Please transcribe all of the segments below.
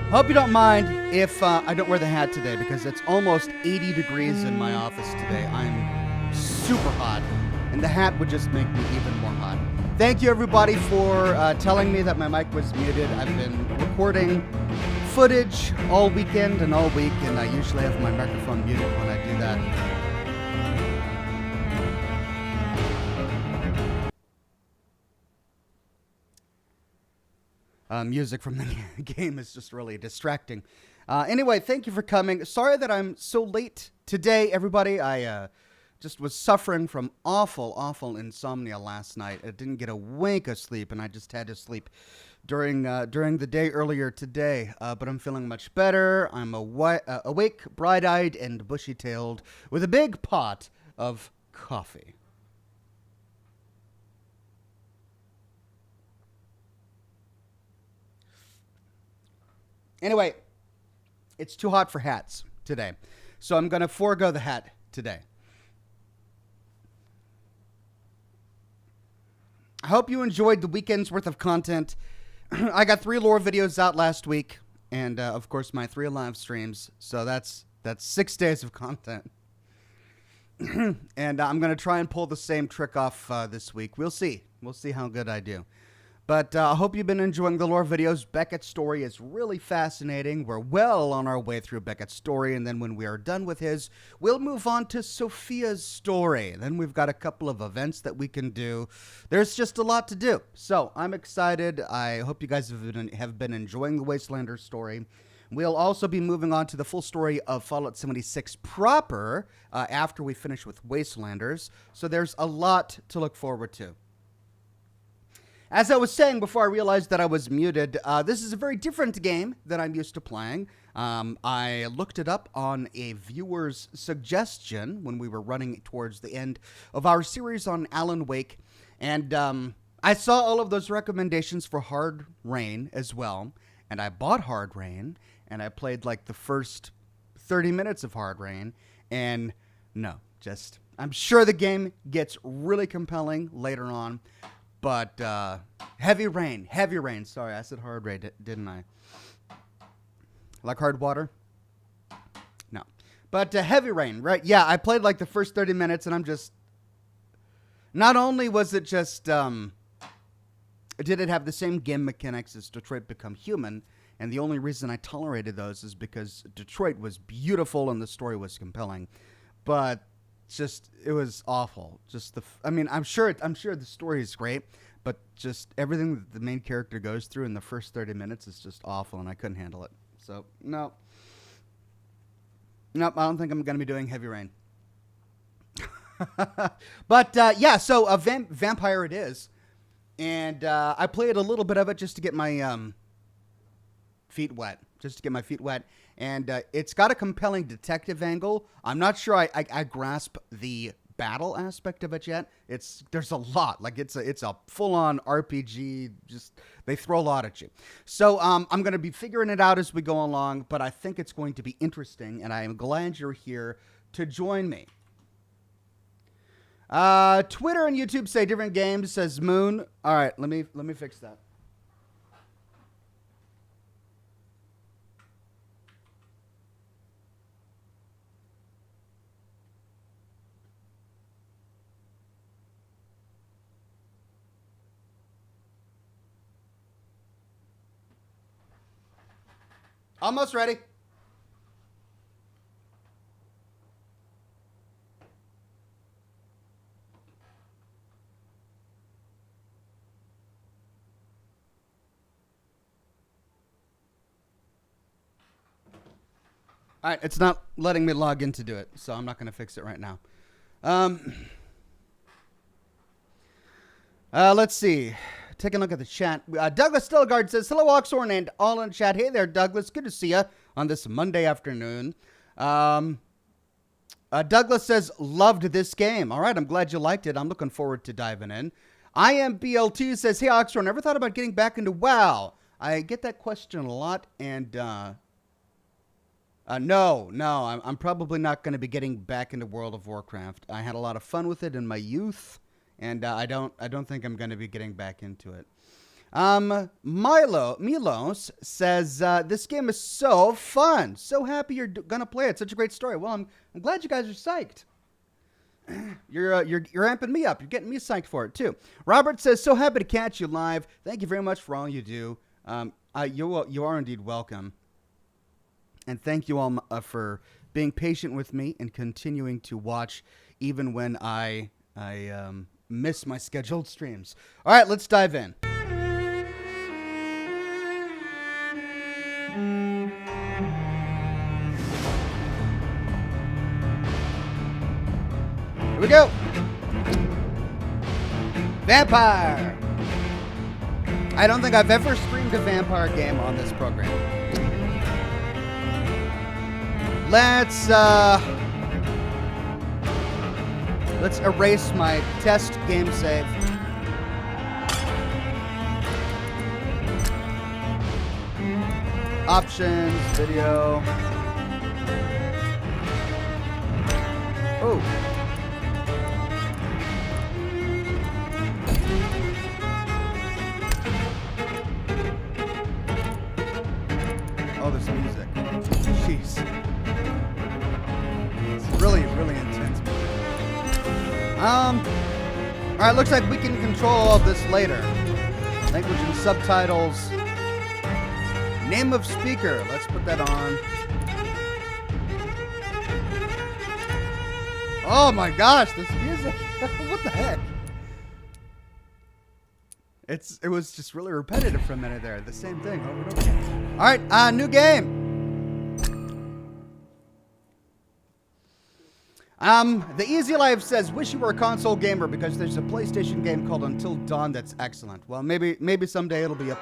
Hope you don't mind if I don't wear the hat today because it's almost 80 degrees in my office today. I'm super hot, and the hat would just make me even more hot. Thank you, everybody, for telling me that my mic was muted. I've been recording footage all weekend and all week, and I usually have my microphone muted when I do that. Music from the game is just really distracting. Anyway, thank you for coming. Sorry that I'm so late today, everybody. I just was suffering from awful insomnia last night. I didn't get a wink of sleep, and I just had to sleep during the day earlier today. But I'm feeling much better. I'm awake, bright-eyed, and bushy-tailed with a big pot of coffee. Anyway, it's too hot for hats today, so I'm going to forego the hat today. I hope you enjoyed the weekend's worth of content. I got 3 lore videos out last week, and of course my 3 live streams, so that's 6 days of content. And I'm going to try and pull the same trick off this week. We'll see. We'll see how good I do. But I hope you've been enjoying the lore videos. Beckett's story is really fascinating. We're well on our way through Beckett's story, and then when we are done with his, we'll move on to Sophia's story. Then we've got a couple of events that we can do. There's just a lot to do. So I'm excited. I hope you guys have been enjoying the Wastelanders story. We'll also be moving on to the full story of Fallout 76 proper after we finish with Wastelanders. So there's a lot to look forward to. As I was saying before I realized that I was muted, this is a very different game than I'm used to playing. I looked it up on a viewer's suggestion when we were running towards the end of our series on Alan Wake, and I saw all of those recommendations for Hard Rain as well, and I bought Hard Rain, and I played like the first 30 minutes of Hard Rain, and no, I'm sure the game gets really compelling later on. But heavy rain. Sorry, I said hard rain, didn't I? Like hard water? No. But heavy rain, right? Yeah, I played like the first 30 minutes, and I'm just... Not only was it just... did it have the same game mechanics as Detroit Become Human, and the only reason I tolerated those is because Detroit was beautiful and the story was compelling. But... it was awful. I'm sure the story is great, but just everything that the main character goes through in the first 30 minutes is just awful, and I couldn't handle it. So, no. Nope, I don't think I'm going to be doing Heavy Rain. But, yeah, so Vampyr it is. And I played a little bit of it just to get my feet wet. And it's got a compelling detective angle. I'm not sure I grasp the battle aspect of it yet. There's a lot. Like it's a full-on RPG. Just they throw a lot at you. So I'm going to be figuring it out as we go along, but I think it's going to be interesting, and I am glad you're here to join me. Twitter and YouTube say different games, says Moon. All right, let me fix that. Almost ready. All right, it's not letting me log in to do it, so I'm not going to fix it right now. Let's see. Take a look at the chat. Douglas Stilgard says, hello, Oxhorn, and all in chat. Hey there, Douglas. Good to see you on this Monday afternoon. Douglas says, loved this game. All right, I'm glad you liked it. I'm looking forward to diving in. I am BLT says, hey, Oxhorn, ever thought about getting back into WoW? I get that question a lot, and no, I'm probably not going to be getting back into World of Warcraft. I had a lot of fun with it in my youth, and I don't think I'm going to be getting back into it. Milos says, this game is so fun. So happy you're gonna play it. Such a great story. Well, I'm glad you guys are psyched. You're amping me up. You're getting me psyched for it too. Robert says, so happy to catch you live. Thank you very much for all you do. You are indeed welcome. And thank you all for being patient with me and continuing to watch even when I miss my scheduled streams. All right, let's dive in. Here we go. Vampyr. I don't think I've ever streamed a Vampyr game on this program. Let's erase my test game save. Options, video. Oh. Oh, this music. Jeez. It's really, really intense. Alright, looks like we can control all of this later. Language and subtitles. Name of speaker. Let's put that on. Oh my gosh, this music. What the heck? It was just really repetitive for a minute there. The same thing over and over again. Alright, new game. The Easy Life says, wish you were a console gamer because there's a PlayStation game called Until Dawn that's excellent. Well, maybe someday it'll be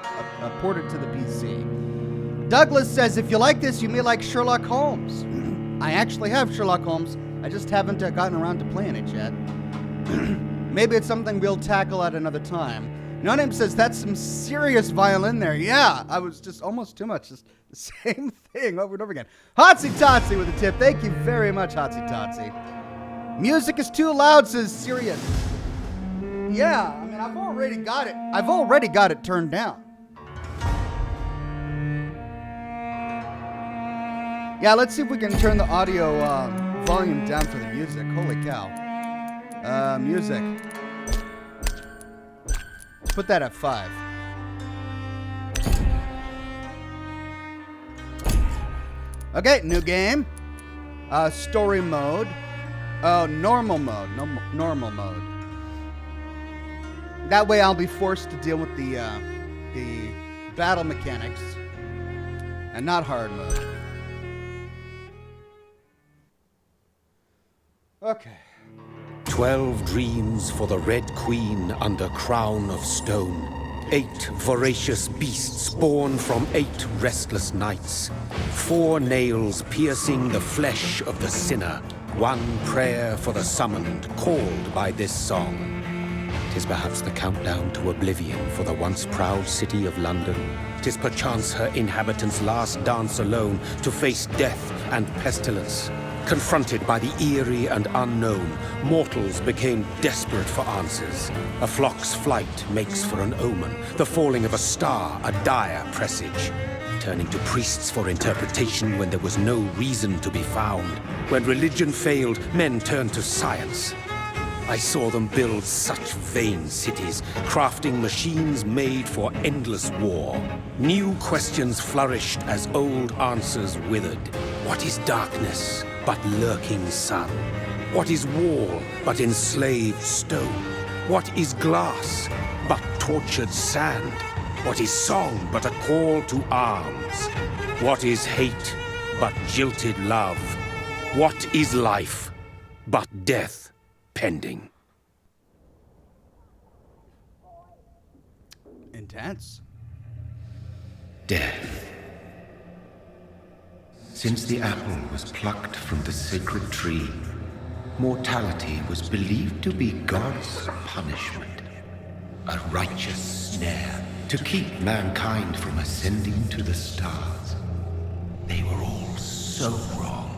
ported to the PC. Douglas says, if you like this, you may like Sherlock Holmes. I actually have Sherlock Holmes. I just haven't gotten around to playing it yet. Maybe it's something we'll tackle at another time. No Name says, that's some serious violin there. Yeah, I was just almost too much. Just the same thing over and over again. Hotsy Totsy with a tip. Thank you very much, Hotsy Totsy. Music is too loud, says Sirius. Yeah, I mean, I've already got it turned down. Yeah, let's see if we can turn the audio volume down for the music. Holy cow. Music. Put that at 5. Okay, new game. Story mode. Normal mode. Normal mode. That way I'll be forced to deal with the battle mechanics and not hard mode. Okay. 12 dreams for the Red Queen under crown of stone. 8 voracious beasts born from 8 restless nights. 4 nails piercing the flesh of the sinner. 1 prayer for the summoned, called by this song. 'Tis perhaps the countdown to oblivion for the once proud city of London. 'Tis perchance her inhabitants' last dance alone to face death and pestilence. Confronted by the eerie and unknown, mortals became desperate for answers. A flock's flight makes for an omen, the falling of a star a dire presage. Turning to priests for interpretation when there was no reason to be found. When religion failed, men turned to science. I saw them build such vain cities, crafting machines made for endless war. New questions flourished as old answers withered. What is darkness but lurking sun? What is wall but enslaved stone? What is glass but tortured sand? What is song but a call to arms? What is hate but jilted love? What is life but death pending? Intense. Death. Since the apple was plucked from the sacred tree, mortality was believed to be God's punishment, a righteous snare to keep mankind from ascending to the stars. They were all so wrong.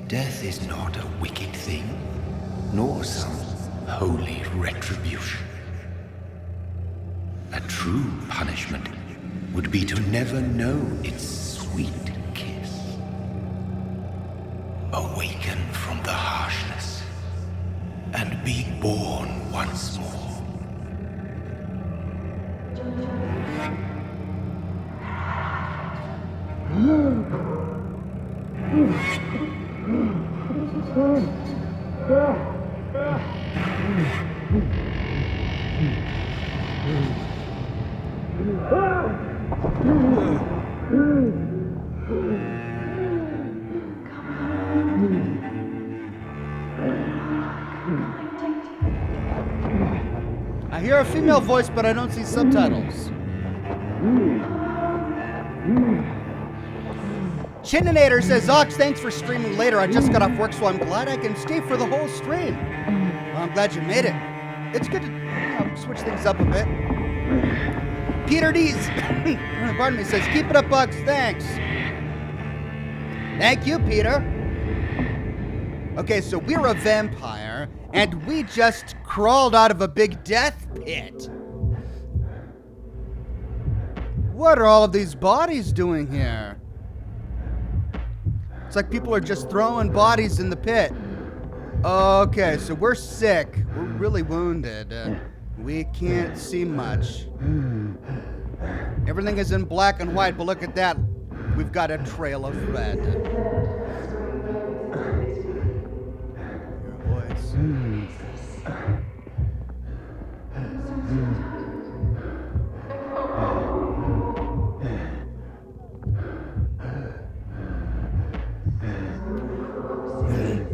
Death is not a wicked thing, nor some holy retribution. A true punishment would be to never know its sweet kiss. Awaken from the harshness and be born once more. I hear a female voice, but I don't see subtitles. Chininator says, Ox, thanks for streaming later. I just got off work, so I'm glad I can stay for the whole stream. Well, I'm glad you made it. It's good to switch things up a bit. Peter D's, pardon me, says, keep it up, Ox, thanks. Thank you, Peter. Okay, so we're a vampire, and we just crawled out of a big death pit. What are all of these bodies doing here? It's like people are just throwing bodies in the pit. Okay, so we're sick. We're really wounded. We can't see much. Everything is in black and white, but look at that. We've got a trail of red. Your voice.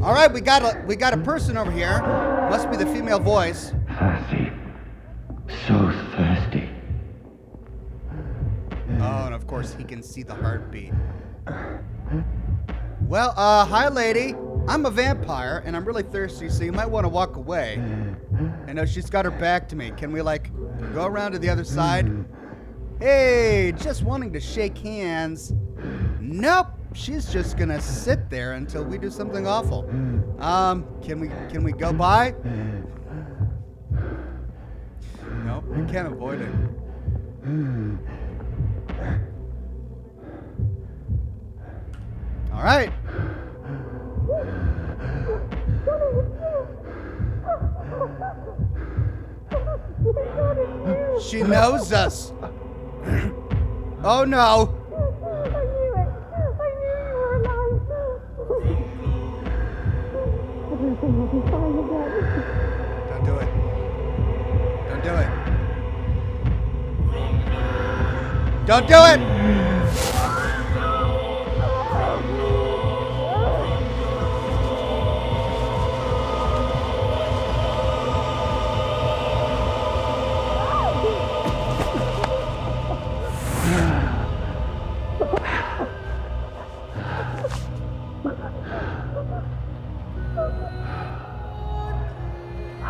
All right, we got a person over here. Must be the female voice. Thirsty. So thirsty. Oh, and of course he can see the heartbeat. Well, hi lady. I'm a vampire and I'm really thirsty, so you might want to walk away. I know she's got her back to me. Can we like go around to the other side? Hey, just wanting to shake hands. Nope. She's just gonna sit there until we do something awful. Can we go by? Nope, we can't avoid it. All right. She knows us. Oh no. Everything will be fine again. Don't do it. Don't do it. Don't do it!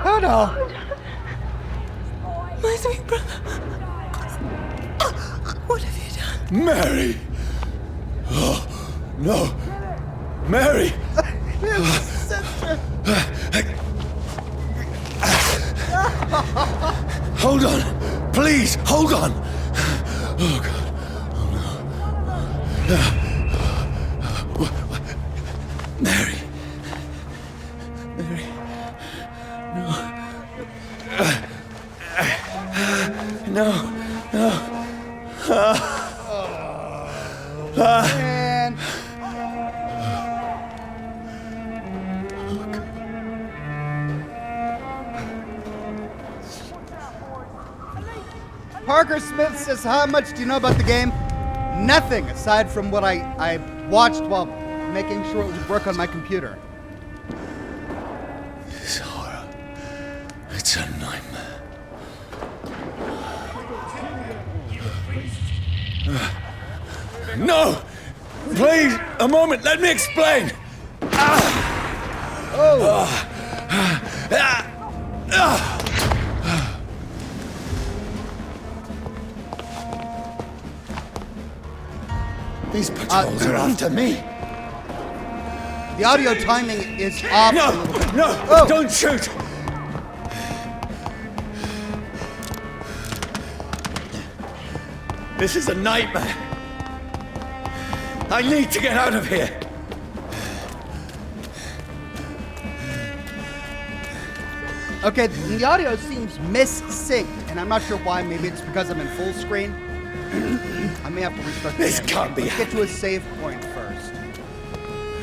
Oh no! My sweet brother. What have you done? Mary! Oh, no! Mary! Hold on! Please, hold on! Oh, God. Oh, no. Mary. Mary. No. No. Man. Parker Smith says, how much do you know about the game? Nothing, aside from what I watched while making sure it would work on my computer. This horror. It's a nightmare. No! Please, a moment, let me explain! These patrols are after me. The audio timing is off. No! No! Oh. Don't shoot! This is a nightmare. I need to get out of here. Okay, the audio seems mis-synced, and I'm not sure why. Maybe it's because I'm in full screen. I may have to restart the This game. can't be Let's get to a save point first.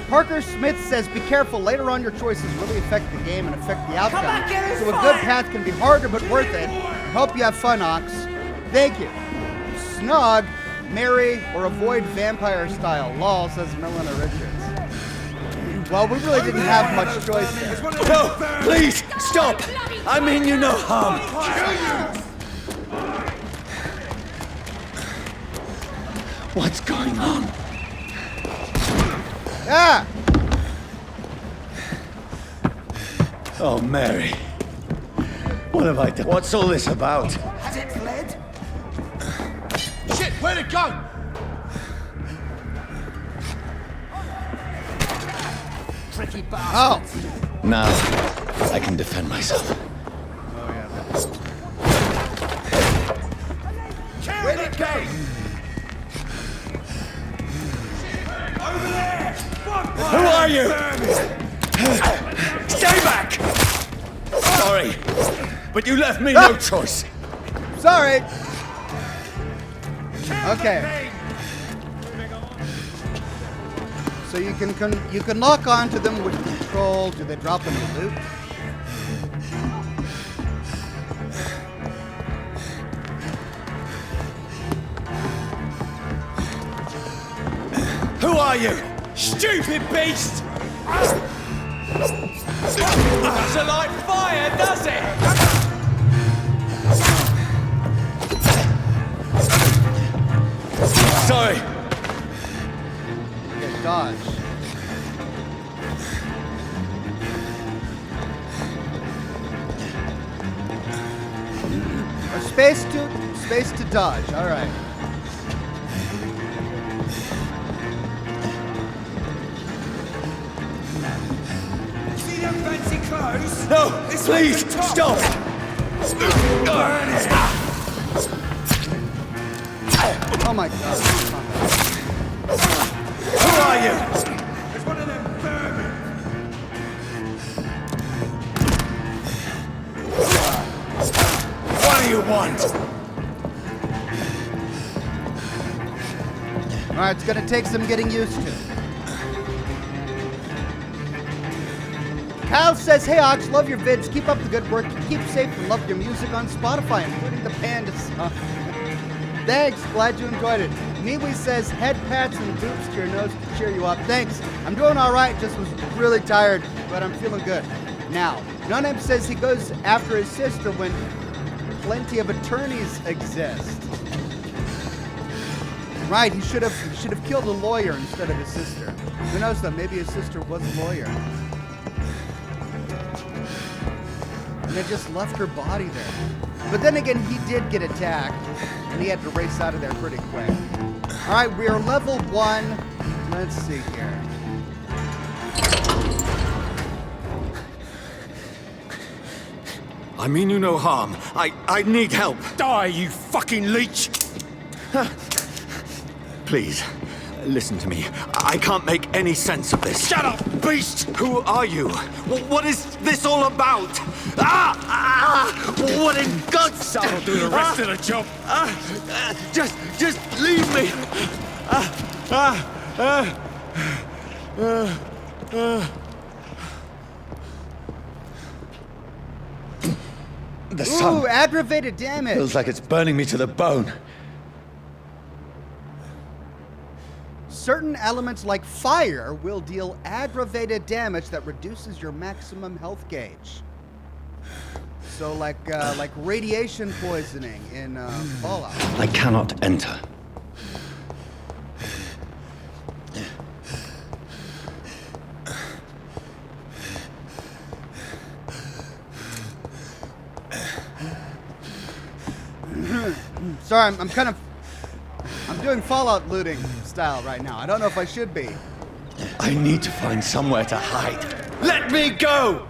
Parker Smith says, be careful. Later on, your choices really affect the game and affect the outcome. So a good path can be harder but worth it. I hope you have fun, Ox. Thank you. Snog, marry, or avoid vampire style. Lol, says Melina Richards. Well, we really didn't have much choice there. No, please, stop! I mean you no harm. What's going on? Ah! Oh, Mary. What have I done? What's all this about? Has it fled? Shit, where'd it go? Tricky Oh! bastard. Now, I can defend myself. Where'd it go? Over there! Who are you? Stay back! Sorry, but you left me no choice. Sorry! Okay. So you can lock onto them with control. Do they drop them in loot? Who are you? Stupid beast! Doesn't like fire, does it? Sorry. Okay, dodge. Or space to dodge. All right. See them fancy clothes? No, This please, one's the top. stop! Burn it. Oh my god. Who are you? It's one of them vermin. What do you want? All right, it's gonna take some getting used to. Kyle says, hey Ox, love your vids. Keep up the good work. Keep safe and love your music on Spotify, including the Panda song. Thanks, glad you enjoyed it. Niwi says, head pats and boops to your nose to cheer you up. Thanks, I'm doing all right. Just was really tired, but I'm feeling good. Now, Nonem says he goes after his sister when plenty of attorneys exist. Right, he should have killed a lawyer instead of his sister. Who knows though, maybe his sister was a lawyer. And they just left her body there. But then again, he did get attacked, and he had to race out of there pretty quick. All right, we are level 1. Let's see here. I mean you no harm. I need help. Die, you fucking leech! Please, listen to me. I can't make any sense of this. Shut up, beast! Who are you? What is this all about? What in God's... That'll do the rest of the job. Just leave me. The sun Ooh, aggravated damage. feels like it's burning me to the bone. Certain elements like fire will deal aggravated damage that reduces your maximum health gauge. So like radiation poisoning in Fallout. I cannot enter. Sorry, I'm doing Fallout looting style right now. I don't know if I should be. I need to find somewhere to hide. Let me go!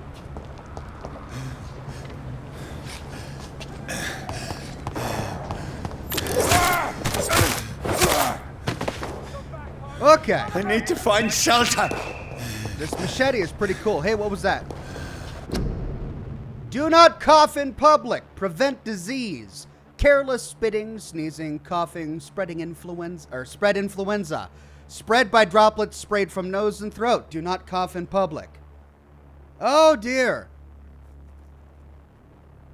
Okay. I need to find shelter. This machete is pretty cool. Hey, what was that? Do not cough in public. Prevent disease. Careless spitting, sneezing, coughing, spread influenza. Spread by droplets sprayed from nose and throat. Do not cough in public. Oh dear.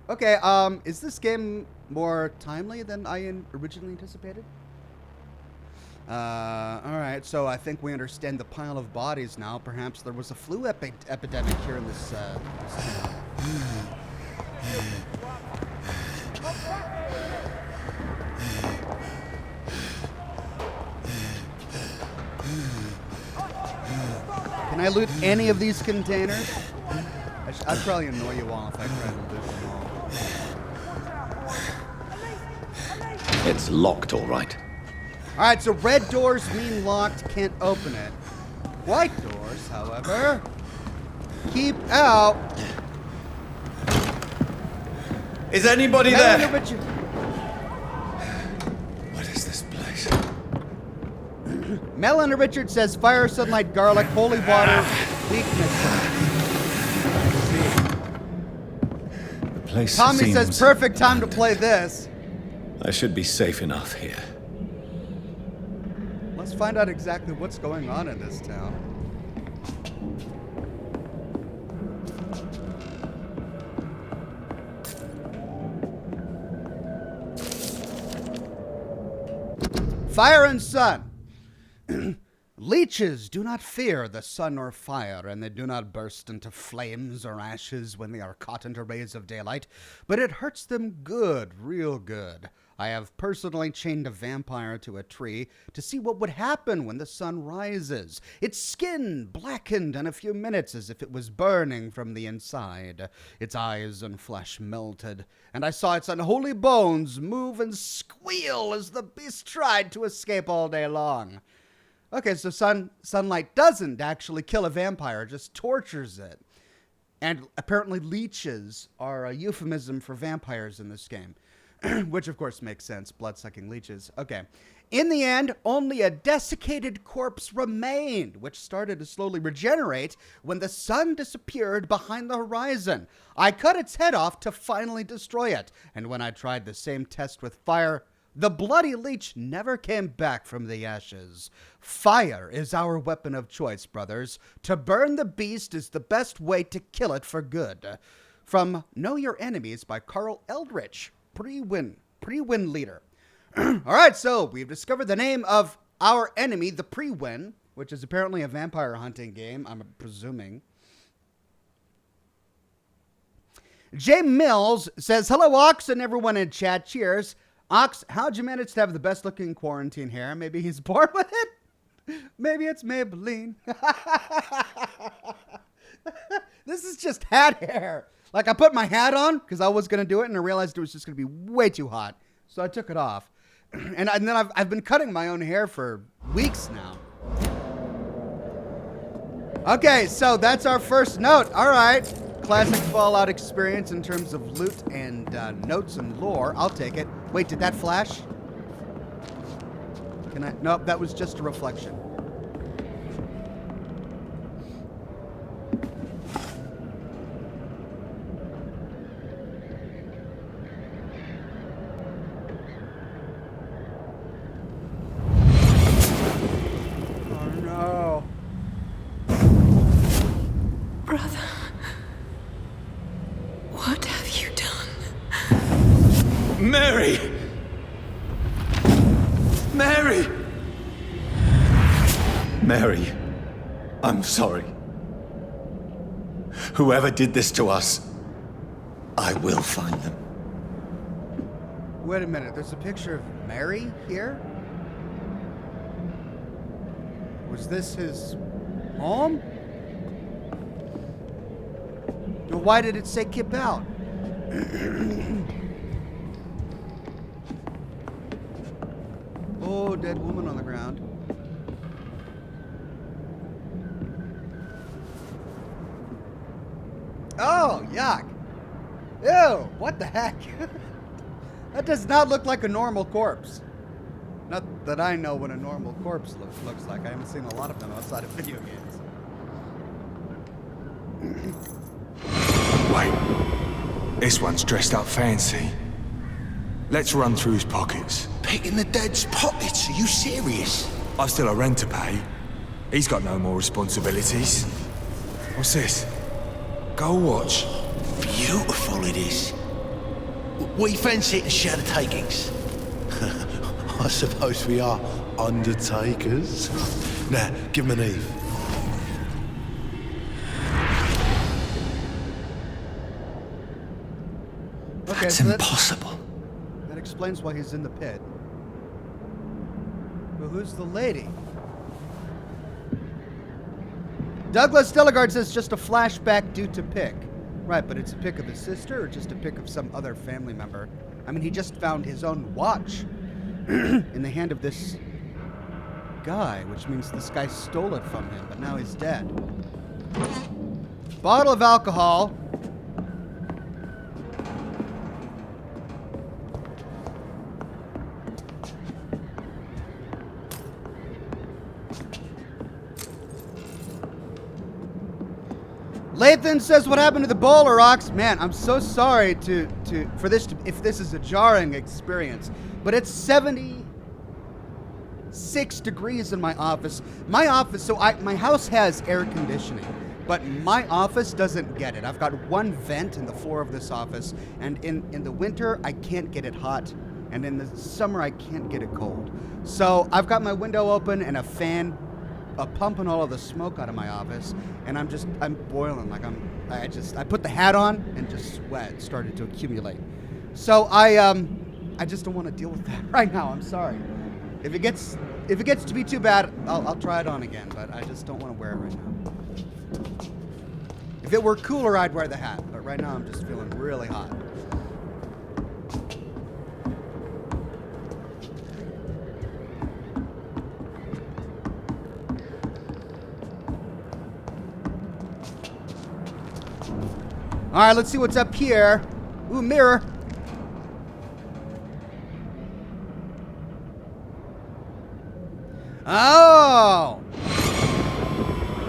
Okay, is this game more timely than I originally anticipated? Alright, so I think we understand the pile of bodies now. Perhaps there was a flu epidemic here in this town. Can I loot any of these containers? I'd probably annoy you all if I tried to loot them all. It's locked, all right. Alright, so red doors mean locked, can't open it. White doors, however, keep out. Is anybody Melanie there? Richard. What is this place? Melanie Richard says fire, sunlight, garlic, holy water, weakness. The place Tommy seems says perfect time to play this. I should be safe enough here. Let's find out exactly what's going on in this town. Fire and sun. Leeches do not fear the sun or fire, and they do not burst into flames or ashes when they are caught into rays of daylight, but it hurts them good, real good. I have personally chained a vampire to a tree to see what would happen when the sun rises. Its skin blackened in a few minutes as if it was burning from the inside. Its eyes and flesh melted, and I saw its unholy bones move and squeal as the beast tried to escape all day long. Okay, so sunlight doesn't actually kill a vampire, just tortures it. And apparently leeches are a euphemism for vampires in this game. Which, of course, makes sense. Blood-sucking leeches. Okay. In the end, only a desiccated corpse remained, which started to slowly regenerate when the sun disappeared behind the horizon. I cut its head off to finally destroy it. And when I tried the same test with fire, the bloody leech never came back from the ashes. Fire is our weapon of choice, brothers. To burn the beast is the best way to kill it for good. From Know Your Enemies by Carl Eldritch. Pre-win leader. All right, so we've discovered the name of our enemy, the Pre-win, which is apparently a vampire hunting game, I'm presuming. Jay Mills says, hello, Ox, and everyone in chat. Cheers. Ox, how'd you manage to have the best-looking quarantine hair? Maybe he's born with it? Maybe it's Maybelline. This is just hat hair. Like, I put my hat on because I was going to do it, and I realized it was just going to be way too hot. So I took it off. And then I've been cutting my own hair for weeks now. Okay, so that's our first note. All right. Classic Fallout experience in terms of loot and notes and lore. I'll take it. Wait, did that flash? Can I? Nope, that was just a reflection. Mary! Mary! Mary, I'm sorry. Whoever did this to us, I will find them. Wait a minute, there's a picture of Mary here? Was this his home? Well, why did it say keep out? Oh, dead woman on the ground. Oh, yuck. Ew, what the heck? That does not look like a normal corpse. that I know what a normal corpse looks like. I haven't seen a lot of them outside of video games. Wait. This one's dressed up fancy. Let's run through his pockets. Picking the dead's pockets? Are you serious? I've still a rent to pay. He's got no more responsibilities. What's this? Go watch. Beautiful it is. We fancy it and share the takings. I suppose we are undertakers. Now, give him an Eve. Okay, That's so impossible. that explains why he's in the pit. But who's the lady? Douglas Delegard says just a flashback due to pick. Right, but it's a pick of his sister or just a pick of some other family member? I mean, he just found his own watch in the hand of this guy, which means this guy stole it from him, but now he's dead. Bottle of alcohol. Lathan says, "What happened to the bowler, Ox?" Man, I'm so sorry if this is a jarring experience, but it's 76 degrees in my office. My office, my house has air conditioning, but my office doesn't get it. I've got one vent in the floor of this office, and in the winter I can't get it hot, and in the summer I can't get it cold. So I've got my window open and a fan pumping all of the smoke out of my office, and I'm boiling. Like I put the hat on and just sweat started to accumulate. So I just don't want to deal with that right now. I'm sorry. If it gets to be too bad, I'll try it on again, but I just don't want to wear it right now. If it were cooler, I'd wear the hat, but right now I'm just feeling really hot. All right, let's see what's up here. Ooh, mirror. Oh!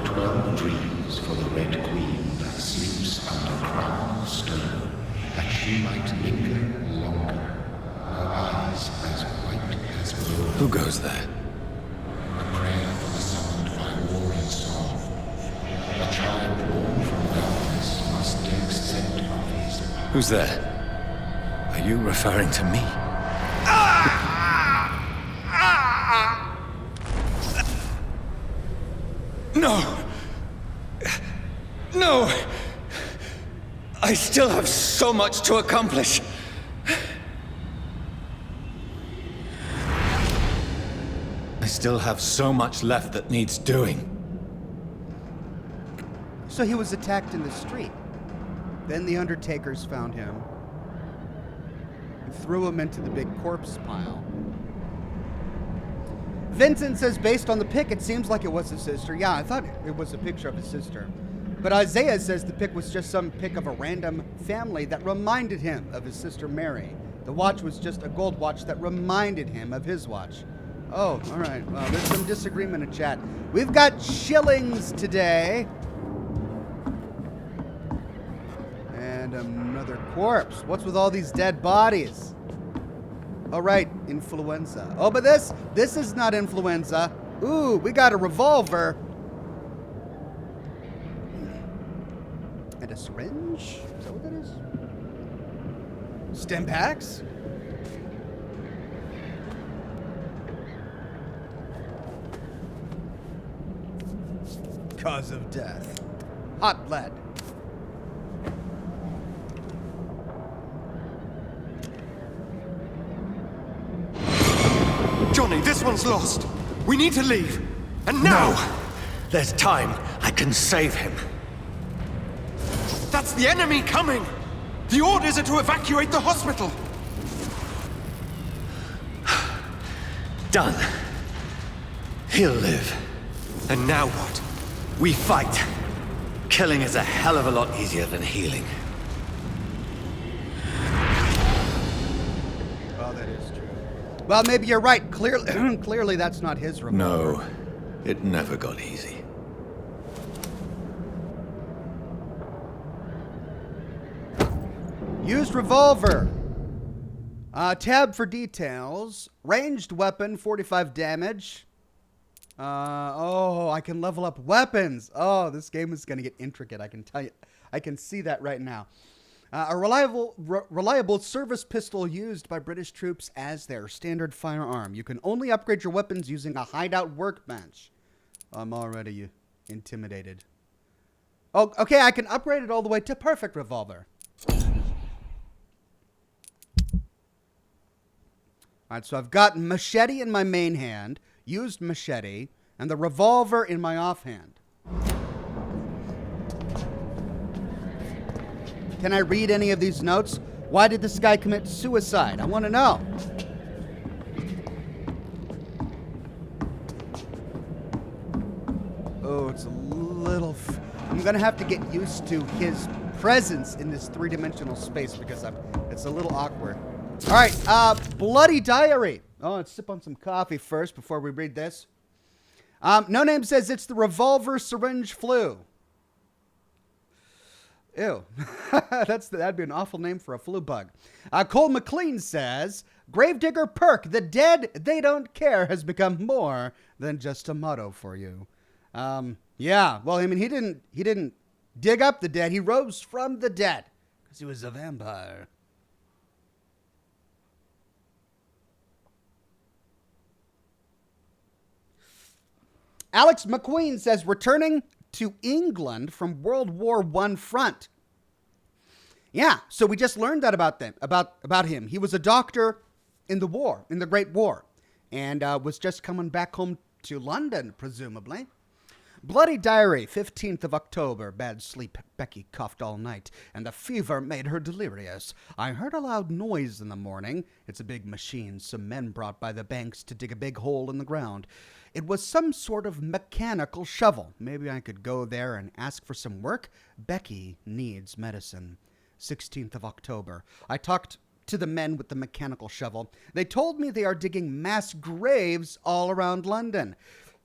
12 dreams for the Red Queen that sleeps under crown of stone, that she might linger longer, her eyes as white as blue. Who goes there? A prayer for the summoned by war and song. A child born from darkness must take scent of his power. Who's there? Are you referring to me? No! No! I still have so much to accomplish. I still have so much left that needs doing. So he was attacked in the street. Then the Undertakers found him and threw him into the big corpse pile. Vincent says, based on the pic, it seems like it was his sister. Yeah, I thought it was a picture of his sister. But Isaiah says the pic was just some pic of a random family that reminded him of his sister Mary. The watch was just a gold watch that reminded him of his watch. Oh, all right. Well, there's some disagreement in chat. We've got shillings today. And another corpse. What's with all these dead bodies? All right, influenza. Oh, but this is not influenza. Ooh, we got a revolver. And a syringe? Is that what that is? Stim packs? Cause of death. Hot lead. Johnny, this one's lost. We need to leave. And now! No! There's time. I can save him. That's the enemy coming! The orders are to evacuate the hospital! Done. He'll live. And now what? We fight. Killing is a hell of a lot easier than healing. Oh, that is true. Well, maybe you're right. Clearly, clearly that's not his revolver. No, it never got easy. Used revolver. Tab for details. Ranged weapon, 45 damage. Oh, I can level up weapons. Oh, this game is going to get intricate, I can tell you. I can see that right now. A reliable service pistol used by British troops as their standard firearm. You can only upgrade your weapons using a hideout workbench. I'm already intimidated. Oh, okay, I can upgrade it all the way to perfect revolver. Alright, so I've got machete in my main hand, used machete, and the revolver in my offhand. Can I read any of these notes? Why did this guy commit suicide? I want to know. Oh, it's a little... I'm going to have to get used to his presence in this three-dimensional space because it's a little awkward. All right, bloody diary. Oh, let's sip on some coffee first before we read this. No Name says it's the revolver syringe flu. Ew. That'd be an awful name for a flu bug. Cole McLean says, Gravedigger Perk, the dead, they don't care, has become more than just a motto for you. Yeah, well, I mean, he didn't dig up the dead. He rose from the dead because he was a vampire. Alex McQueen says, returning to England from World War I front. Yeah, so we just learned that about him. He was a doctor in the war, in the Great War, and was just coming back home to London, presumably. Bloody diary, 15th of October. Bad sleep. Becky coughed all night, and the fever made her delirious. I heard a loud noise in the morning. It's a big machine some men brought by the banks to dig a big hole in the ground. It was some sort of mechanical shovel. Maybe I could go there and ask for some work. Becky needs medicine. 16th of October. I talked to the men with the mechanical shovel. They told me they are digging mass graves all around London.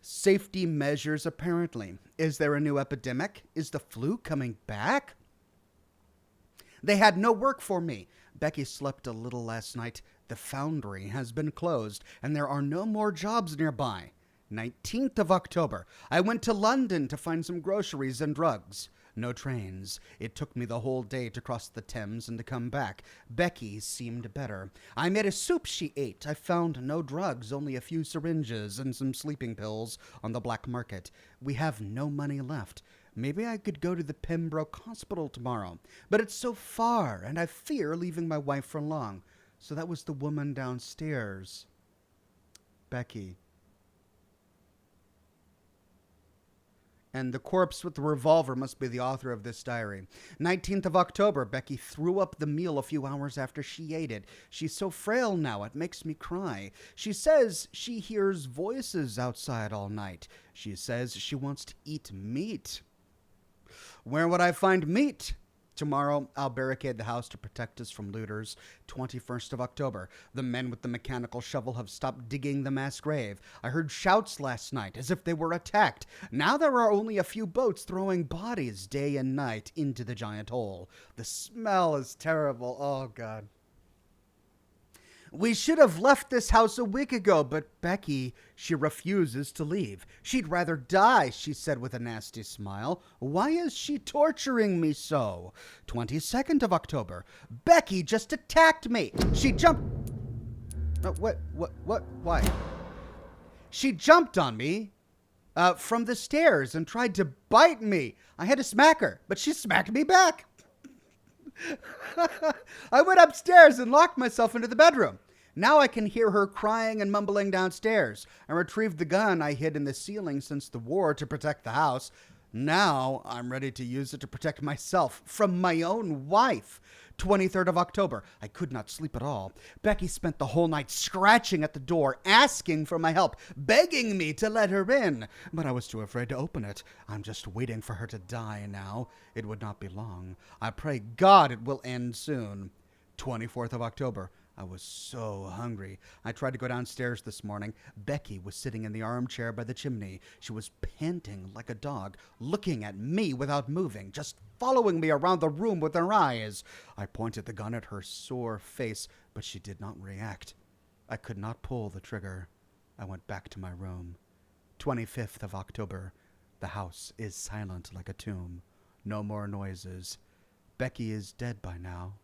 Safety measures, apparently. Is there a new epidemic? Is the flu coming back? They had no work for me. Becky slept a little last night. The foundry has been closed, and there are no more jobs nearby. 19th of October. I went to London to find some groceries and drugs. No trains. It took me the whole day to cross the Thames and to come back. Becky seemed better. I made a soup she ate. I found no drugs, only a few syringes and some sleeping pills on the black market. We have no money left. Maybe I could go to the Pembroke Hospital tomorrow. But it's so far, and I fear leaving my wife for long. So that was the woman downstairs. Becky. And the corpse with the revolver must be the author of this diary. 19th of October, Becky threw up the meal a few hours after she ate it. She's so frail now, it makes me cry. She says she hears voices outside all night. She says she wants to eat meat. Where would I find meat? Tomorrow, I'll barricade the house to protect us from looters. 21st of October. The men with the mechanical shovel have stopped digging the mass grave. I heard shouts last night as if they were attacked. Now there are only a few boats throwing bodies day and night into the giant hole. The smell is terrible. Oh, God. We should have left this house a week ago, but Becky, she refuses to leave. She'd rather die, she said with a nasty smile. Why is she torturing me so? 22nd of October. Becky just attacked me. She jumped... Why? She jumped on me from the stairs and tried to bite me. I had to smack her, but she smacked me back. I went upstairs and locked myself into the bedroom. Now I can hear her crying and mumbling downstairs. I retrieved the gun I hid in the ceiling since the war to protect the house. Now I'm ready to use it to protect myself from my own wife. 23rd of October. I could not sleep at all. Becky spent the whole night scratching at the door, asking for my help, begging me to let her in. But I was too afraid to open it. I'm just waiting for her to die now. It would not be long. I pray God it will end soon. 24th of October. I was so hungry. I tried to go downstairs this morning. Becky was sitting in the armchair by the chimney. She was panting like a dog, looking at me without moving, just following me around the room with her eyes. I pointed the gun at her sore face, but she did not react. I could not pull the trigger. I went back to my room. 25th of October. The house is silent like a tomb. No more noises. Becky is dead by now.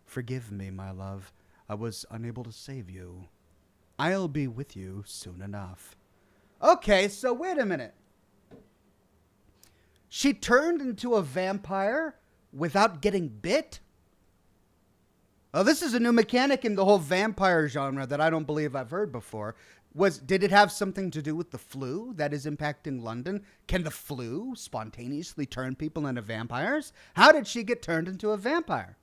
Forgive me, my love. I was unable to save you. I'll be with you soon enough. Okay, so wait a minute. She turned into a vampire without getting bit? Oh, this is a new mechanic in the whole vampire genre that I don't believe I've heard before. Did it have something to do with the flu that is impacting London? Can the flu spontaneously turn people into vampires? How did she get turned into a vampire?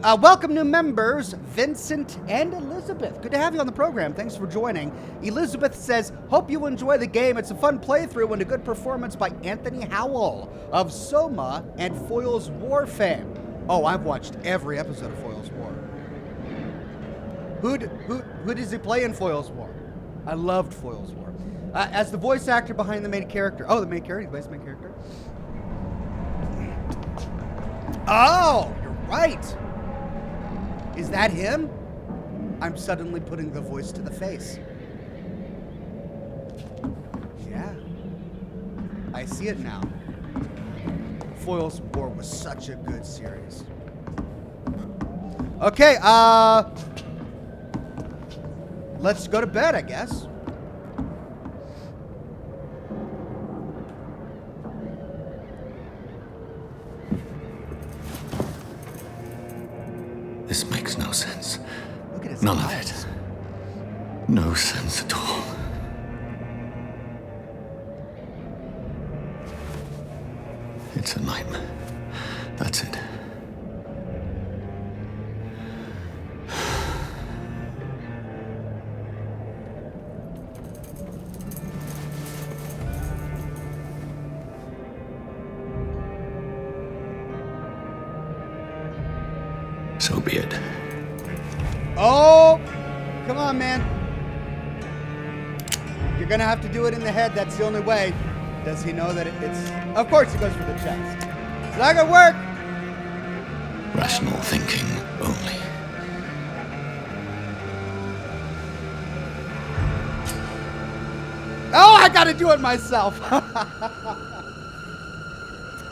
Welcome new members, Vincent and Elizabeth. Good to have you on the program. Thanks for joining. Elizabeth says, hope you enjoy the game. It's a fun playthrough and a good performance by Anthony Howell of Soma and Foyle's War fame. Oh, I've watched every episode of Foyle's War. Who does he play in Foyle's War? I loved Foyle's War. As the voice actor behind the main character. Oh, the main character. He plays the main character. Oh, you're right. Is that him? I'm suddenly putting the voice to the face. Yeah. I see it now. Foyle's War was such a good series. Okay, let's go to bed, I guess. This makes no sense. Look at his None eyes. of it. No sense at all. It's a nightmare. That's it. So be it. Oh, come on, man. You're gonna have to do it in the head. That's the only way. Does he know that it's... Of course he goes for the chest. It's not gonna work. Rational thinking only. Oh, I gotta do it myself.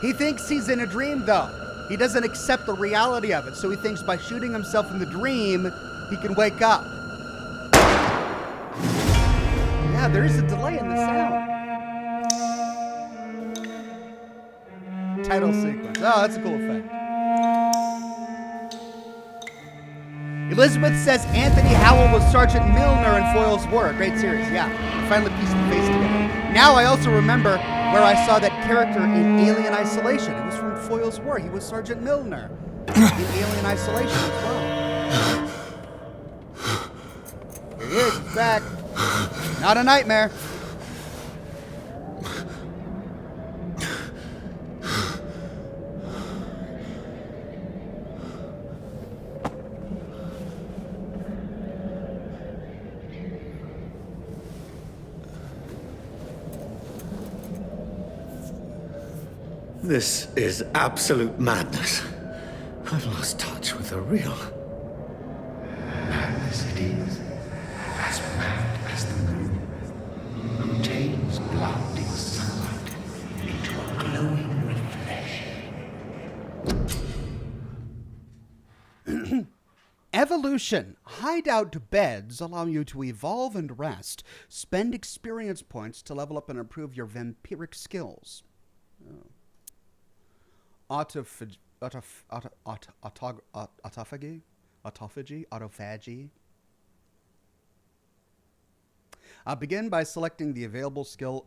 He thinks he's in a dream, though. He doesn't accept the reality of it, so he thinks by shooting himself in the dream, he can wake up. Yeah, there is a delay in the sound. Title sequence. Oh, that's a cool effect. Elizabeth says Anthony Howell was Sergeant Milner in Foyle's War. Great series, yeah. I finally pieced the face together. Now I also remember where I saw that character in Alien Isolation. It was from Foyle's War. He was Sergeant Milner in Alien Isolation as well. Here he is. He's back. Not a nightmare. This is absolute madness. I've lost touch with the real. Madness it is, as mad as the moon, who changes blinding sunlight into a glowing reflection. Evolution. Hideout beds allow you to evolve and rest. Spend experience points to level up and improve your vampiric skills. Oh. Autophagy. Begin by selecting the available skill.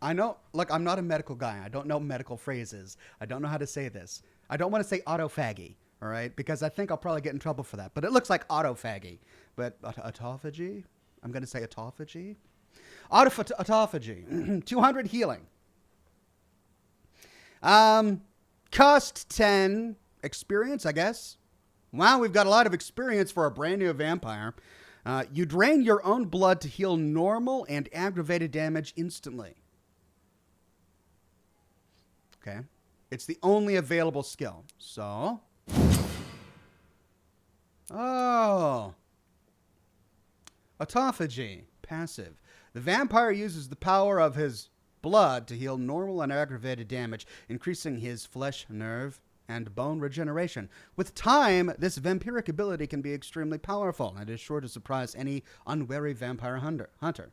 I know, look, I'm not a medical guy. I don't know medical phrases. I don't know how to say this. I don't want to say autophagy, all right? Because I think I'll probably get in trouble for that. But it looks like autophagy. But autophagy? I'm going to say autophagy. Autophagy. 200 healing. Cost 10 experience, I guess. Wow, we've got a lot of experience for a brand new vampire. You drain your own blood to heal normal and aggravated damage instantly. Okay. It's the only available skill. So. Oh. Autophagy. Passive. The vampire uses the power of his blood to heal normal and aggravated damage, increasing his flesh, nerve, and bone regeneration. With time, this vampiric ability can be extremely powerful and is sure to surprise any unwary vampire hunter.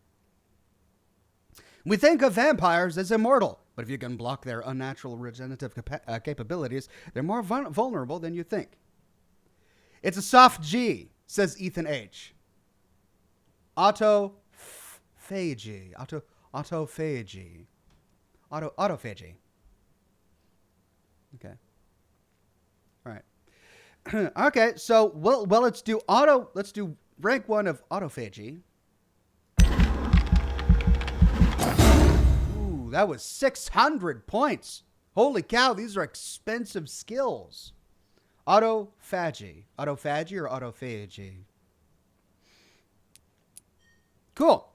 We think of vampires as immortal, but if you can block their unnatural regenerative capabilities, they're more vulnerable than you think. It's a soft G, says Ethan H. Autophagy. Autophagy. Autophagy. Okay. All right. Okay, so let's do rank 1 of autophagy. Ooh, that was 600 points. Holy cow, these are expensive skills. Autophagy. Autophagy or autophagy? Cool.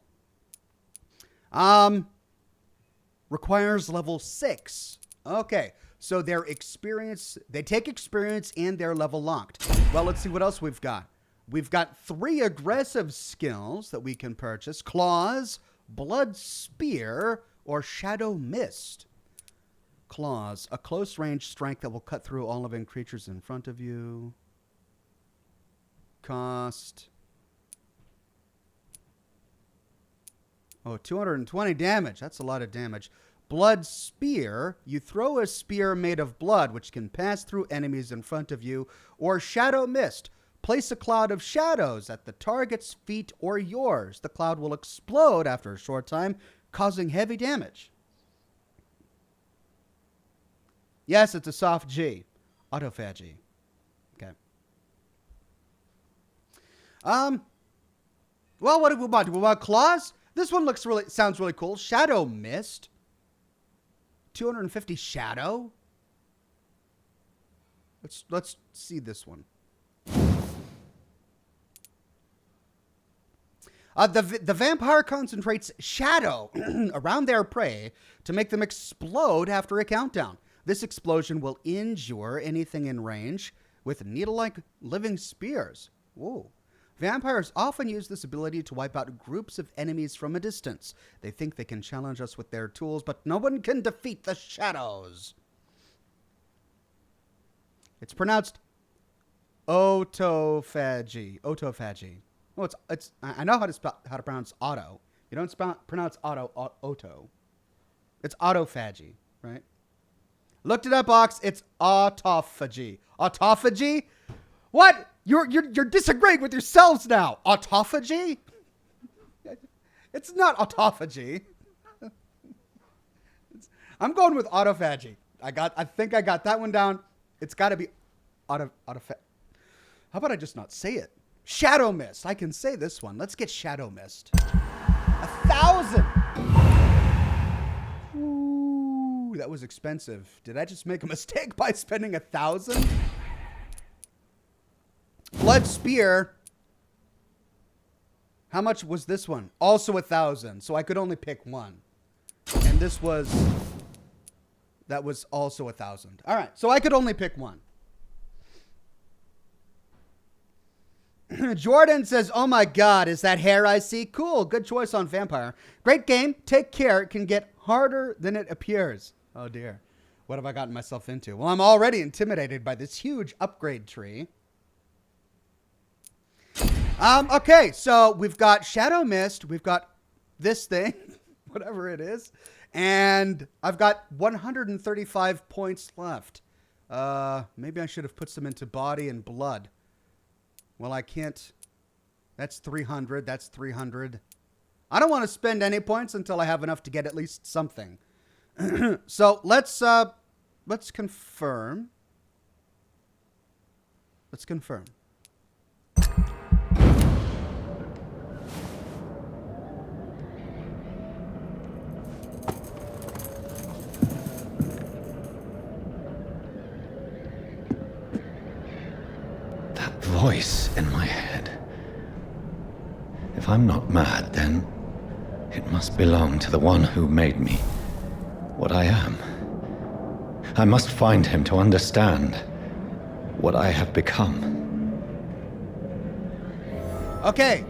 Requires level 6. Okay, so they take experience and they're level locked. Well, let's see what else we've got. We've got 3 aggressive skills that we can purchase. Claws, Blood Spear, or Shadow Mist. Claws, a close range strike that will cut through all living creatures in front of you. Cost. Oh, 220 damage. That's a lot of damage. Blood Spear. You throw a spear made of blood, which can pass through enemies in front of you. Or Shadow Mist. Place a cloud of shadows at the target's feet or yours. The cloud will explode after a short time, causing heavy damage. Yes, it's a soft G. Autophagy. Okay. Well, what do we want? Do we want claws? This one sounds really cool. Shadow Mist. 250 shadow. Let's see this one. The vampire concentrates shadow around their prey to make them explode after a countdown. This explosion will injure anything in range with needle-like living spears. Whoa. Vampires often use this ability to wipe out groups of enemies from a distance. They think they can challenge us with their tools, but no one can defeat the shadows. It's pronounced autophagy. Autophagy. Oh, I know how to pronounce auto. You don't pronounce auto. It's autophagy, right? Looked it up, Ox. It's autophagy. Autophagy? What? You're disagreeing with yourselves now. Autophagy? It's not autophagy. I'm going with autophagy. I think I got that one down. It's got to be autophagy. How about I just not say it? Shadow Mist. I can say this one. Let's get Shadow Mist. 1,000. Ooh, that was expensive. Did I just make a mistake by spending 1,000? Blood Spear. How much was this one? Also 1,000. So I could only pick one. And that was also 1,000. All right. So I could only pick one. Jordan says, oh my God, is that hair I see? Cool. Good choice on Vampire. Great game. Take care. It can get harder than it appears. Oh dear. What have I gotten myself into? Well, I'm already intimidated by this huge upgrade tree. Okay, so we've got Shadow Mist. We've got this thing, whatever it is. And I've got 135 points left. Maybe I should have put some into body and blood. Well, I can't. That's 300. That's 300. I don't want to spend any points until I have enough to get at least something. So let's confirm. Let's confirm. voice in my head. If I'm not mad, then it must belong to the one who made me what I am. I must find him to understand what I have become. Okay.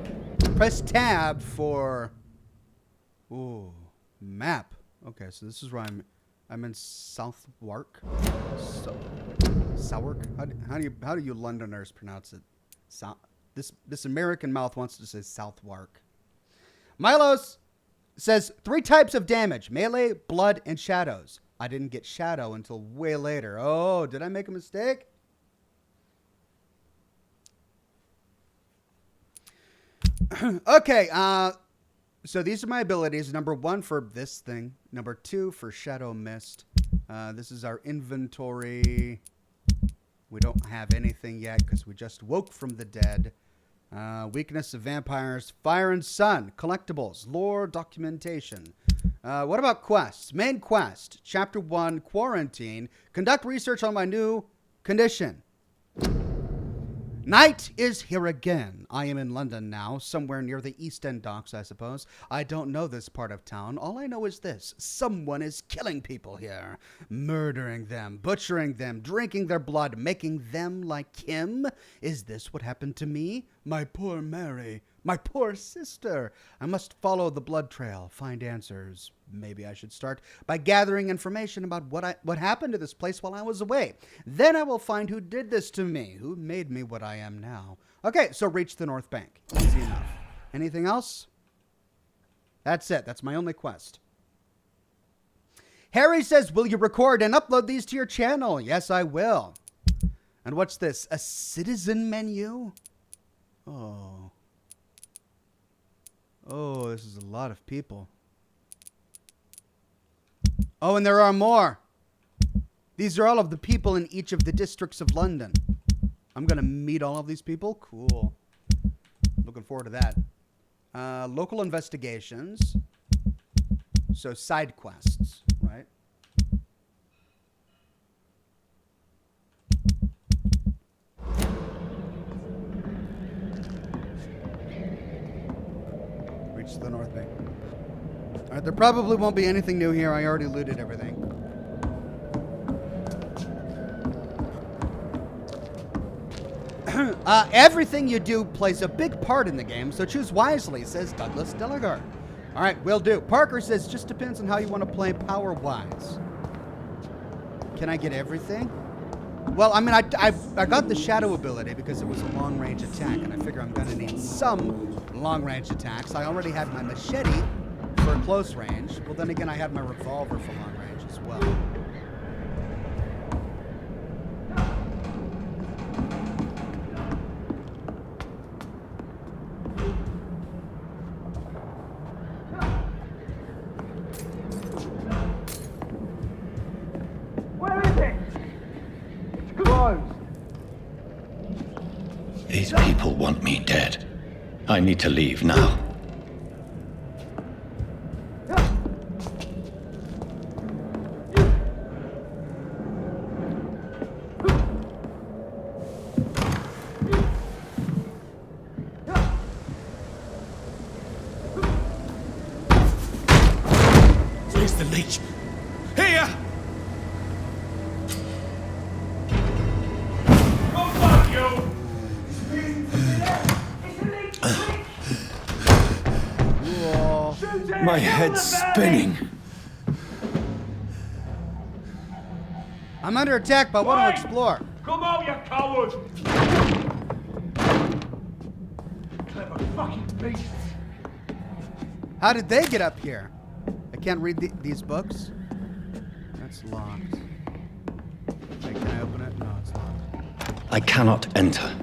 Press tab for... Ooh, map. Okay, so this is where I'm in Southwark. Southwark? How do you Londoners pronounce it? This American mouth wants to say Southwark. Milos says 3 types of damage: melee, blood, and shadows. I didn't get shadow until way later. Oh, did I make a mistake? Okay, so these are my abilities. Number 1 for this thing. Number 2 for Shadow Mist. This is our inventory. We don't have anything yet because we just woke from the dead. Weakness of vampires. Fire and Sun. Collectibles. Lore documentation. What about quests? Main quest. Chapter 1. Quarantine. Conduct research on my new condition. Night is here again. I am in London now, somewhere near the East End docks, I suppose. I don't know this part of town. All I know is this: someone is killing people here, murdering them, butchering them, drinking their blood, making them like him. Is this what happened to me? My poor Mary, my poor sister. I must follow the blood trail, find answers. Maybe I should start by gathering information about what happened to this place while I was away. Then I will find who did this to me, who made me what I am now. Okay, so reach the North Bank. Easy enough. Anything else? That's it. That's my only quest. Harry says, will you record and upload these to your channel? Yes, I will. And what's this? A citizen menu? Oh. Oh, this is a lot of people. Oh, and there are more. These are all of the people in each of the districts of London. I'm going to meet all of these people. Cool. Looking forward to that. Local investigations. So side quests, right? Reach the North Bank. All right, there probably won't be anything new here. I already looted everything. Everything you do plays a big part in the game, so choose wisely, says Douglas Delagar. All right, will do. Parker says, just depends on how you want to play power-wise. Can I get everything? Well, I mean, I got the shadow ability because it was a long-range attack, and I figure I'm going to need some long-range attacks. I already had my machete for close range. Well, then again, I had my revolver for long range as well. Where is it? It's closed. These people want me dead. I need to leave now. Where's the leech? Here! My head's spinning. I'm under attack, but I want to explore. Come out, you coward! Clever fucking beasts. How did they get up here? I can't read these books. That's locked. Wait, can I open it? No, it's locked. I cannot enter.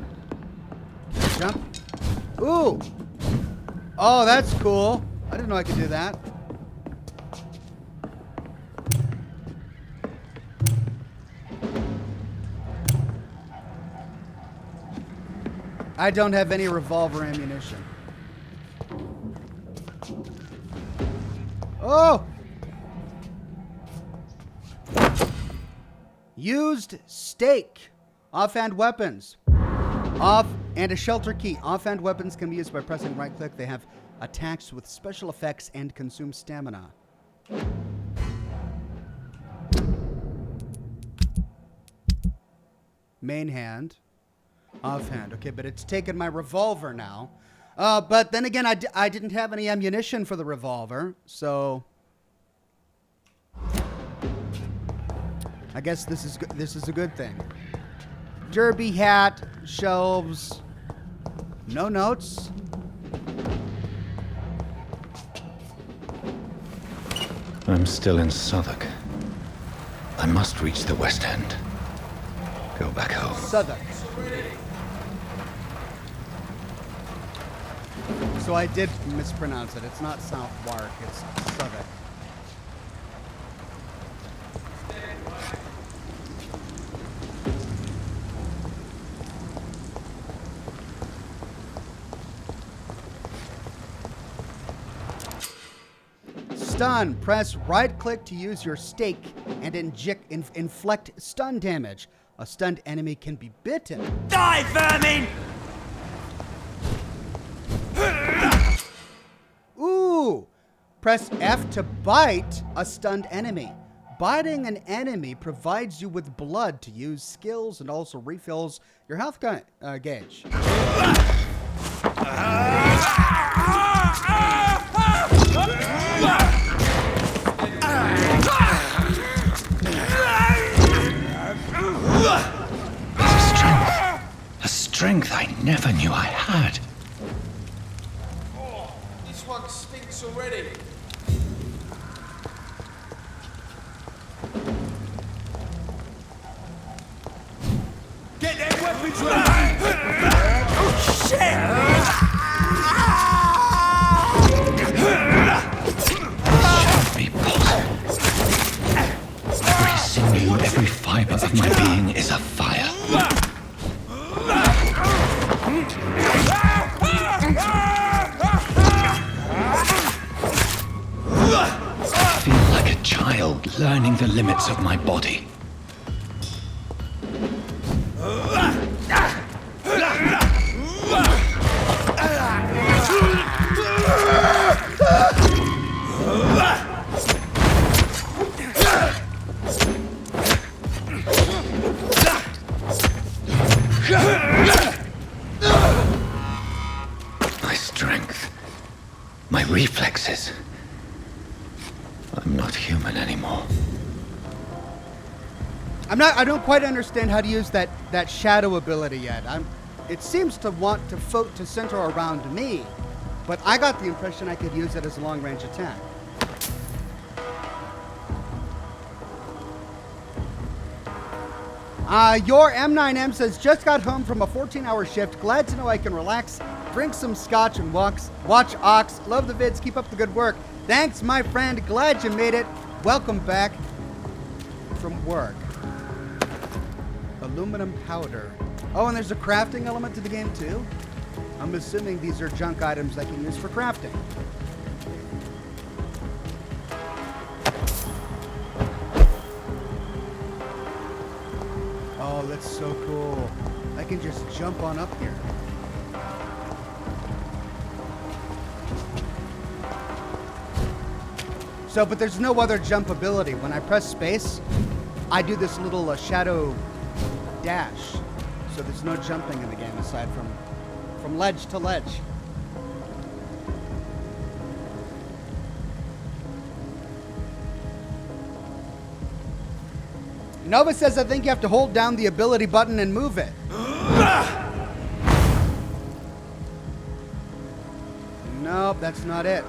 Jump. Ooh! Oh, that's cool. I didn't know I could do that. I don't have any revolver ammunition. Oh! Used stake. Offhand weapons. And a shelter key. Offhand weapons can be used by pressing right click. They have attacks with special effects and consume stamina. Main hand. Offhand. Okay, but it's taken my revolver now. But then again, I didn't have any ammunition for the revolver, so I guess this is a good thing. Derby hat, shelves, no notes. I'm still in Southwark. I must reach the West End. Go back home. Southwark. So I did mispronounce it. It's not Southwark, it's Southwark. Stun. Press right click to use your stake and inflict stun damage. A stunned enemy can be bitten. Die, vermin! Ooh! Press F to bite a stunned enemy. Biting an enemy provides you with blood to use skills and also refills your health gauge. A strength I never knew I had. Oh, this one stinks already. Get their weapons ready! Oh, shit! Be possible. Every sinew, every fiber of my being is afire. I feel like a child learning the limits of my body. My strength, my reflexes. I'm not human anymore. I don't quite understand how to use that shadow ability yet. It seems to want to center around me, but I got the impression I could use it as a long-range attack. Your M9M says, just got home from a 14-hour shift. Glad to know I can relax, drink some scotch, and watch Ox. Love the vids. Keep up the good work. Thanks, my friend. Glad you made it. Welcome back from work. Aluminum powder. Oh, and there's a crafting element to the game, too? I'm assuming these are junk items I can use for crafting. Oh, that's so cool. I can just jump on up here. So, but there's no other jump ability. When I press space, I do this little shadow dash. So there's no jumping in the game aside from ledge to ledge. Nova says, I think you have to hold down the ability button and move it. Nope, that's not it.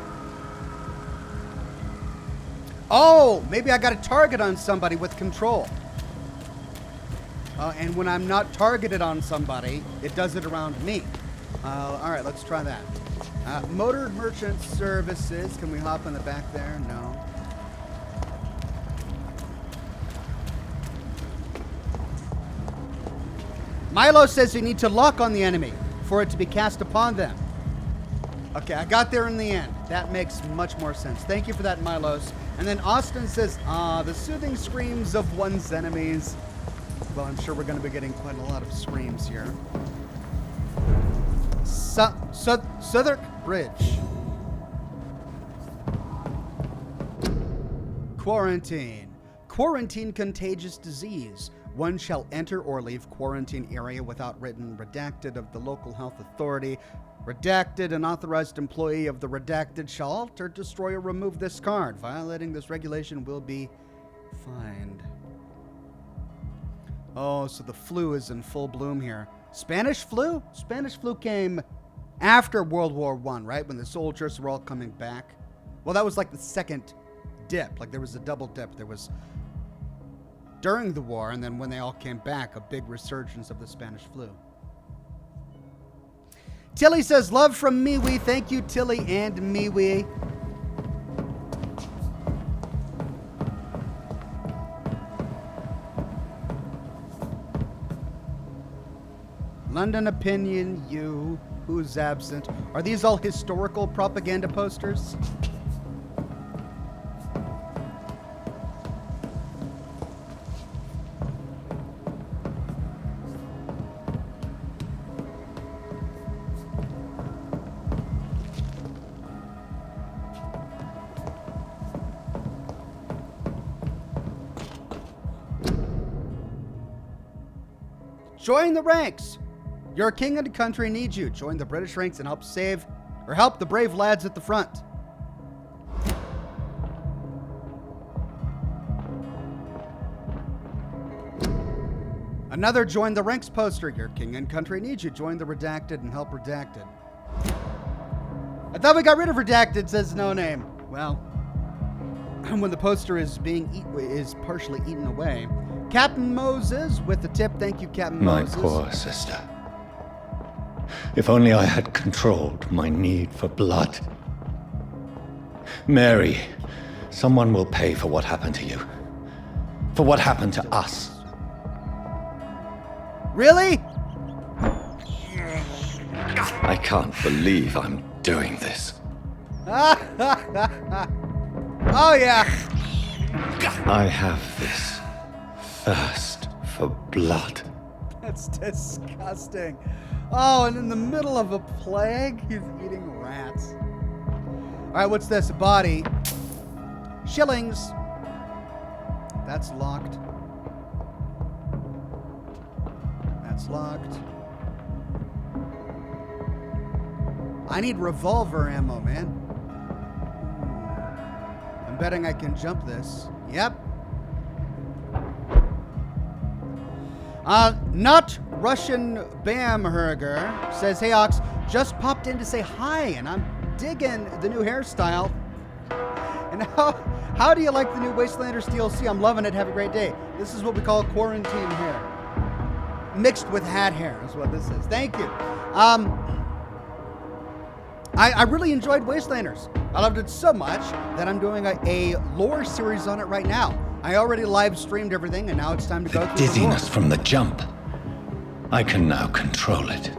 Oh, maybe I got a target on somebody with control. And when I'm not targeted on somebody, it does it around me. All right, let's try that. Motor Merchant Services. Can we hop in the back there? No. Milo says you need to lock on the enemy for it to be cast upon them. Okay, I got there in the end. That makes much more sense. Thank you for that, Milos. And then Austin says, the soothing screams of one's enemies. Well, I'm sure we're going to be getting quite a lot of screams here. Southwark Bridge. Quarantine. Quarantine contagious disease. One shall enter or leave quarantine area without written redacted of the local health authority. Redacted, an authorized employee of the redacted shall alter, destroy, or remove this card. Violating this regulation will be fined. Oh, so the flu is in full bloom here. Spanish flu? Spanish flu came after World War I, right? When the soldiers were all coming back. Well, that was like the second dip. Like there was a double dip. There was during the war, and then when they all came back, a big resurgence of the Spanish flu. Tilly says, love from MeWe. Thank you, Tilly and MeWe. London opinion, you, who's absent. Are these all historical propaganda posters? Join the ranks. Your king and country needs you. Join the British ranks and help the brave lads at the front. Another join the ranks poster. Your king and country needs you. Join the redacted and help redacted. I thought we got rid of redacted, says no name. Well, when the poster is is partially eaten away. Captain Moses with the tip. Thank you, Captain Moses. My poor sister. If only I had controlled my need for blood. Mary, someone will pay for what happened to you. For what happened to us. Really? I can't believe I'm doing this. Oh, yeah. I have this thirst for blood. That's disgusting. Oh, and in the middle of a plague, he's eating rats. All right, what's this? A body. Shillings. That's locked. That's locked. I need revolver ammo, man. I'm betting I can jump this. Yep. Not Russian Bamherger says, hey Ox, just popped in to say hi, and I'm digging the new hairstyle. And how do you like the new Wastelanders DLC? I'm loving it. Have a great day. This is what we call quarantine hair. Mixed with hat hair is what this is. Thank you. I really enjoyed Wastelanders. I loved it so much that I'm doing a lore series on it right now. I already live streamed everything, and now it's time to go through the lore. Dizziness from the jump. I can now control it.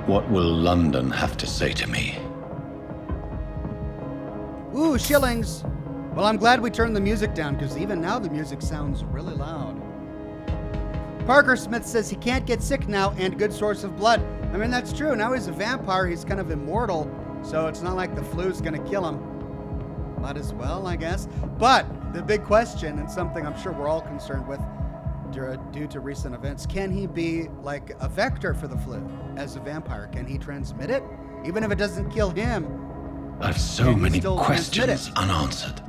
What will London have to say to me? Ooh, shillings. Well, I'm glad we turned the music down, because even now the music sounds really loud. Parker Smith says he can't get sick now, and good source of blood. I mean, that's true. Now he's a vampire. He's kind of immortal, so it's not like the flu's going to kill him. Might as well, I guess. But the big question, and something I'm sure we're all concerned with, due to recent events, can he be like a vector for the flu as a vampire? Can he transmit it? Even if it doesn't kill him, I've so many questions unanswered.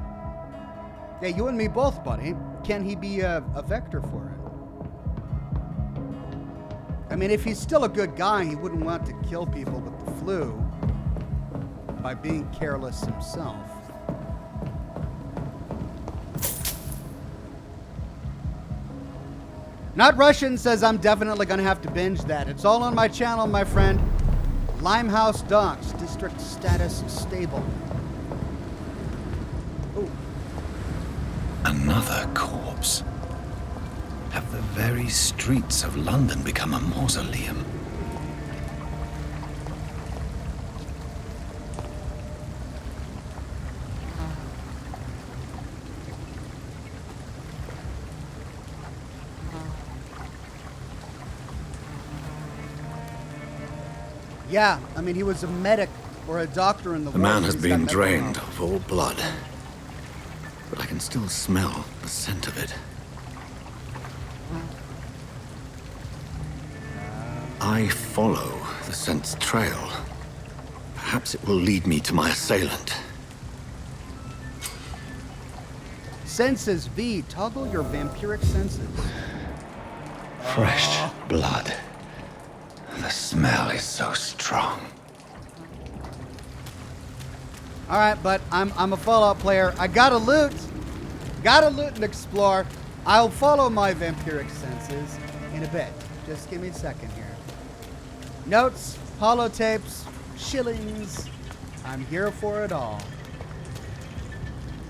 Yeah, you and me both, buddy. Can he be a vector for it? I mean, if he's still a good guy, he wouldn't want to kill people with the flu by being careless himself. Not Russian says I'm definitely going to have to binge that. It's all on my channel, my friend. Limehouse Docks, district status stable. Ooh. Another corpse. Have the very streets of London become a mausoleum? Yeah, I mean, he was a medic or a doctor in the war. The man has He's been got drained medical of all blood, but I can still smell the scent of it. I follow the scent's trail. Perhaps it will lead me to my assailant. Senses V. Toggle your vampiric senses. Fresh blood. The smell is so strong. All right, but I'm a Fallout player. I gotta loot. Gotta loot and explore. I'll follow my vampiric senses in a bit. Just give me a second here. Notes, holotapes, shillings. I'm here for it all.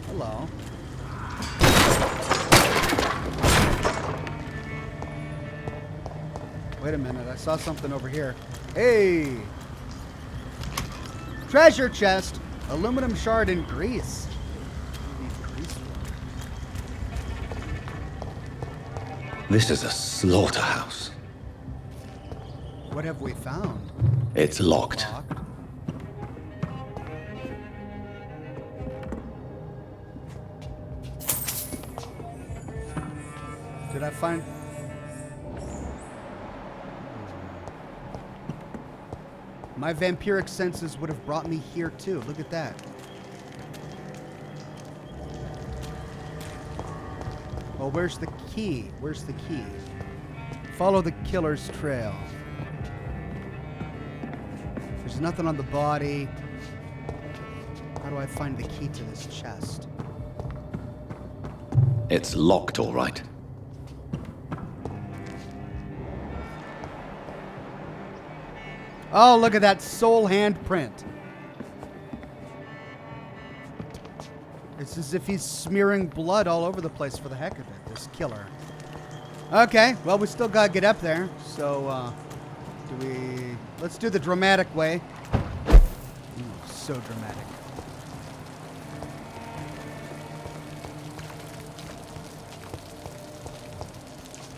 Hello. Wait a minute, I saw something over here. Hey! Treasure chest! Aluminum shard in grease. This is a slaughterhouse. What have we found? It's locked. Locked. Did I find... My vampiric senses would have brought me here too. Look at that. Oh, where's the key? Where's the key? Follow the killer's trail. There's nothing on the body. How do I find the key to this chest? It's locked, all right. Oh, look at that soul handprint. It's as if he's smearing blood all over the place for the heck of it, this killer. Okay, well, we still gotta get up there. So, let's do the dramatic way. Ooh, so dramatic.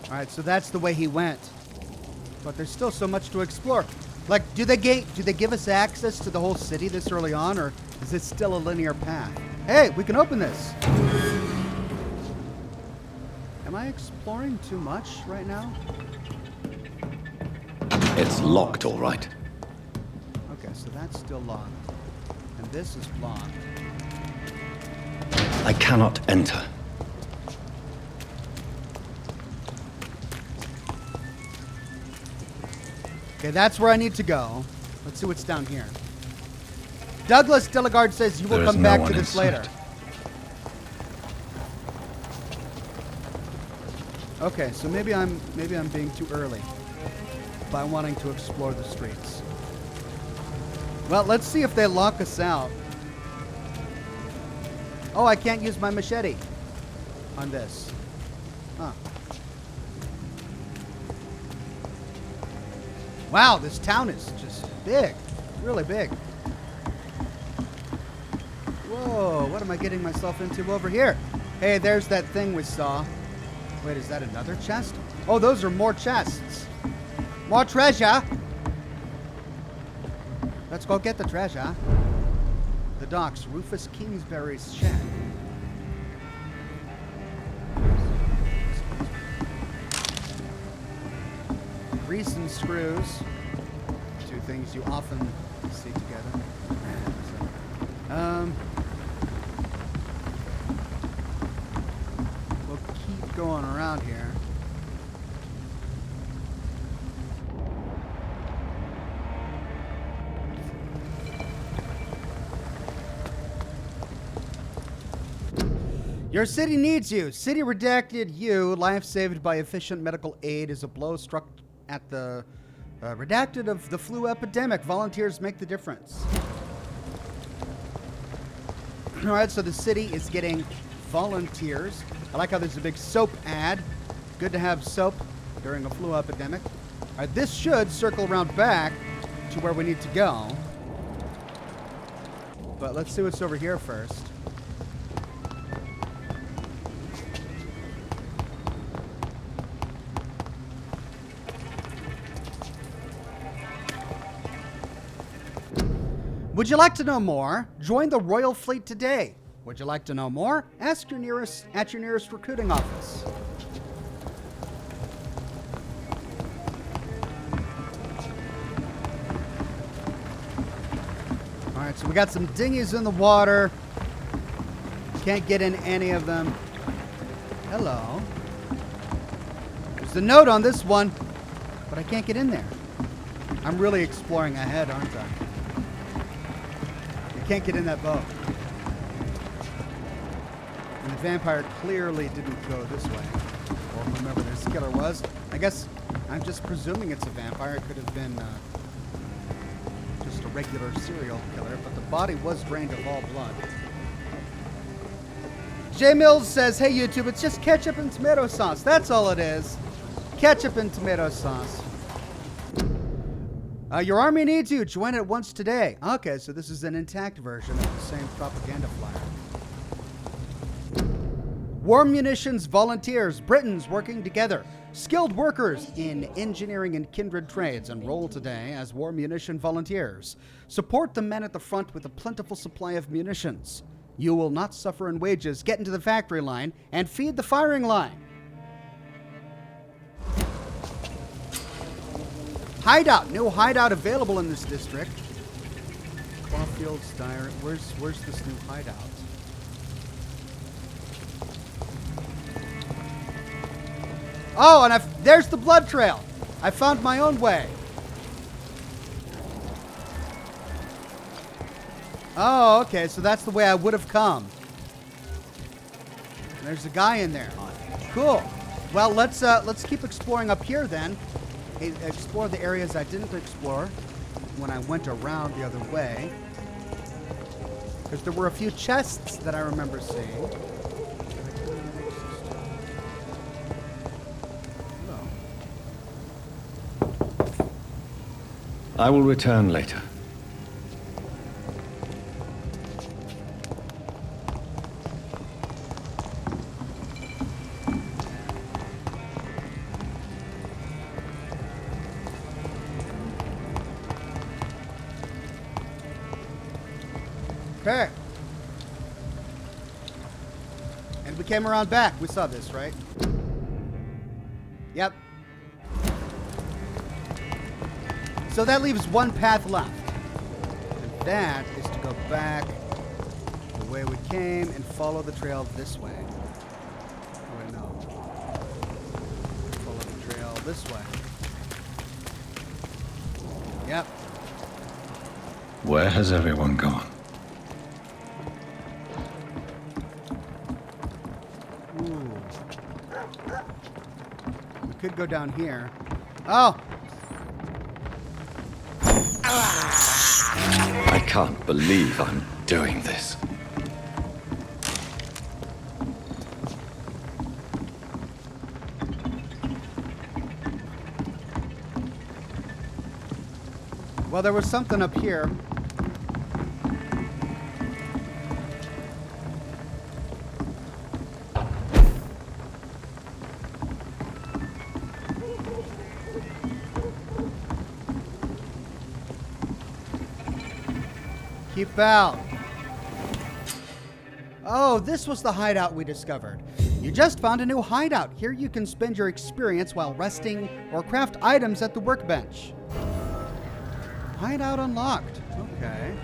All right, so that's the way he went. But there's still so much to explore. Like, do they give us access to the whole city this early on, or is it still a linear path? Hey, we can open this. Am I exploring too much right now? It's locked, all right. Okay, so that's still locked. And this is blocked. I cannot enter. Okay, that's where I need to go. Let's see what's down here. Douglas Dilligard says you will come back to this later. Okay, so maybe I'm being too early by wanting to explore the streets. Well, let's see if they lock us out. Oh, I can't use my machete on this. Huh. Wow, this town is just big. Really big. Whoa, what am I getting myself into over here? Hey, there's that thing we saw. Wait, is that another chest? Oh, those are more chests. More treasure. Let's go get the treasure. The docks, Rufus Kingsbury's shed. Grease and screws. Two things you often see together. We'll keep going around here. Your city needs you. City redacted you. Life saved by efficient medical aid is a blow struck at the redacted of the flu epidemic. Volunteers make the difference. All right, so the city is getting volunteers. I like how there's a big soap ad. Good to have soap during a flu epidemic. All right, this should circle around back to where we need to go. But let's see what's over here first. Would you like to know more? Join the Royal Fleet today. Would you like to know more? Ask your nearest recruiting office. All right, so we got some dinghies in the water. Can't get in any of them. Hello. There's a note on this one, but I can't get in there. I'm really exploring ahead, aren't I? Can't get in that boat. And the vampire clearly didn't go this way. Or whomever this killer was. I guess I'm just presuming it's a vampire. It could have been just a regular serial killer, but the body was drained of all blood. J Mills says, hey YouTube, it's just ketchup and tomato sauce. That's all it is. Ketchup and tomato sauce. Your army needs you. Join it once today. Okay, so this is an intact version of the same propaganda flyer. War munitions volunteers. Britons working together. Skilled workers in engineering and kindred trades enroll today as war munition volunteers. Support the men at the front with a plentiful supply of munitions. You will not suffer in wages. Get into the factory line and feed the firing line. Hideout. New hideout available in this district. Clawfield's Diary. Where's this new hideout? Oh, and there's the blood trail. I found my own way. Oh, okay. So that's the way I would have come. There's a guy in there. Cool. Well, let's keep exploring up here then. Explore the areas I didn't explore when I went around the other way. Because there were a few chests that I remember seeing. I will return later. Okay. And we came around back. We saw this, right? Yep. So that leaves one path left. And that is to go back the way we came and follow the trail this way. Oh, wait, no. Follow the trail this way. Yep. Where has everyone gone? Could go down here. Oh! I can't believe I'm doing this. Well, there was something up here. Keep out. Oh, this was the hideout we discovered. You just found a new hideout. Here you can spend your experience while resting or craft items at the workbench. Hideout unlocked. Okay.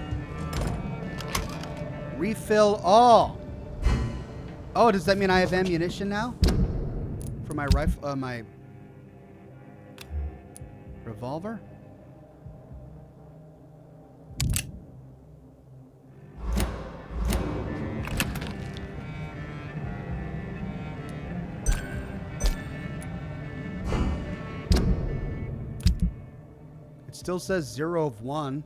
Refill all. Oh, does that mean I have ammunition now? For my rifle, my revolver? It still says 0 of 1.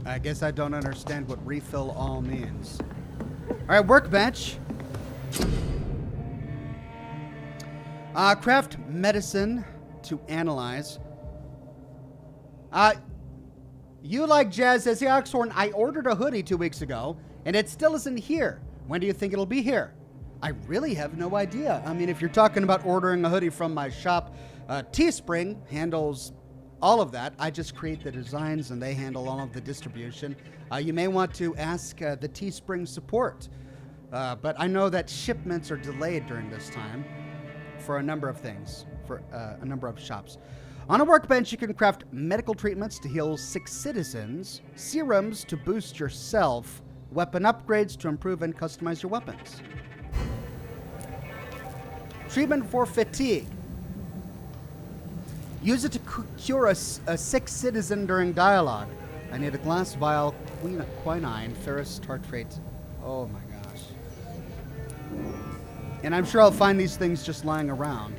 I guess I don't understand what refill all means. All right, workbench. Craft medicine to analyze. You like Jazz says, hey, Oxhorn, I ordered a hoodie 2 weeks ago, and it still isn't here. When do you think it'll be here? I really have no idea. I mean, if you're talking about ordering a hoodie from my shop, Teespring handles all of that. I just create the designs, and they handle all of the distribution. You may want to ask the Teespring support. But I know that shipments are delayed during this time for a number of things, for a number of shops. On a workbench, you can craft medical treatments to heal 6 citizens, serums to boost yourself, weapon upgrades to improve and customize your weapons. Treatment for fatigue. Use it to cure a sick citizen during dialogue. I need a glass vial, quinine, ferrous tartrate. Oh my gosh. And I'm sure I'll find these things just lying around.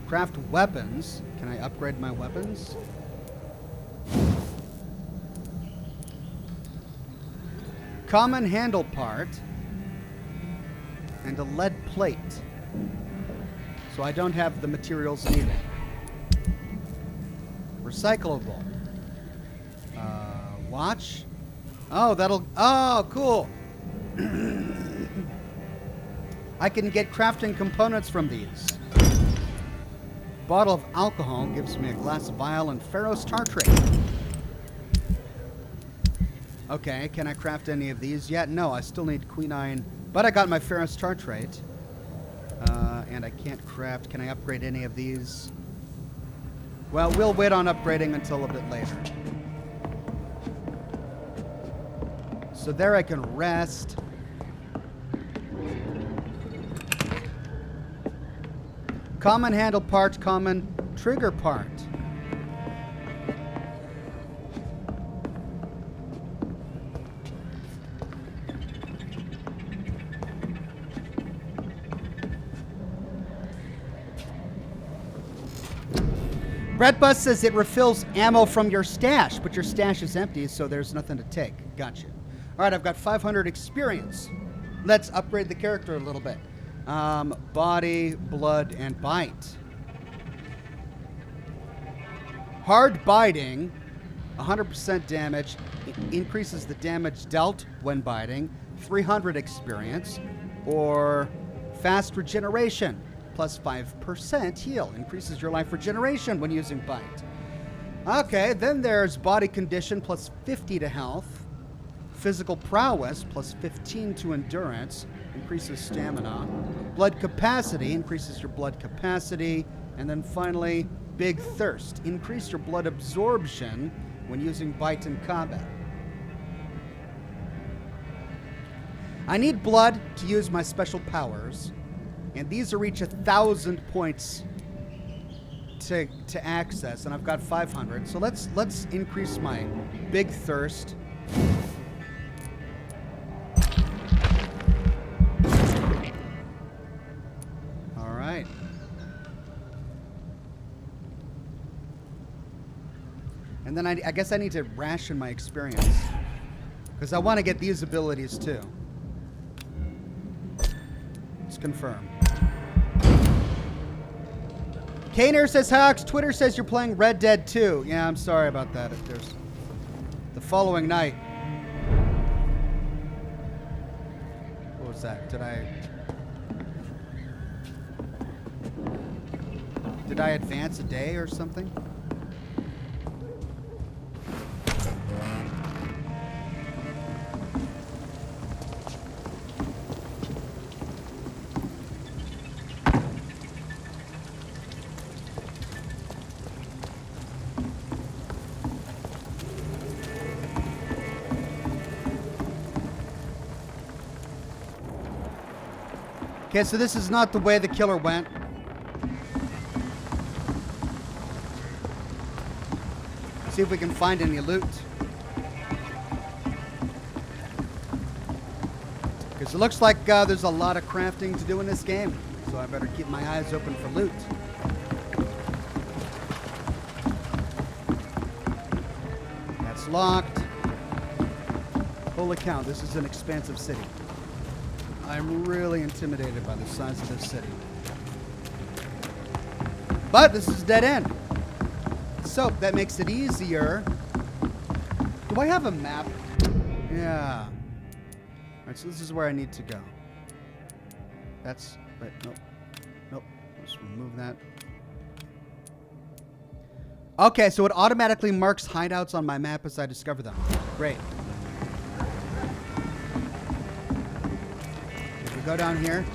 Craft weapons. Can I upgrade my weapons? Common handle part. And a lead plate. So I don't have the materials needed. Recyclable. Watch. Oh, cool. I can get crafting components from these. Bottle of alcohol gives me a glass vial and ferrous tartrate. Okay, can I craft any of these yet? No, I still need quinine, but I got my ferrous tartrate. And I can't craft. Can I upgrade any of these? Well, we'll wait on upgrading until a bit later. So there I can rest. Common handle part, common trigger part. Breadbus says it refills ammo from your stash, but your stash is empty, so there's nothing to take. Gotcha. All right, I've got 500 experience. Let's upgrade the character a little bit. Body, blood, and bite. Hard biting, 100% damage. It increases the damage dealt when biting. 300 experience. Or fast regeneration, plus 5% heal. Increases your life regeneration when using bite. Okay, then there's body condition, plus 50 to health. Physical prowess, plus 15 to endurance, increases stamina. Blood capacity, increases your blood capacity. And then finally, big thirst. Increase your blood absorption when using bite in combat. I need blood to use my special powers. And these are each 1,000 points to access. And I've got 500. So let's increase my big thirst. And then I guess I need to ration my experience. Because I want to get these abilities too. Let's confirm. Kaner says, Hawks, Twitter says you're playing Red Dead 2. Yeah, I'm sorry about that. If there's the following night. What was that? Did I advance a day or something? Okay, so this is not the way the killer went. See if we can find any loot. Because it looks like there's a lot of crafting to do in this game. So I better keep my eyes open for loot. That's locked. Holy cow, this is an expansive city. I'm really intimidated by the size of this city. But this is dead end. So that makes it easier. Do I have a map? Yeah. Alright, so this is where I need to go. That's, wait, nope. Nope, let's remove that. Okay, so it automatically marks hideouts on my map as I discover them. Great. If we go down here.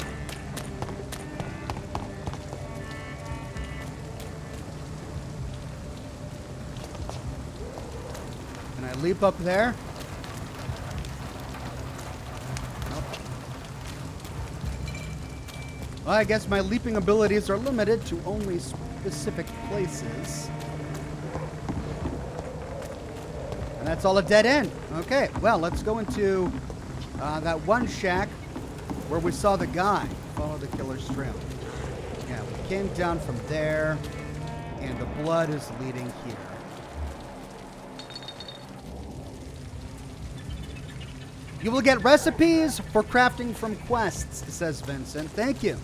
Can I leap up there? Well, I guess my leaping abilities are limited to only specific places. And that's all a dead end. Okay, well, let's go into that one shack where we saw the guy. Follow the killer's trail. Yeah, we came down from there, and the blood is leading here. You will get recipes for crafting from quests, says Vincent. Thank you.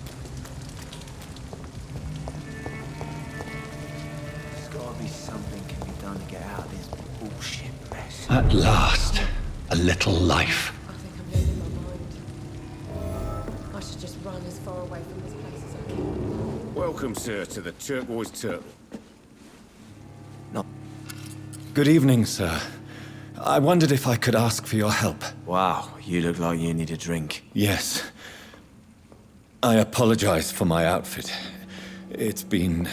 There's gotta be something can be done to get out of this bullshit mess. At last, a little life. I think I'm losing my mind. I should just run as far away from this place as I can. Welcome, sir, to the Turquoise Turtle. No. Good evening, sir. I wondered if I could ask for your help. Wow, you look like you need a drink. Yes. I apologize for my outfit. It's been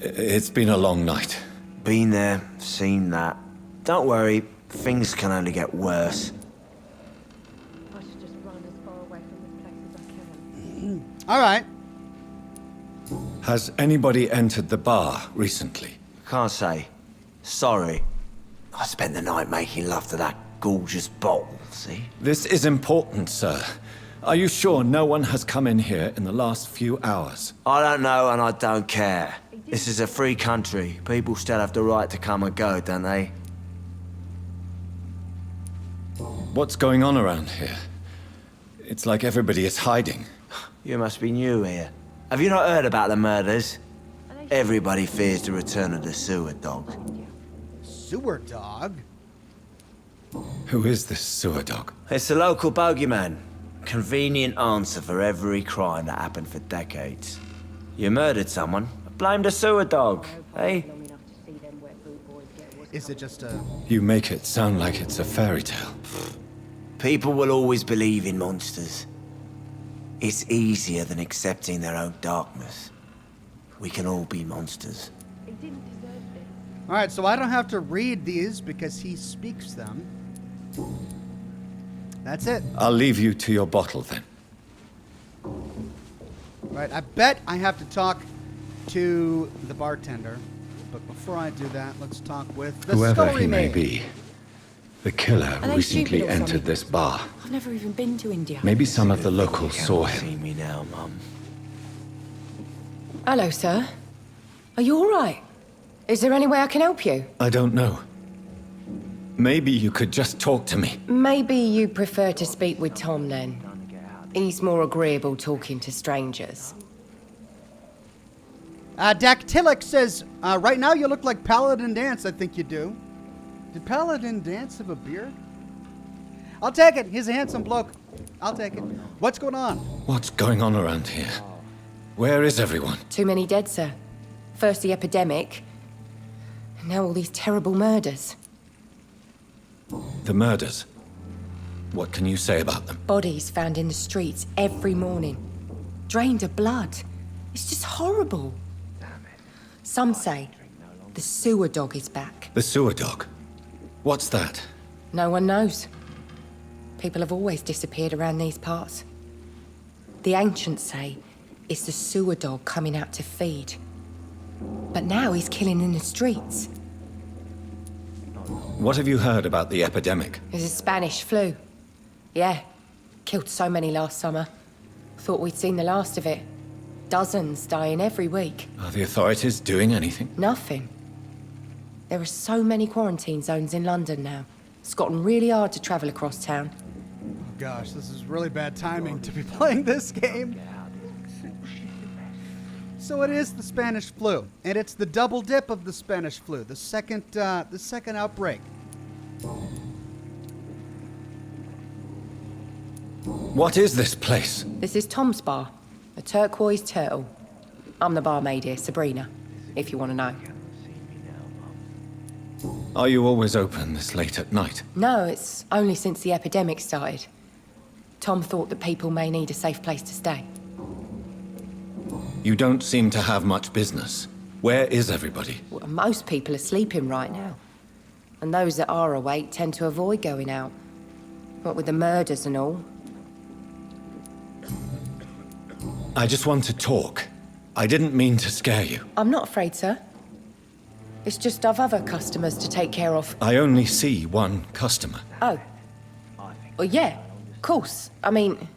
a long night. Been there, seen that. Don't worry, things can only get worse. I should just run as far away from this place as I can. All right. Has anybody entered the bar recently? Can't say. Sorry. I spent the night making love to that gorgeous bottle, see? This is important, sir. Are you sure no one has come in here in the last few hours? I don't know and I don't care. This is a free country. People still have the right to come and go, don't they? What's going on around here? It's like everybody is hiding. You must be new here. Have you not heard about the murders? Everybody fears the return of the sewer dog. Sewer dog? Who is this sewer dog? It's the local bogeyman. Convenient answer for every crime that happened for decades. You murdered someone, blame the sewer dog, eh? Is it just a... You make it sound like it's a fairy tale. People will always believe in monsters. It's easier than accepting their own darkness. We can all be monsters. All right, so I don't have to read these because he speaks them. That's it. I'll leave you to your bottle then. Right, I bet I have to talk to the bartender. But before I do that, let's talk with the Whoever story he may maid. be, the killer Are they recently stupid or entered something? this bar. I've never even been to India. Maybe some of the locals saw See him. me now, Mum. Hello, sir. Are you all right? Is there any way I can help you? I don't know. Maybe you could just talk to me. Maybe you prefer to speak with Tom then. He's more agreeable talking to strangers. Dactylic says, right now you look like Paladin Dance. I think you do. Did Paladin Dance have a beard? I'll take it. He's a handsome bloke. I'll take it. What's going on? What's going on around here? Where is everyone? Too many dead, sir. First the epidemic, and now all these terrible murders. The murders. What can you say about them? Bodies found in the streets every morning. Drained of blood. It's just horrible. Some say the sewer dog is back. The sewer dog? What's that? No one knows. People have always disappeared around these parts. The ancients say it's the sewer dog coming out to feed. But now he's killing in the streets. What have you heard about the epidemic? There's a Spanish flu. Yeah, killed so many last summer. Thought we'd seen the last of it. Dozens dying every week. Are the authorities doing anything? Nothing. There are so many quarantine zones in London now. It's gotten really hard to travel across town. Oh gosh, this is really bad timing to be playing this game. So it is the Spanish flu, and it's the double dip of the Spanish flu, the second outbreak. What is this place? This is Tom's bar, a turquoise turtle. I'm the barmaid here, Sabrina, if you want to know. Are you always open this late at night? No, it's only since the epidemic started. Tom thought that people may need a safe place to stay. You don't seem to have much business. Where is everybody? Well, most people are sleeping right now. And those that are awake tend to avoid going out. What with the murders and all. I just want to talk. I didn't mean to scare you. I'm not afraid, sir. It's just I've other customers to take care of. I only see one customer. Oh. Well, yeah, of course. I mean,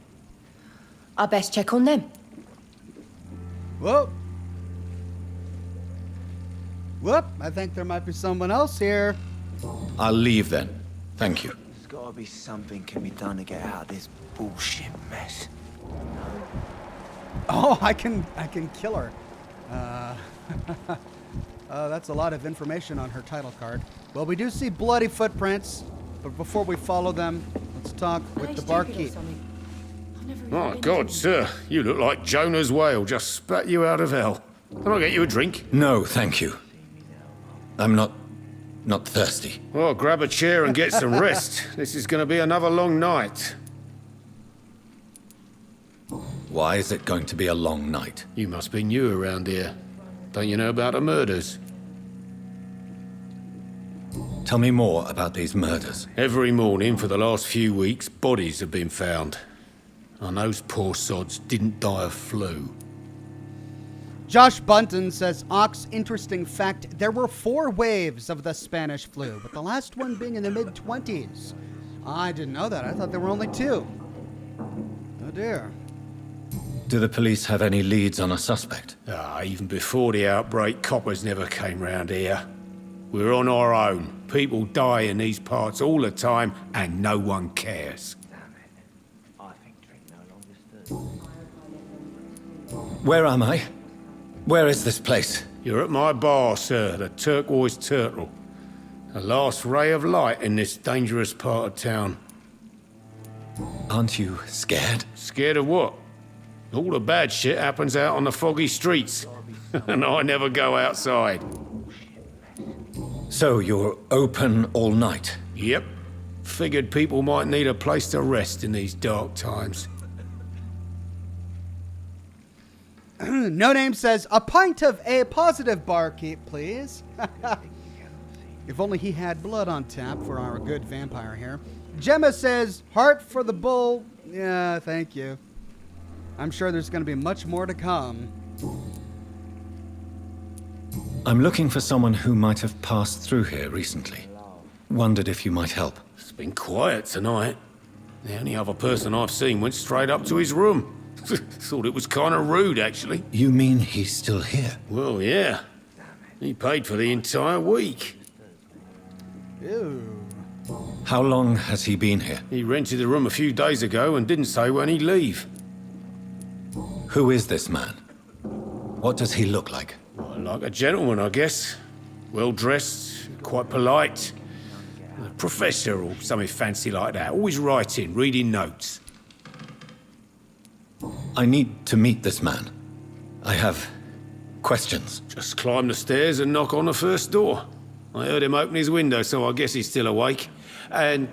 I best check on them. Whoop. Whoop, I think there might be someone else here. I'll leave then. Thank you. There's gotta be something can be done to get out of this bullshit mess. Oh, I can kill her. That's a lot of information on her title card. Well, we do see bloody footprints, but before we follow them, let's talk with the barkeep. My God, sir, you look like Jonah's whale just spat you out of hell. Can I get you a drink? No, thank you. I'm not thirsty. Well, grab a chair and get some rest. This is going to be another long night. Why is it going to be a long night? You must be new around here. Don't you know about the murders? Tell me more about these murders. Every morning for the last few weeks, bodies have been found. And those poor sods didn't die of flu. Josh Bunton says, Ox, interesting fact, there were 4 waves of the Spanish flu, with the last one being in the mid-20s. I didn't know that. I thought there were only 2. Oh dear. Do the police have any leads on a suspect? Even before the outbreak, coppers never came round here. We're on our own. People die in these parts all the time, and no one cares. Where am I? Where is this place? You're at my bar, sir, the Turquoise Turtle. The last ray of light in this dangerous part of town. Aren't you scared? Scared of what? All the bad shit happens out on the foggy streets. And I never go outside. So you're open all night? Yep. Figured people might need a place to rest in these dark times. No Name says, a pint of A positive barkeep, please. If only he had blood on tap for our good vampire here. Gemma says, heart for the bull. Yeah, thank you. I'm sure there's going to be much more to come. I'm looking for someone who might have passed through here recently. Wondered if you might help. It's been quiet tonight. The only other person I've seen went straight up to his room. Thought it was kind of rude, actually. You mean he's still here? Well, yeah. He paid for the entire week. Ew. How long has he been here? He rented the room a few days ago and didn't say when he'd leave. Who is this man? What does he look like? Well, like a gentleman, I guess. Well-dressed, quite polite. A professor or something fancy like that. Always writing, reading notes. I need to meet this man. I have questions. Just climb the stairs and knock on the first door. I heard him open his window, so I guess he's still awake. And,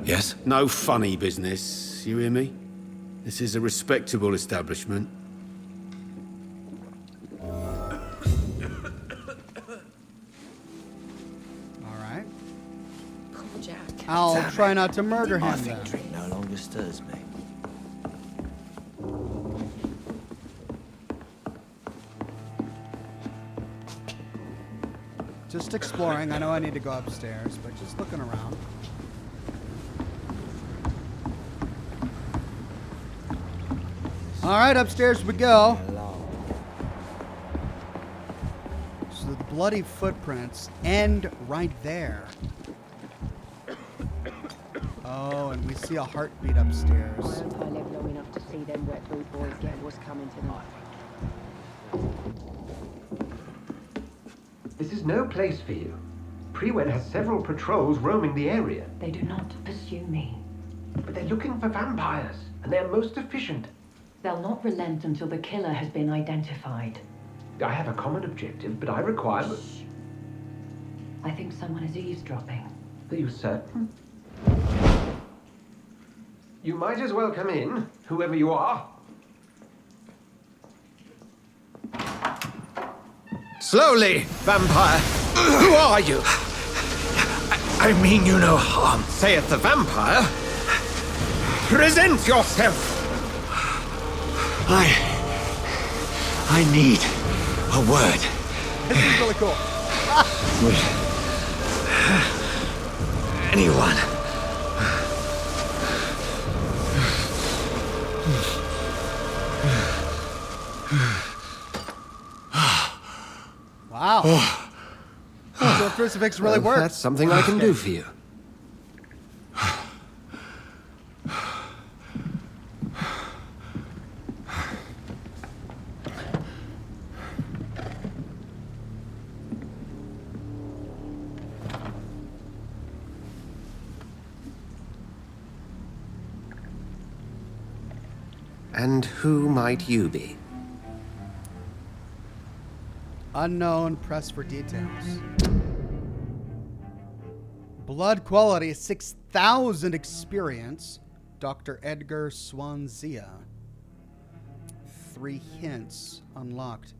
Yes? no funny business, you hear me? This is a respectable establishment. Alright. Poor Jack. I'll try not to murder My him then. drink no longer stirs me. Just exploring. I know I need to go upstairs, but just looking around. All right, upstairs we go. So the bloody footprints end right there. Oh, and we see a heartbeat upstairs. I hope I live long enough to see them wet boot boys get what's coming to them. This is no place for you. Prewen has several patrols roaming the area. They do not pursue me. But they're looking for vampires, and they're most efficient. They'll not relent until the killer has been identified. I have a common objective, but I require... I think someone is eavesdropping. Are you certain? You might as well come in, whoever you are. Slowly, vampire. Who are you? I mean you no harm, saith the vampire. Present yourself. I need a word. This is really cool. With anyone. Wow. So the crucifix really works. That's something I can do for you. And who might you be? Unknown, press for details. Blood quality, 6,000 experience. Dr. Edgar Swansea. 3 hints unlocked.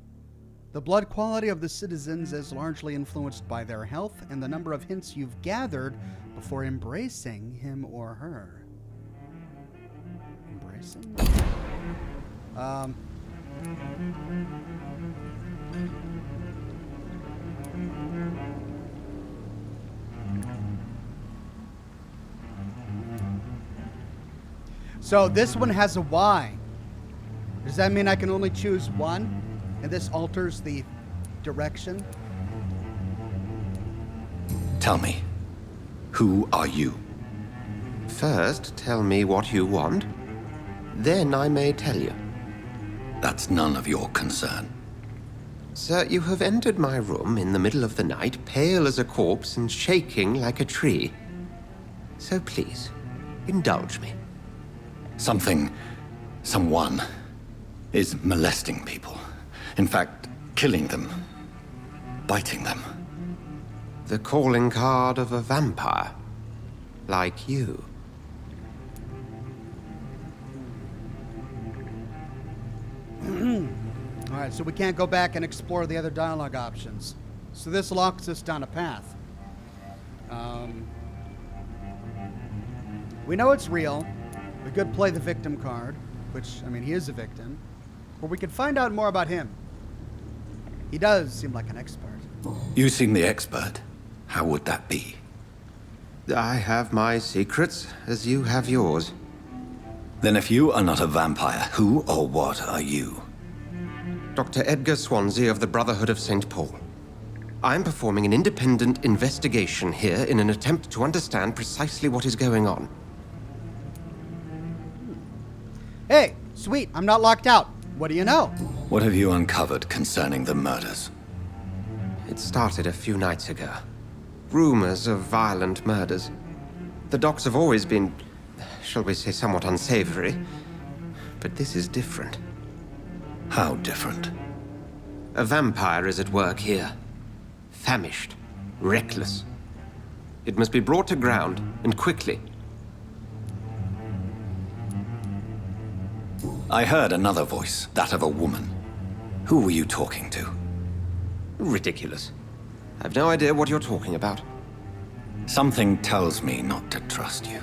The blood quality of the citizens is largely influenced by their health and the number of hints you've gathered before embracing him or her. Embracing? So this one has a Y. Does that mean I can only choose one? And this alters the direction? Tell me, who are you? First, tell me what you want. Then I may tell you. That's none of your concern. Sir, you have entered my room in the middle of the night, pale as a corpse and shaking like a tree. So please, indulge me. Someone is molesting people. In fact, killing them. Biting them. The calling card of a vampire. Like you. Alright, so we can't go back and explore the other dialogue options. So this locks us down a path. We know it's real. We could play the victim card, which, I mean, he is a victim. Or we could find out more about him. He does seem like an expert. You seem the expert. How would that be? I have my secrets, as you have yours. Then if you are not a vampire, who or what are you? Dr. Edgar Swansea of the Brotherhood of St. Paul. I'm performing an independent investigation here in an attempt to understand precisely what is going on. Hey, sweet, I'm not locked out. What do you know? What have you uncovered concerning the murders? It started a few nights ago. Rumors of violent murders. The docks have always been, shall we say, somewhat unsavory. But this is different. How different? A vampire is at work here. Famished. Reckless. It must be brought to ground, and quickly. I heard another voice, that of a woman. Who were you talking to? Ridiculous. I've no idea what you're talking about. Something tells me not to trust you.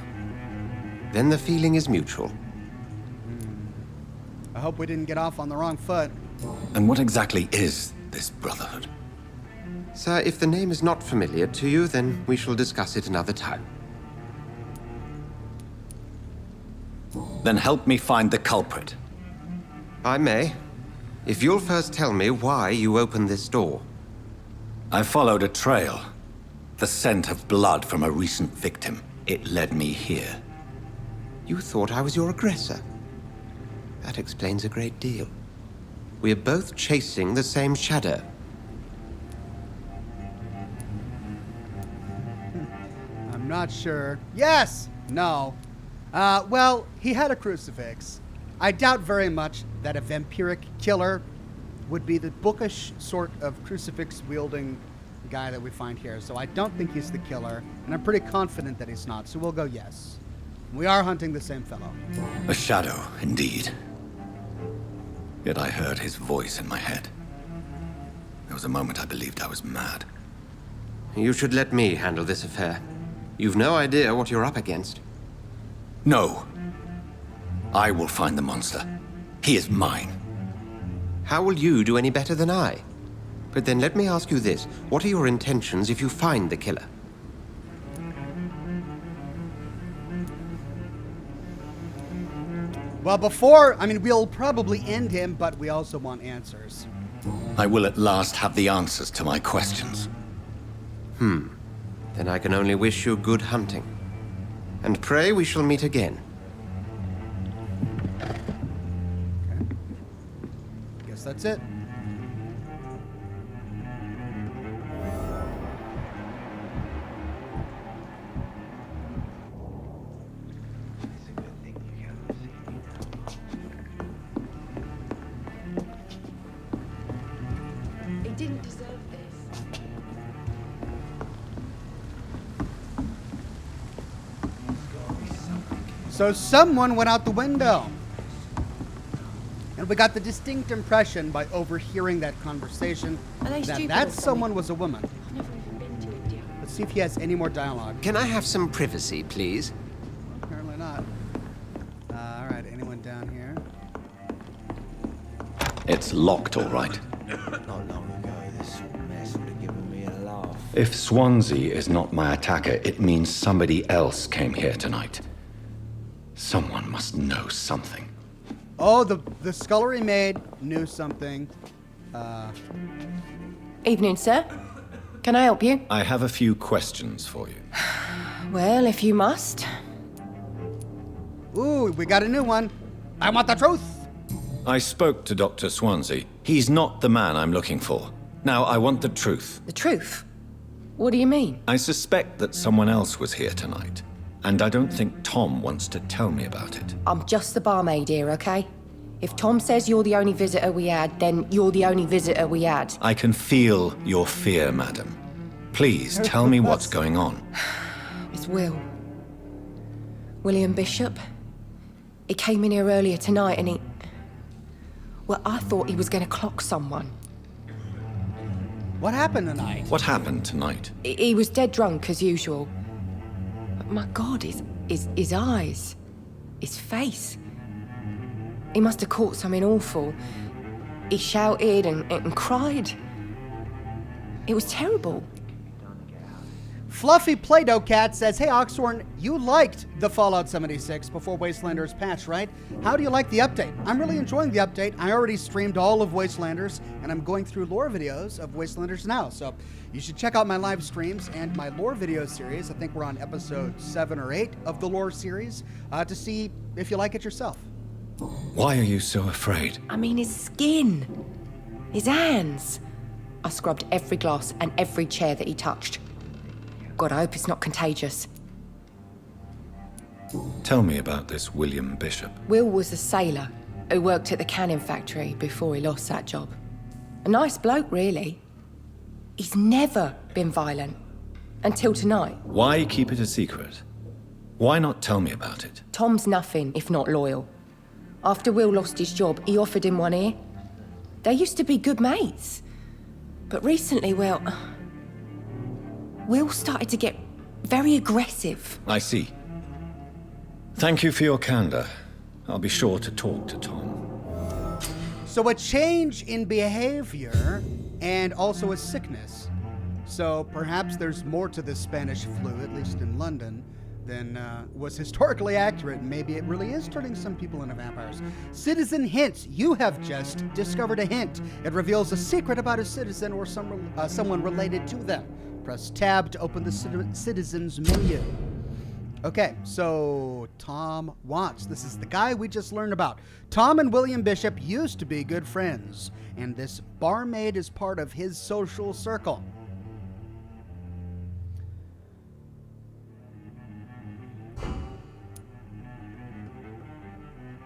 Then the feeling is mutual. I hope we didn't get off on the wrong foot. And what exactly is this brotherhood? Sir, if the name is not familiar to you, then we shall discuss it another time. Then help me find the culprit. I may. If you'll first tell me why you opened this door. I followed a trail. The scent of blood from a recent victim. It led me here. You thought I was your aggressor. That explains a great deal. We are both chasing the same shadow. I'm not sure. Yes! No. Well, he had a crucifix. I doubt very much that a vampiric killer would be the bookish sort of crucifix-wielding guy that we find here. So I don't think he's the killer, and I'm pretty confident that he's not, so we'll go yes. We are hunting the same fellow. A shadow, indeed. Yet I heard his voice in my head. There was a moment I believed I was mad. You should let me handle this affair. You've no idea what you're up against. No. I will find the monster. He is mine. How will you do any better than I? But then let me ask you this. What are your intentions if you find the killer? Well, we'll probably end him, but we also want answers. I will at last have the answers to my questions. Then I can only wish you good hunting. And pray we shall meet again. Okay. Guess that's it. He didn't deserve this. So someone went out the window. And we got the distinct impression by overhearing that conversation that someone was a woman. I've never even been to India. Let's see if he has any more dialogue. Can I have some privacy, please? Apparently not. All right, anyone down here? It's locked, all right. Not long ago, this mess would have given me a laugh. If Swansea is not my attacker, it means somebody else came here tonight. Someone must know something. Oh, the scullery maid knew something. Evening, sir. Can I help you? I have a few questions for you. Well, if you must. Ooh, we got a new one. I want the truth. I spoke to Dr. Swansea. He's not the man I'm looking for. Now, I want the truth. The truth? What do you mean? I suspect that someone else was here tonight. And I don't think Tom wants to tell me about it. I'm just the barmaid here, okay? If Tom says you're the only visitor we had, then you're the only visitor we had. I can feel your fear, madam. Please, tell me what's going on. It's Will. William Bishop. He came in here earlier tonight and he... Well, I thought he was going to clock someone. What happened tonight? What happened tonight? He was dead drunk, as usual. But my God, his eyes. His face. He must have caught something awful. He shouted and cried. It was terrible. Fluffy Play-Doh Cat says, hey, Oxhorn, you liked the Fallout 76 before Wastelanders patch, right? How do you like the update? I'm really enjoying the update. I already streamed all of Wastelanders, and I'm going through lore videos of Wastelanders now. So you should check out my live streams and my lore video series. I think we're on episode 7 or 8 of the lore series to see if you like it yourself. Why are you so afraid? I mean, his skin. His hands. I scrubbed every glass and every chair that he touched. God, I hope it's not contagious. Tell me about this William Bishop. Will was a sailor who worked at the cannon factory before he lost that job. A nice bloke, really. He's never been violent. Until tonight. Why keep it a secret? Why not tell me about it? Tom's nothing if not loyal. After Will lost his job, he offered him one ear. They used to be good mates. But recently, well... Will started to get very aggressive. I see. Thank you for your candor. I'll be sure to talk to Tom. So a change in behavior and also a sickness. So perhaps there's more to this Spanish flu, at least in London, than was historically accurate. Maybe it really is turning some people into vampires. Citizen hints. You have just discovered a hint. It reveals a secret about a citizen or someone related to them. Press tab to open the citizen's menu. Okay, so Tom Watts. This is the guy we just learned about. Tom and William Bishop used to be good friends, and this barmaid is part of his social circle.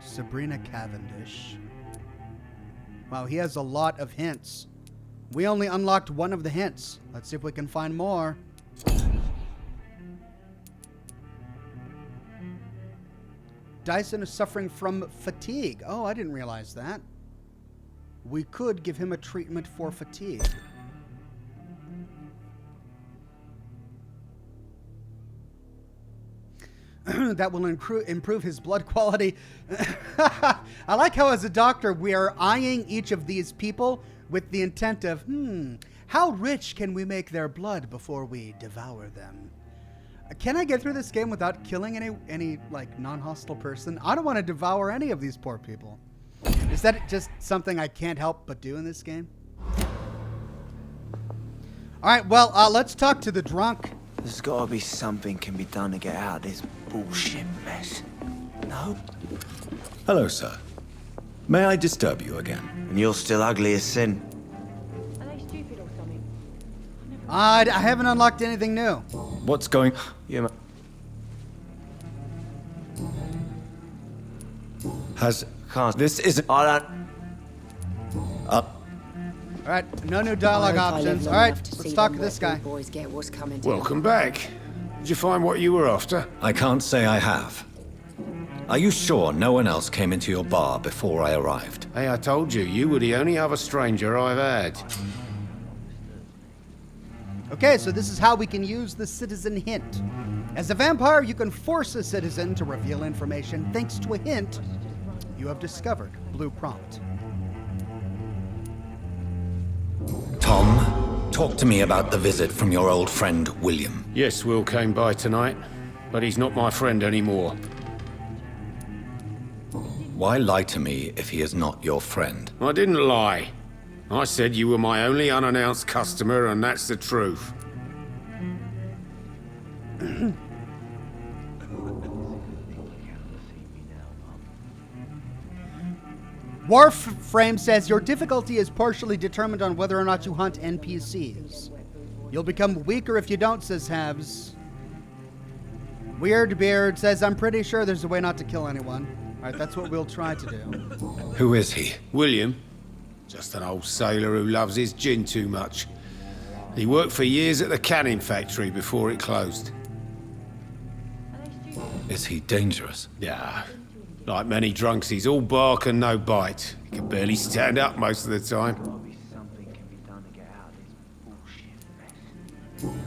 Sabrina Cavendish. Wow, he has a lot of hints. We only unlocked one of the hints. Let's see if we can find more. Dyson is suffering from fatigue. Oh, I didn't realize that. We could give him a treatment for fatigue. That will improve his blood quality. I like how as a doctor we are eyeing each of these people with the intent of, how rich can we make their blood before we devour them? Can I get through this game without killing any like non-hostile person? I don't want to devour any of these poor people. Is that just something I can't help but do in this game? All right, well, let's talk to the drunk. There's got to be something can be done to get out of this bullshit mess. No? Hello, sir. May I disturb you again? And you're still ugly as sin. Are they stupid or something? I haven't unlocked anything new. What's going... Yeah, Has... Can't... This isn't... I don't... All right, no new dialogue options. All right, let's talk to this guy. Boys get what's coming to Welcome back. Did you find what you were after? I can't say I have. Are you sure no one else came into your bar before I arrived? Hey, I told you, you were the only other stranger I've had. Okay, so this is how we can use the citizen hint. As a vampire, you can force a citizen to reveal information thanks to a hint you have discovered. Blue prompt. Tom, talk to me about the visit from your old friend, William. Yes, Will came by tonight, but he's not my friend anymore. Why lie to me if he is not your friend? I didn't lie. I said you were my only unannounced customer, and that's the truth. Warframe says your difficulty is partially determined on whether or not you hunt NPCs. You'll become weaker if you don't, says Habs. Weird Beard says, I'm pretty sure there's a way not to kill anyone. All right, that's what we'll try to do. Who is he? William. Just an old sailor who loves his gin too much. He worked for years at the canning factory before it closed. Is he dangerous? Yeah. Like many drunks, he's all bark and no bite. He can barely stand up most of the time.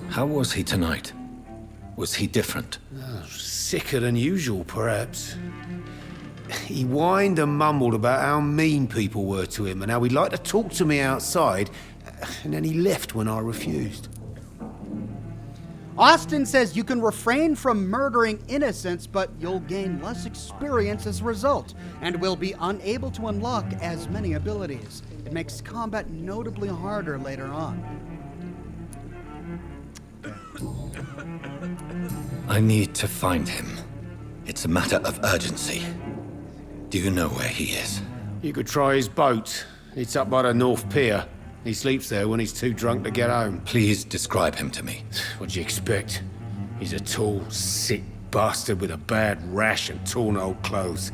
How was he tonight? Was he different? Oh, sicker than usual, perhaps. He whined and mumbled about how mean people were to him and how he'd like to talk to me outside, and then he left when I refused. Austin says you can refrain from murdering innocents, but you'll gain less experience as a result, and will be unable to unlock as many abilities. It makes combat notably harder later on. I need to find him. It's a matter of urgency. Do you know where he is? You could try his boat. It's up by the North Pier. He sleeps there when he's too drunk to get home. Please describe him to me. What do you expect? He's a tall, sick bastard with a bad rash and torn old clothes.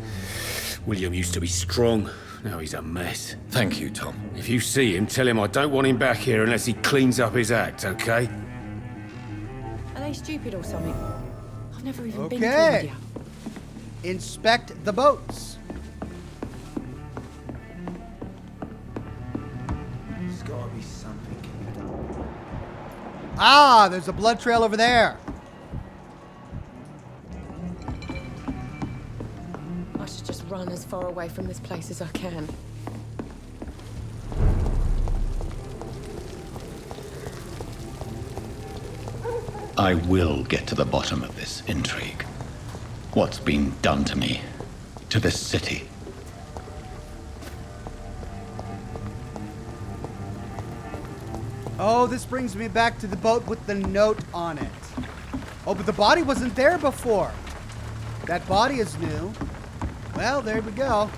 William used to be strong. Now he's a mess. Thank you, Tom. If you see him, tell him I don't want him back here unless he cleans up his act, okay? Are they stupid or something? I've never even been to Okay. India. Inspect the boats. There's got to be something can be done. Ah, there's a blood trail over there. I should just run as far away from this place as I can. I will get to the bottom of this intrigue. What's been done to me, to this city. Oh, this brings me back to the boat with the note on it. Oh, but the body wasn't there before. That body is new. Well, there we go.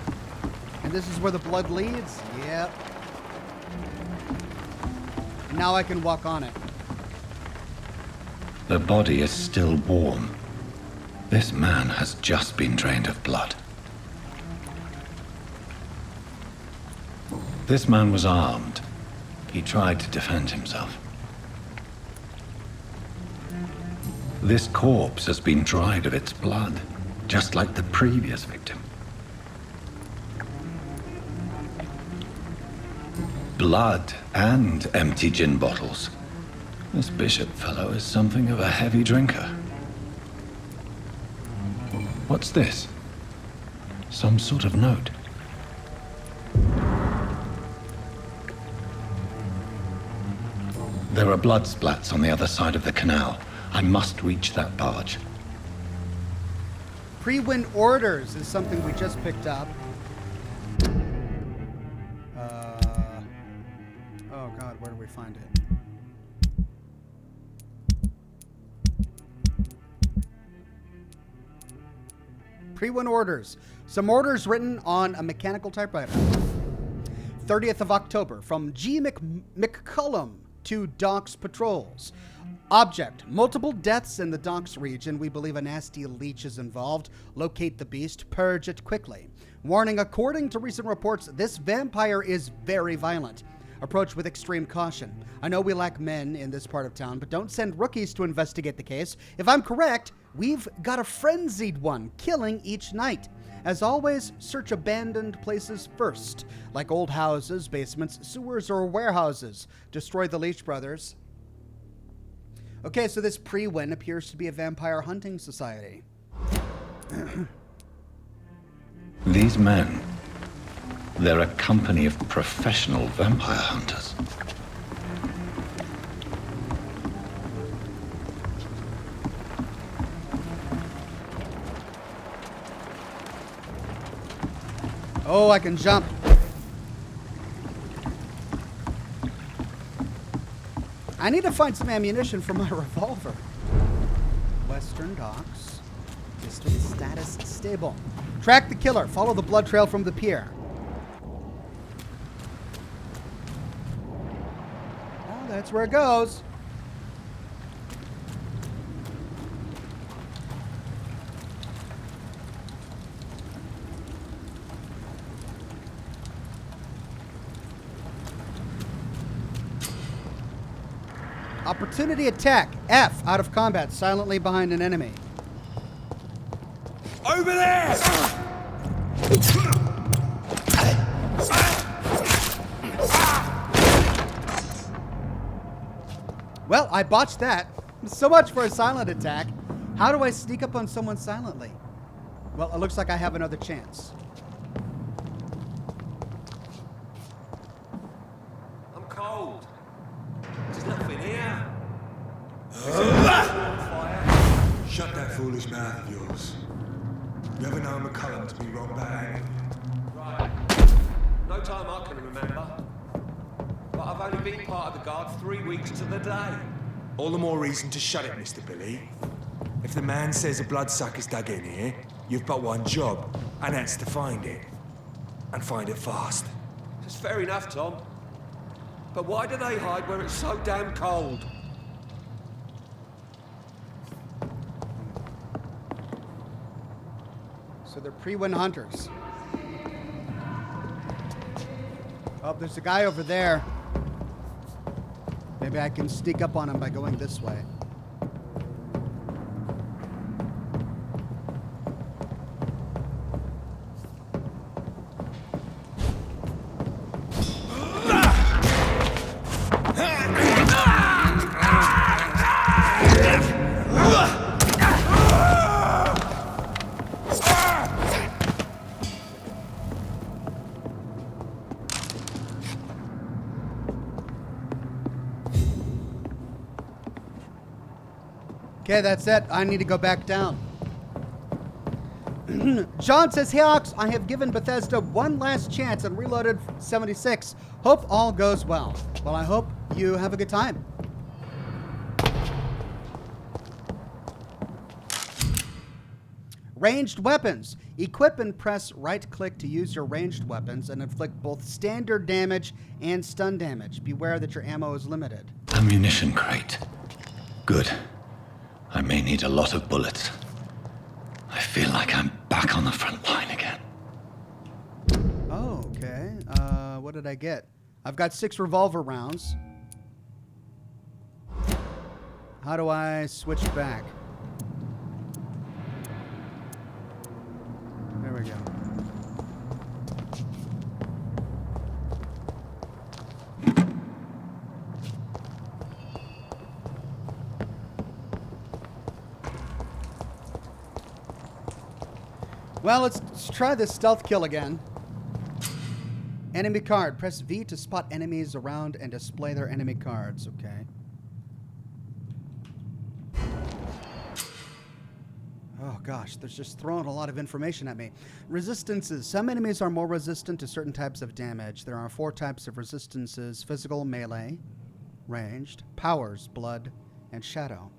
And this is where the blood leads? Yep. Now I can walk on it. The body is still warm. This man has just been drained of blood. This man was armed. He tried to defend himself. This corpse has been dried of its blood, just like the previous victim. Blood and empty gin bottles. This bishop fellow is something of a heavy drinker. What's this? Some sort of note. There are blood splats on the other side of the canal. I must reach that barge. Pre-win orders is something we just picked up. Oh God, where do we find it? Pre-win orders. Some orders written on a mechanical typewriter. 30th of October from G. McCullum to Docks Patrols. Object: multiple deaths in the Docks region. We believe a nasty leech is involved. Locate the beast. Purge it quickly. Warning: according to recent reports, this vampire is very violent. Approach with extreme caution. I know we lack men in this part of town, but don't send rookies to investigate the case. If I'm correct, we've got a frenzied one killing each night. As always, search abandoned places first, like old houses, basements, sewers, or warehouses. Destroy the Leech Brothers. Okay, so this pre-win appears to be a vampire hunting society. These men, they're a company of professional vampire hunters. Oh, I can jump. I need to find some ammunition for my revolver. Western Docks. District status stable. Track the killer. Follow the blood trail from the pier. Oh, that's where it goes. Opportunity attack. F. Out of combat. Silently behind an enemy. Over there! Well, I botched that. So much for a silent attack. How do I sneak up on someone silently? Well, it looks like I have another chance. I'm cold. There's nothing here. Shut that foolish mouth of yours. You ever know McCullum to be wrong bag? Right. No time I can remember. But I've only been part of the guard 3 weeks to the day. All the more reason to shut it, Mr. Billy. If the man says a bloodsucker's dug in here, you've but one job, and that's to find it. And find it fast. That's fair enough, Tom. But why do they hide where it's so damn cold? So they're pre-win hunters. Oh, there's a guy over there. Maybe I can sneak up on him by going this way. Okay, that's it. I need to go back down. John says, "Hey Ox, I have given Bethesda one last chance and reloaded 76. Hope all goes well." Well, I hope you have a good time. Ranged weapons. Equip and press right-click to use your ranged weapons and inflict both standard damage and stun damage. Beware that your ammo is limited. Ammunition crate. Good. I may need a lot of bullets. I feel like I'm back on the front line again. Oh, okay. What did I get? I've got 6 revolver rounds. How do I switch back? There we go. Well, let's try this stealth kill again. Enemy card. Press V to spot enemies around and display their enemy cards. Okay. Oh gosh, they're just throwing a lot of information at me. Resistances. Some enemies are more resistant to certain types of damage. There are 4 types of resistances: physical, melee, ranged, powers, blood, and shadow.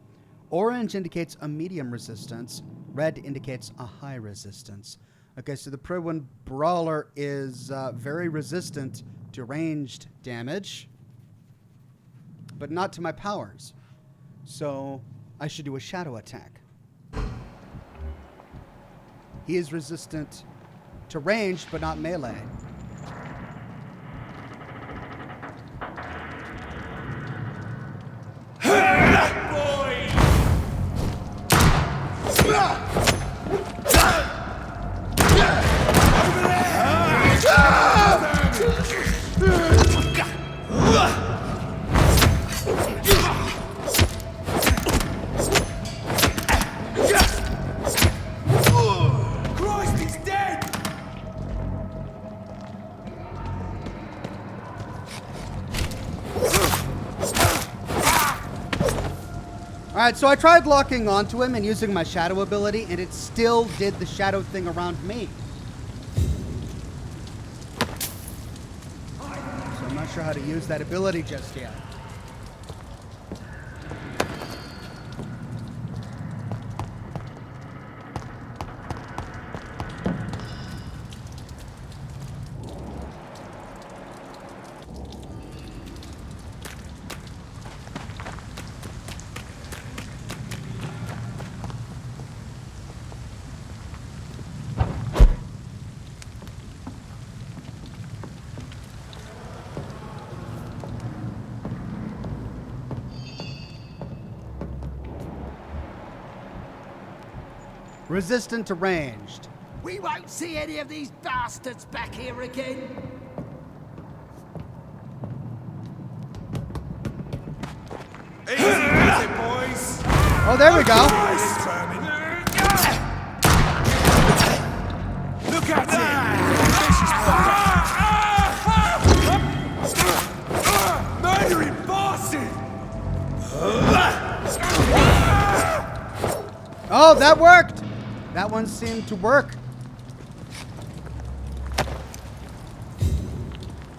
Orange indicates a medium resistance. Red indicates a high resistance. Okay, so the Prewin Brawler is very resistant to ranged damage, but not to my powers. So I should do a shadow attack. He is resistant to ranged, but not melee. Christ, he's dead! Alright, so I tried locking onto him and using my shadow ability, and it still did the shadow thing around me. So I'm not sure how to use that ability just yet. Resistant to ranged. We won't see any of these bastards back here again. Easy, easy, boys. Oh, there we go. Look at it! Murdering bastard! Oh, that worked! That one seemed to work.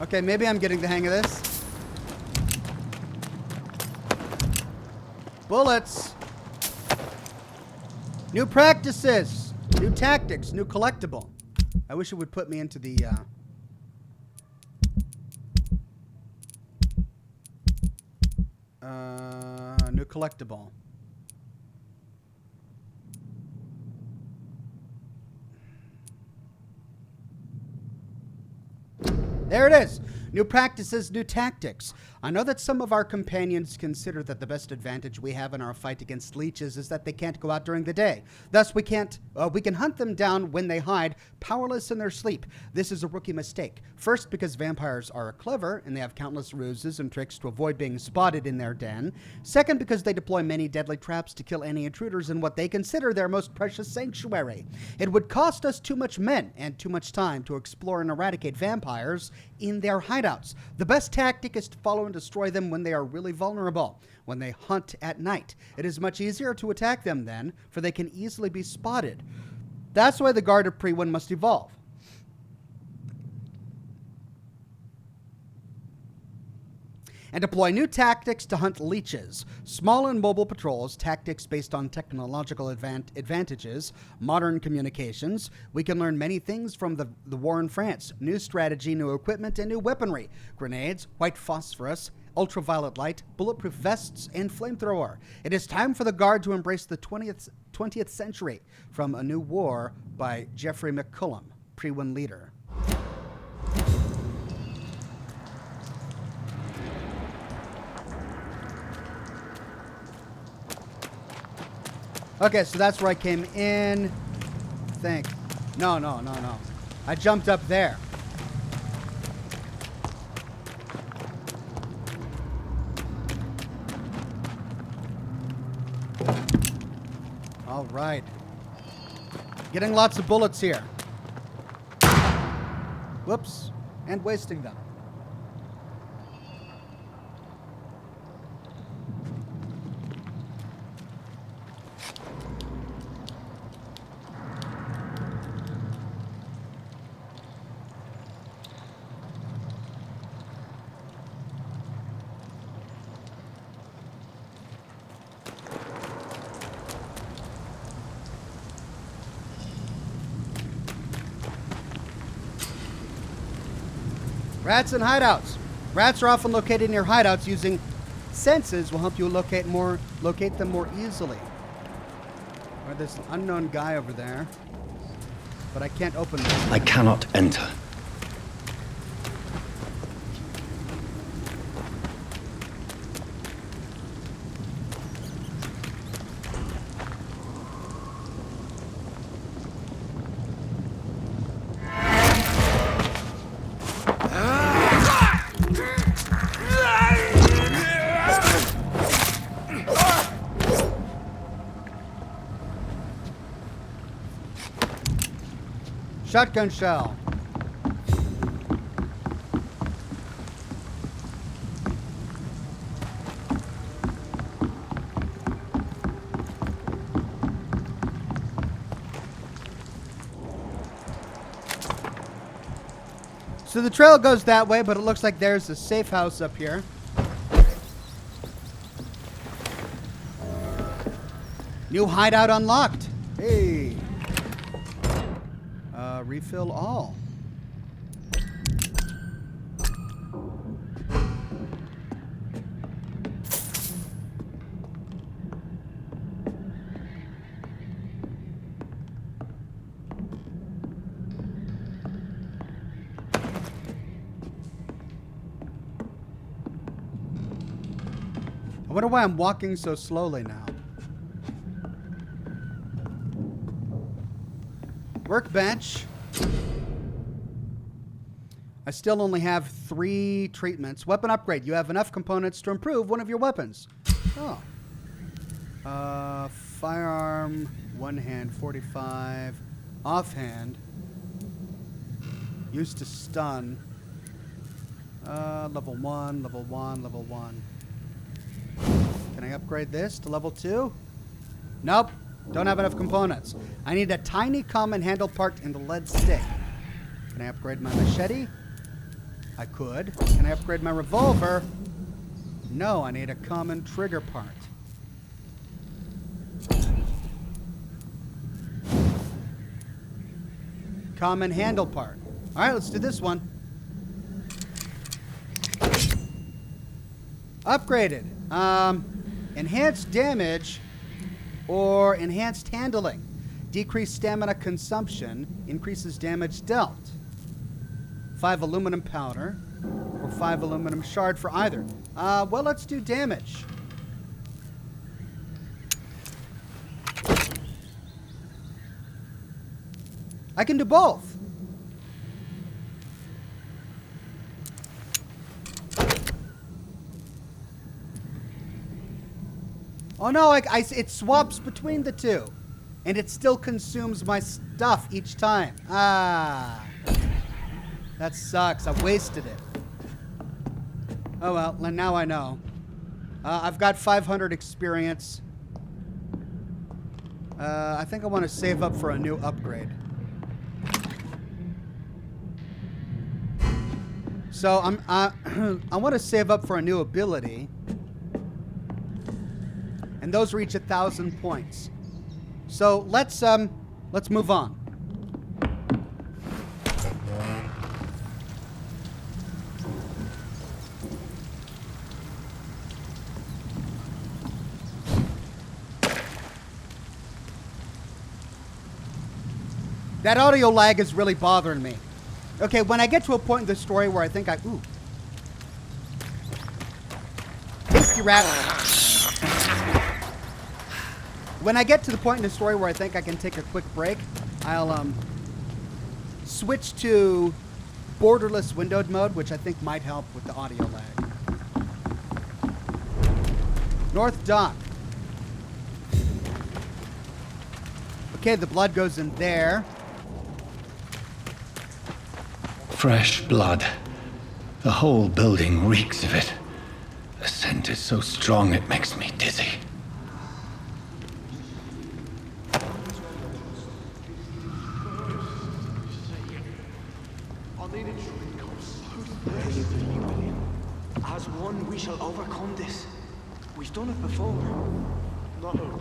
Okay, maybe I'm getting the hang of this. Bullets. New practices. New tactics. New collectible. I wish it would put me into the... new collectible. There it is. New practices, new tactics. I know that some of our companions consider that the best advantage we have in our fight against leeches is that they can't go out during the day. Thus, we can hunt them down when they hide, powerless in their sleep. This is a rookie mistake. First, because vampires are clever and they have countless ruses and tricks to avoid being spotted in their den. Second, because they deploy many deadly traps to kill any intruders in what they consider their most precious sanctuary. It would cost us too much men and too much time to explore and eradicate vampires in their hideouts. hideouts. The best tactic is to follow and destroy them when they are really vulnerable, when they hunt at night. It is much easier to attack them then, for they can easily be spotted. That's why the Guard of Priwen must evolve. And deploy new tactics to hunt leeches. Small and mobile patrols, tactics based on technological advantages, modern communications. We can learn many things from the war in France. New strategy, new equipment, and new weaponry. Grenades, white phosphorus, ultraviolet light, bulletproof vests, and flamethrower. It is time for the Guard to embrace the 20th century. From A New War by Jeffrey McCullum, Priwen leader. Okay, so that's where I came in. Think. No. I jumped up there. All right. Getting lots of bullets here. Whoops. And wasting them. Rats and hideouts. Rats are often located near hideouts. Using senses will help you locate them more easily. Or there's an unknown guy over there. But I can't open this. I cannot enter. Shotgun shell. So the trail goes that way, but it looks like there's a safe house up here. New hideout unlocked. Hey. Refill all. I wonder why I'm walking so slowly now. Workbench. I still only have 3 treatments. Weapon upgrade. You have enough components to improve one of your weapons. Oh. Firearm, one hand, 45. Offhand. Used to stun. Level 1, level 1, level 1. Can I upgrade this to level 2? Nope. Don't have enough components. I need a tiny common handle part and a lead stick. Can I upgrade my machete? I could. Can I upgrade my revolver? No, I need a common trigger part. Common handle part. All right, let's do this one. Upgraded. Enhanced damage or enhanced handling. Decreased stamina consumption. Increases damage dealt. 5 aluminum powder or 5 aluminum shard for either. Well, let's do damage. I can do both. Oh no, it swaps between the two. And it still consumes my stuff each time. Ah. That sucks. I wasted it. Oh well, now I know. I've got 500 experience. I think I want to save up for a new upgrade. So I want to save up for a new ability. And those reach 1,000 points. So let's move on. That audio lag is really bothering me. Okay, when I get to a point in the story where I think ooh. Tasty rat. When I get to the point in the story where I think I can take a quick break, I'll switch to borderless windowed mode, which I think might help with the audio lag. North Dock. Okay, the blood goes in there. Fresh blood. The whole building reeks of it. The scent is so strong it makes me dizzy. As one, we shall overcome this. We've done it before. No.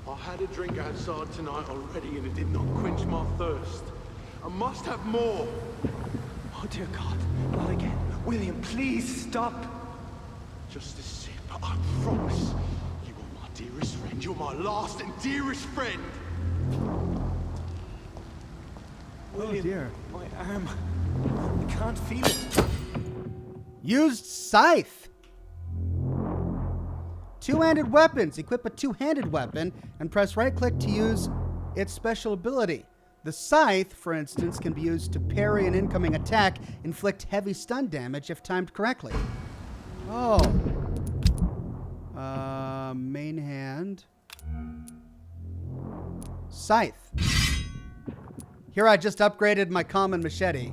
I had a drink outside tonight already and it did not quench my thirst. I must have more. Oh dear God, not again. William, please stop. Just a sip, I promise. You are my dearest friend. You're my last and dearest friend. William, oh dear. My arm. I can't feel it. Used scythe. Two-handed weapons. Equip a two-handed weapon and press right-click to use its special ability. The scythe, for instance, can be used to parry an incoming attack, inflict heavy stun damage if timed correctly. Oh. Main hand. Scythe. Here I just upgraded my common machete.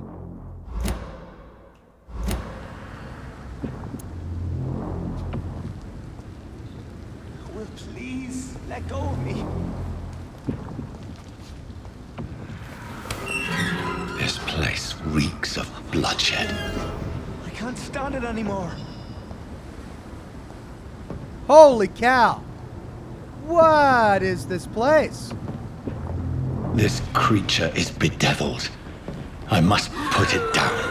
Will, please, let go of me. This place reeks of bloodshed. I can't stand it anymore. Holy cow! What is this place? This creature is bedeviled. I must put it down.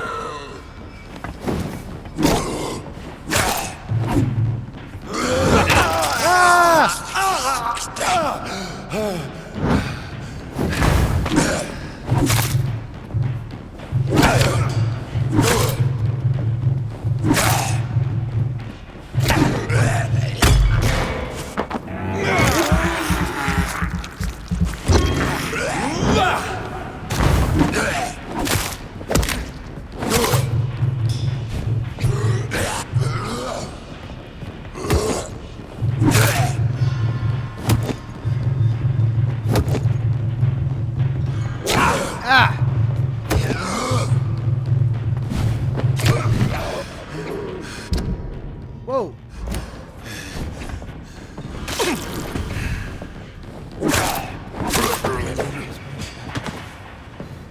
Whoa.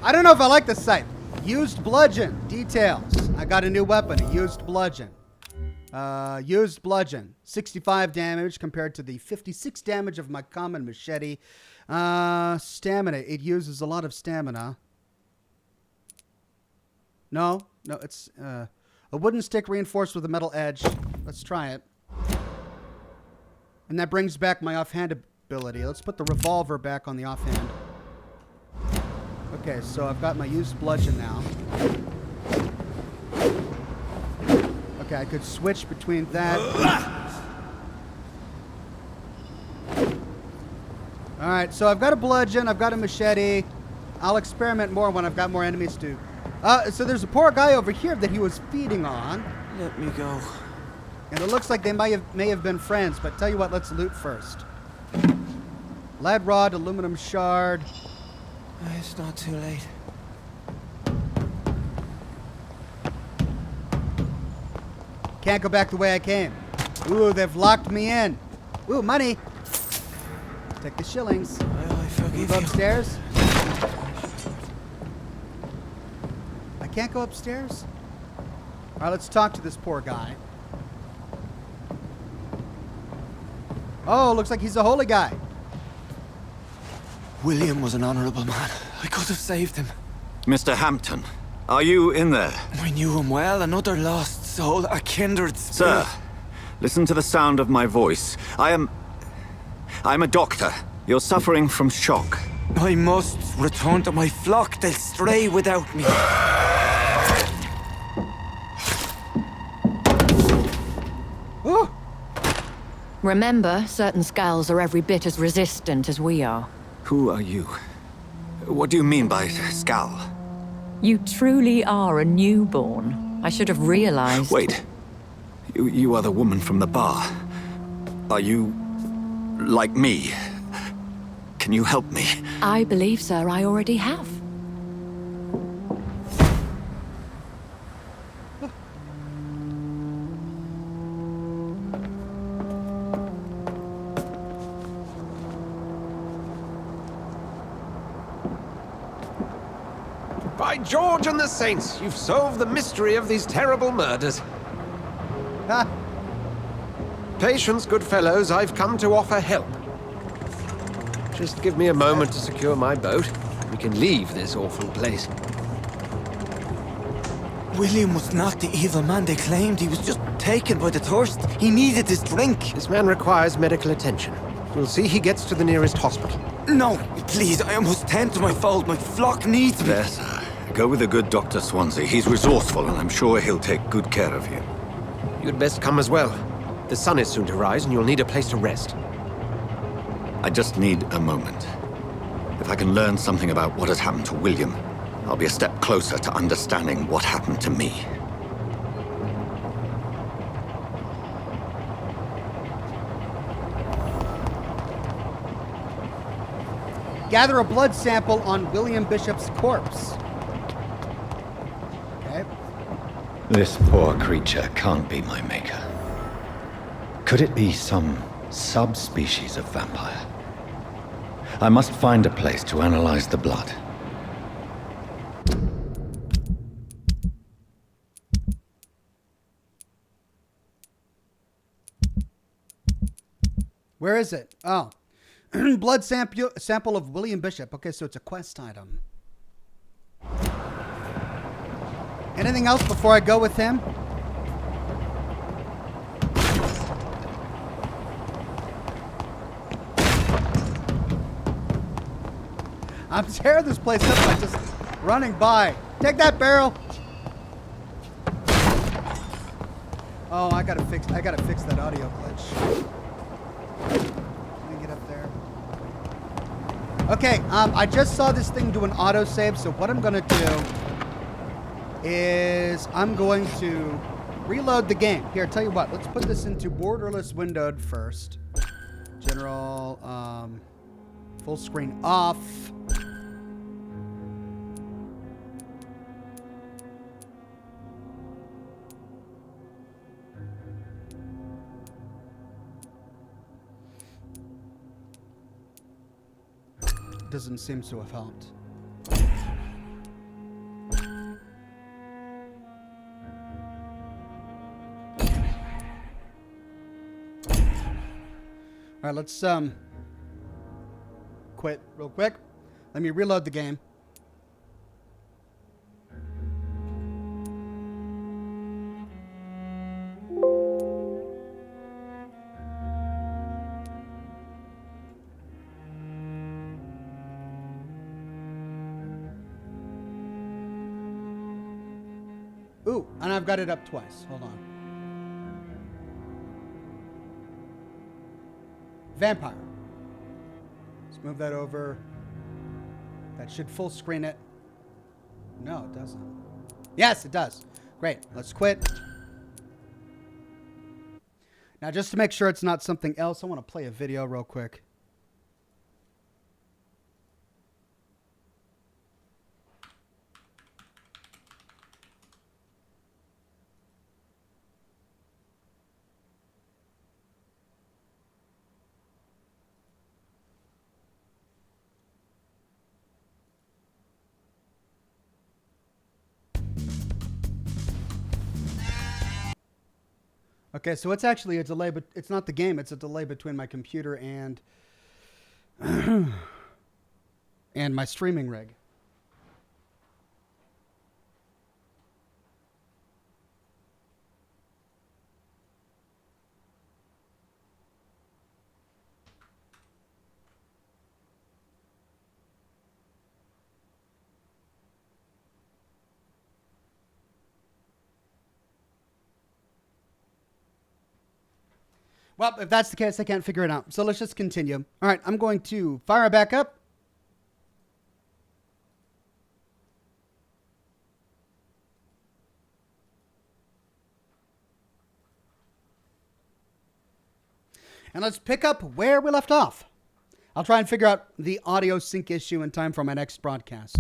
I don't know if I like this scythe. Used bludgeon. Details. I got a new weapon. A used bludgeon. Used bludgeon. 65 damage compared to the 56 damage of my common machete. Stamina. It uses a lot of stamina. No, it's a wooden stick reinforced with a metal edge. Let's try it. And that brings back my offhand ability. Let's put the revolver back on the offhand. Okay, so I've got my used bludgeon now. Okay, I could switch between that. Alright, so I've got a bludgeon, I've got a machete. I'll experiment more when I've got more enemies to... so there's a poor guy over here that he was feeding on. Let me go. And it looks like they may have been friends, but tell you what, let's loot first. Lead rod, aluminum shard. It's not too late. can't go back the way I came. Ooh, they've locked me in. Ooh, money. Take the shillings. Can you go upstairs? I can't go upstairs? All right, let's talk to this poor guy. Oh, looks like he's a holy guy. William was an honorable man. I could have saved him. Mr. Hampton, are you in there? I knew him well, another lost soul, a kindred spirit. Sir, listen to the sound of my voice. I'm a doctor. You're suffering from shock. I must return to my flock. They'll stray without me. Ooh. Remember, certain skulls are every bit as resistant as we are. Who are you? What do you mean by skull? You truly are a newborn. I should have realized. Wait. You are the woman from the bar. Are you... like me? Can you help me? I believe, sir, I already have. By George and the Saints, you've solved the mystery of these terrible murders. Patience, good fellows, I've come to offer help. Just give me a moment to secure my boat. We can leave this awful place. William was not the evil man they claimed. He was just taken by the thirst. He needed this drink. This man requires medical attention. We'll see he gets to the nearest hospital. No, please, I must tend to my fold. My flock needs me. There, sir. Go with the good Dr. Swansea. He's resourceful, and I'm sure he'll take good care of you. You'd best come as well. The sun is soon to rise, and you'll need a place to rest. I just need a moment. If I can learn something about what has happened to William, I'll be a step closer to understanding what happened to me. Gather a blood sample on William Bishop's corpse. Okay. This poor creature can't be my maker. Could it be some subspecies of vampire? I must find a place to analyze the blood. Where is it? Oh. Blood sample of William Bishop. Okay, so it's a quest item. Anything else before I go with him? I'm tearing this place up by just running by. Take that barrel. Oh, I gotta fix that audio glitch. Let me get up there. Okay, I just saw this thing do an autosave, so what I'm gonna do is I'm going to reload the game. Here, tell you what, let's put this into borderless windowed first. General, full screen off. Doesn't seem to have helped. All right, let's quit real quick. Let me reload the game. Ooh, and I've got it up twice. Hold on. Vampire. Let's move that over. That should full screen it. No, it doesn't. Yes, it does. Great. Let's quit. Now, just to make sure it's not something else, I want to play a video real quick. Okay, so it's actually a delay, but it's not the game. It's a delay between my computer and and my streaming rig. Well, if that's the case, I can't figure it out. So let's just continue. All right, I'm going to fire it back up. And let's pick up where we left off. I'll try and figure out the audio sync issue in time for my next broadcast.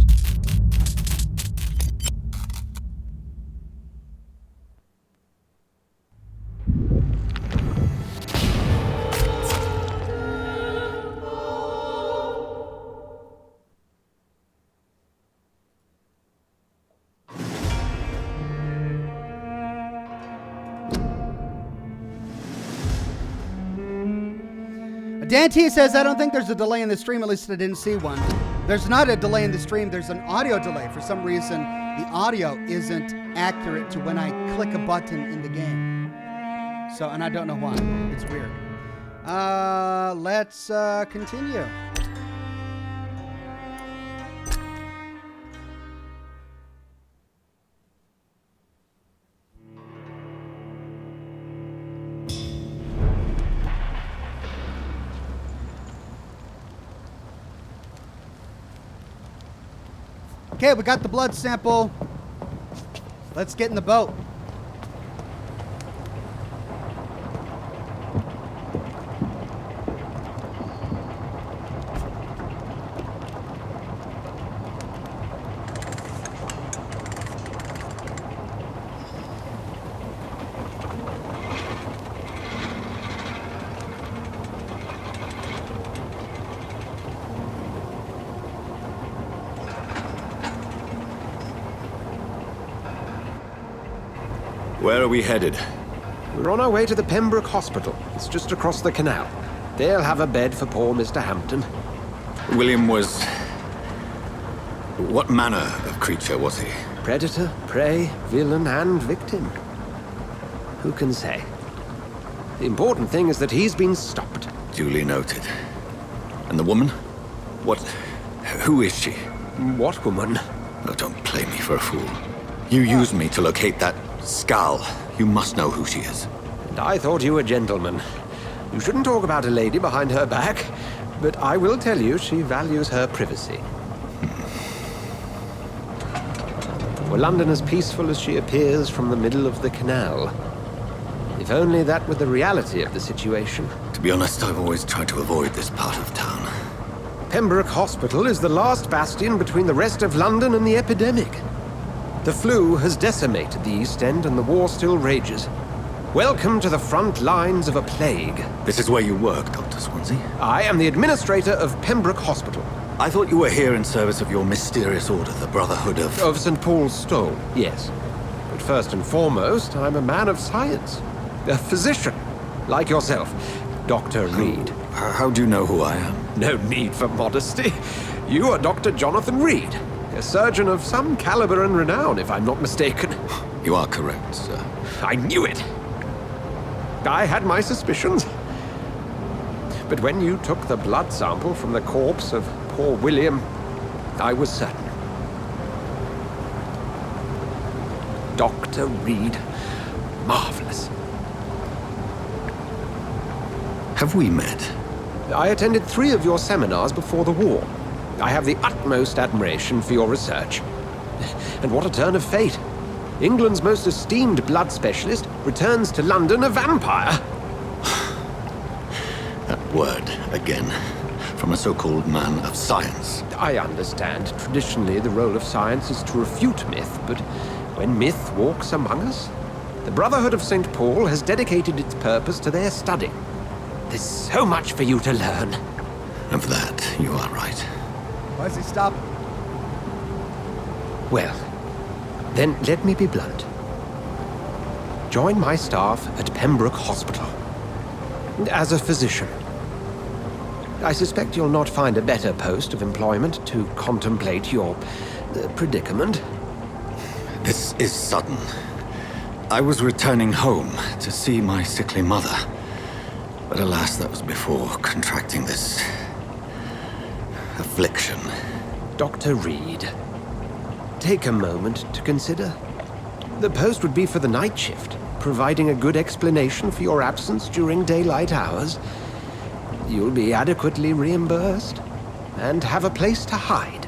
Dan T says, I don't think there's a delay in the stream, at least I didn't see one. There's not a delay in the stream, there's an audio delay. For some reason, the audio isn't accurate to when I click a button in the game. So, and I don't know why. It's weird. Let's continue. Okay, we got the blood sample. Let's get in the boat. Where are we headed? We're on our way to the Pembroke Hospital. It's just across the canal. They'll have a bed for poor Mr. Hampton. William was... What manner of creature was he? Predator, prey, villain, and victim. Who can say? The important thing is that he's been stopped. Duly noted. And the woman? What... Who is she? What woman? Oh, don't play me for a fool. You used me to locate that skull. You must know who she is. And I thought you a gentleman. You shouldn't talk about a lady behind her back, but I will tell you she values her privacy. Were London as peaceful as she appears from the middle of the canal? If only that were the reality of the situation. To be honest, I've always tried to avoid this part of town. Pembroke Hospital is the last bastion between the rest of London and the epidemic. The flu has decimated the East End and the war still rages. Welcome to the front lines of a plague. This is where you work, Dr. Swansea? I am the administrator of Pembroke Hospital. I thought you were here in service of your mysterious order, the Brotherhood of... Of St. Paul's Stone, yes. But first and foremost, I'm a man of science. A physician, like yourself, Dr. Reed. How do you know who I am? No need for modesty. You are Dr. Jonathan Reed. A surgeon of some caliber and renown, if I'm not mistaken. You are correct, sir. I knew it! I had my suspicions. But when you took the blood sample from the corpse of poor William, I was certain. Dr. Reed. Marvelous. Have we met? I attended 3 of your seminars before the war. I have the utmost admiration for your research. And what a turn of fate. England's most esteemed blood specialist returns to London a vampire. That word, again, from a so-called man of science. I understand. Traditionally, the role of science is to refute myth, but when myth walks among us, the Brotherhood of St. Paul has dedicated its purpose to their study. There's so much for you to learn. Of that, you are right. Why does he stop? Well, then let me be blunt. join my staff at Pembroke Hospital. As a physician. I suspect you'll not find a better post of employment to contemplate your predicament. This is sudden. I was returning home to see my sickly mother. But alas, that was before contracting this affliction. Dr. Reed, take a moment to consider. The post would be for the night shift, providing a good explanation for your absence during daylight hours. You'll be adequately reimbursed and have a place to hide.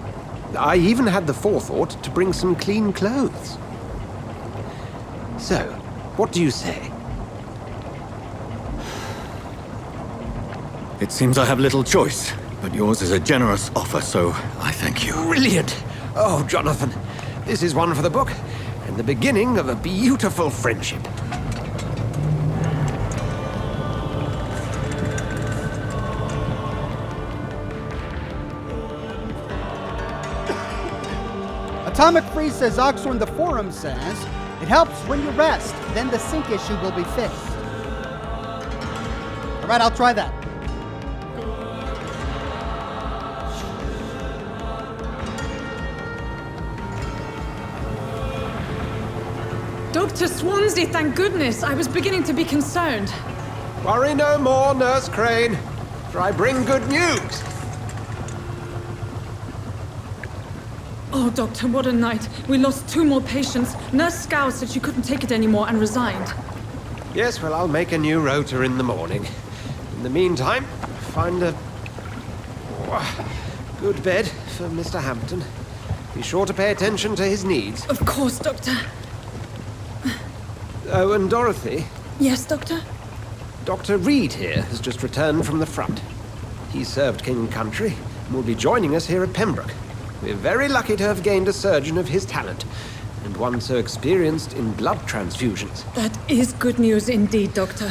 I even had the forethought to bring some clean clothes. So, what do you say? It seems I have little choice, but yours is a generous offer, so I thank you. Brilliant! Oh, Jonathan, this is one for the book, and the beginning of a beautiful friendship. Atomic Freeze says, Oxhorn, the forum says, it helps when you rest, then the sink issue will be fixed. All right, I'll try that. Dr. Swansea, thank goodness. I was beginning to be concerned. Worry no more, Nurse Crane, for I bring good news. Oh, Doctor, what a night. We lost 2 more patients. Nurse Scow said she couldn't take it anymore and resigned. Yes, well, I'll make a new rota in the morning. In the meantime, find a good bed for Mr. Hampton. Be sure to pay attention to his needs. Of course, Doctor. Oh, and Dorothy? Yes, Doctor? Dr. Reed here has just returned from the front. He served King and Country and will be joining us here at Pembroke. We're very lucky to have gained a surgeon of his talent, and one so experienced in blood transfusions. That is good news indeed, Doctor.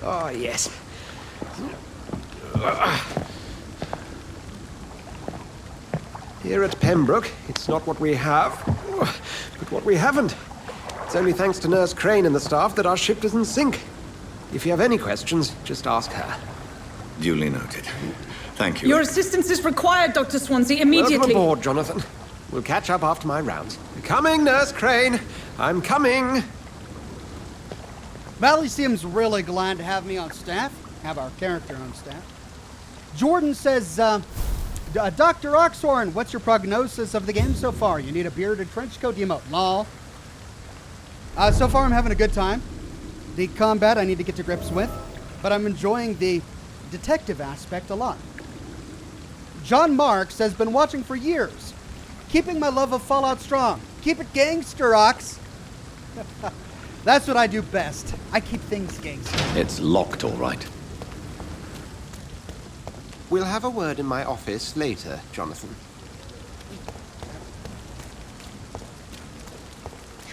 Oh, yes. Here at Pembroke, it's not what we have, but what we haven't. It's only thanks to Nurse Crane and the staff that our ship doesn't sink. If you have any questions, just ask her. Duly noted. Thank you. Your assistance is required, Dr. Swansea, immediately. Welcome aboard, Jonathan. We'll catch up after my rounds. Coming, Nurse Crane. I'm coming. Valley seems really glad to have me on staff, have our character on staff. Jordan says, Dr. Oxhorn, what's your prognosis of the game so far? You need a bearded trench coat emote. Lol. So far, I'm having a good time. The combat I need to get to grips with, but I'm enjoying the detective aspect a lot. John Marks has been watching for years, keeping my love of Fallout strong. Keep it gangster, Ox. That's what I do best. I keep things gangster. It's locked, all right. We'll have a word in my office later, Jonathan.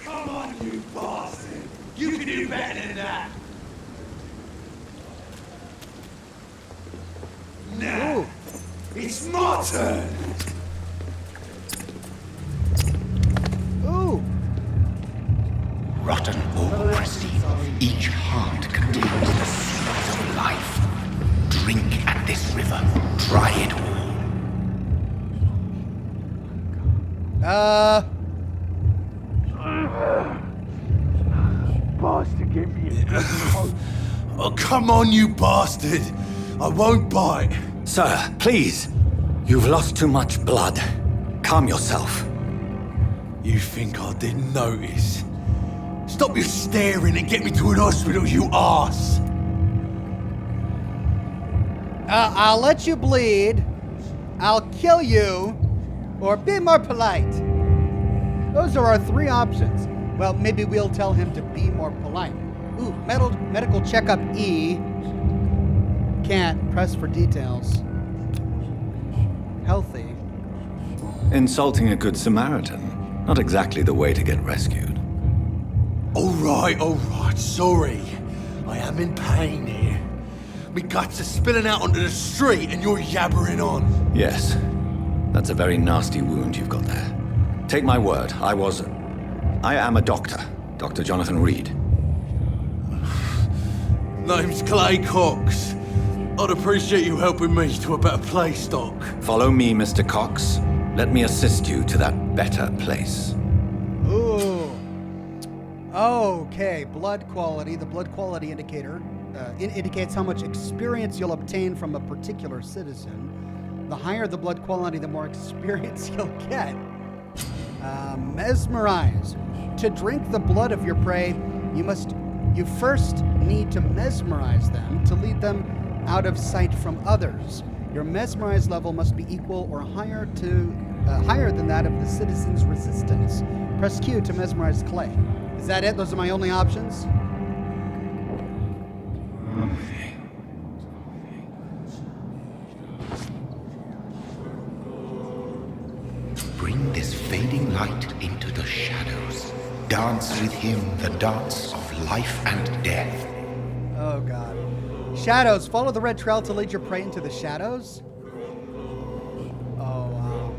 Come on, you bastard! You can do better than that! Now, it's my turn! Ooh! Rotten or pristine, each heart contains the seeds of life. Drink at this river, try it all. Bastard, give me a Oh, come on, you bastard! I won't bite! Sir, please. You've lost too much blood. Calm yourself. You think I didn't notice? Stop your staring and get me to an hospital, you arse! I'll let you bleed, I'll kill you, or be more polite. Those are our 3 options. Well, maybe we'll tell him to be more polite. Ooh, medical checkup E. Can't press for details. Healthy. Insulting a good Samaritan. Not exactly the way to get rescued. All right, sorry. I am in pain here. Me guts are spilling out onto the street and you're yabbering on. Yes. That's a very nasty wound you've got there. Take my word, I am a doctor. Dr. Jonathan Reed. Name's Clay Cox. I'd appreciate you helping me to a better place, Doc. Follow me, Mr. Cox. Let me assist you to that better place. Ooh. Okay, blood quality. The blood quality indicator indicates how much experience you'll obtain from a particular citizen. The higher the blood quality, the more experience you'll get. Mesmerize. To drink the blood of your prey, you first need to mesmerize them to lead them out of sight from others. Your mesmerize level must be equal or higher than that of the citizen's resistance. Press Q to mesmerize Clay. Is that it? Those are my only options? Bring this fading light into the shadows. Dance with him the dance of life and death. Oh, God. Shadows. Follow the red trail to lead your prey into the shadows? Oh, wow.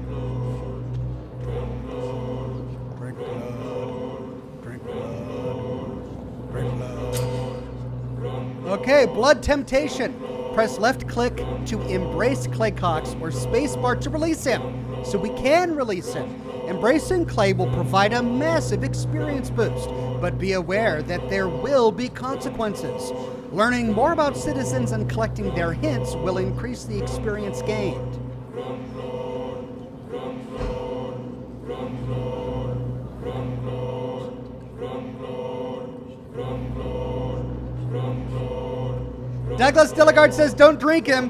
Drink blood. Drink blood. Drink blood. Okay, blood temptation. Press left click to embrace Clay Cox or spacebar to release him. So we can release him. Embracing Clay will provide a massive experience boost, but be aware that there will be consequences. Learning more about citizens and collecting their hints will increase the experience gained. Douglas Dilligard says don't drink him.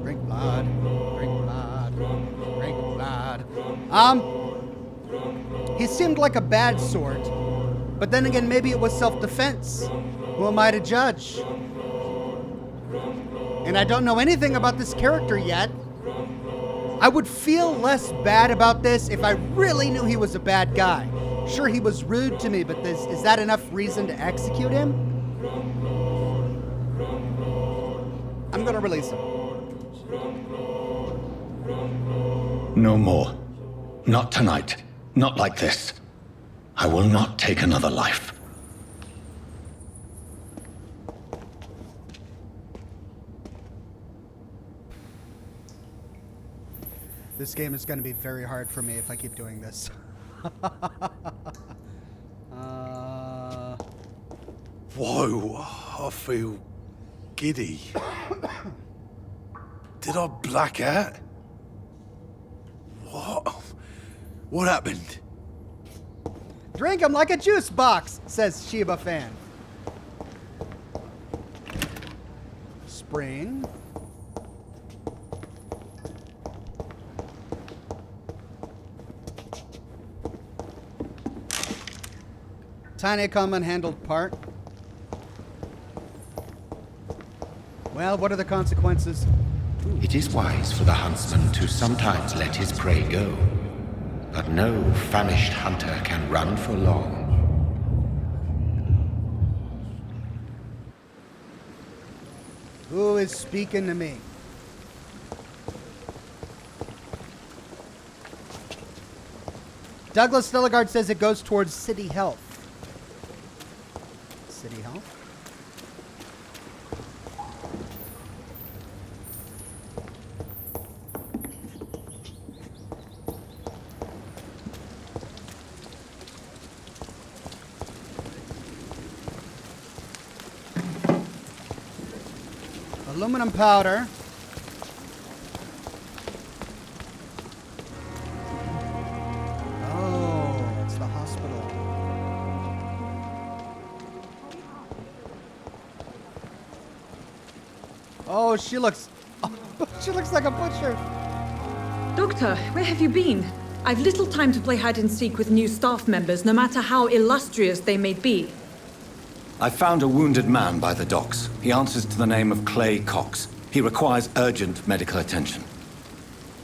Drink blood. Drink blood. Drink blood. He seemed like a bad sort. But then again, maybe it was self-defense. Who am I to judge? And I don't know anything about this character yet. I would feel less bad about this if I really knew he was a bad guy. Sure, he was rude to me, but is that enough reason to execute him? I'm gonna release him. No more. Not tonight. Not like this. I will not take another life. This game is going to be very hard for me if I keep doing this. Whoa, I feel giddy. Did I black out? What happened? Drink him like a juice box, says Sheba Fan. Spring. Tiny common handled part. Well, what are the consequences? It is wise for the huntsman to sometimes let his prey go. But no famished hunter can run for long. Who is speaking to me? Douglas Stilligard says it goes towards City Health. City Health? Aluminum powder. Oh, it's the hospital. Oh, she looks like a butcher. Doctor, where have you been? I've little time to play hide and seek with new staff members, no matter how illustrious they may be. I found a wounded man by the docks. He answers to the name of Clay Cox. He requires urgent medical attention.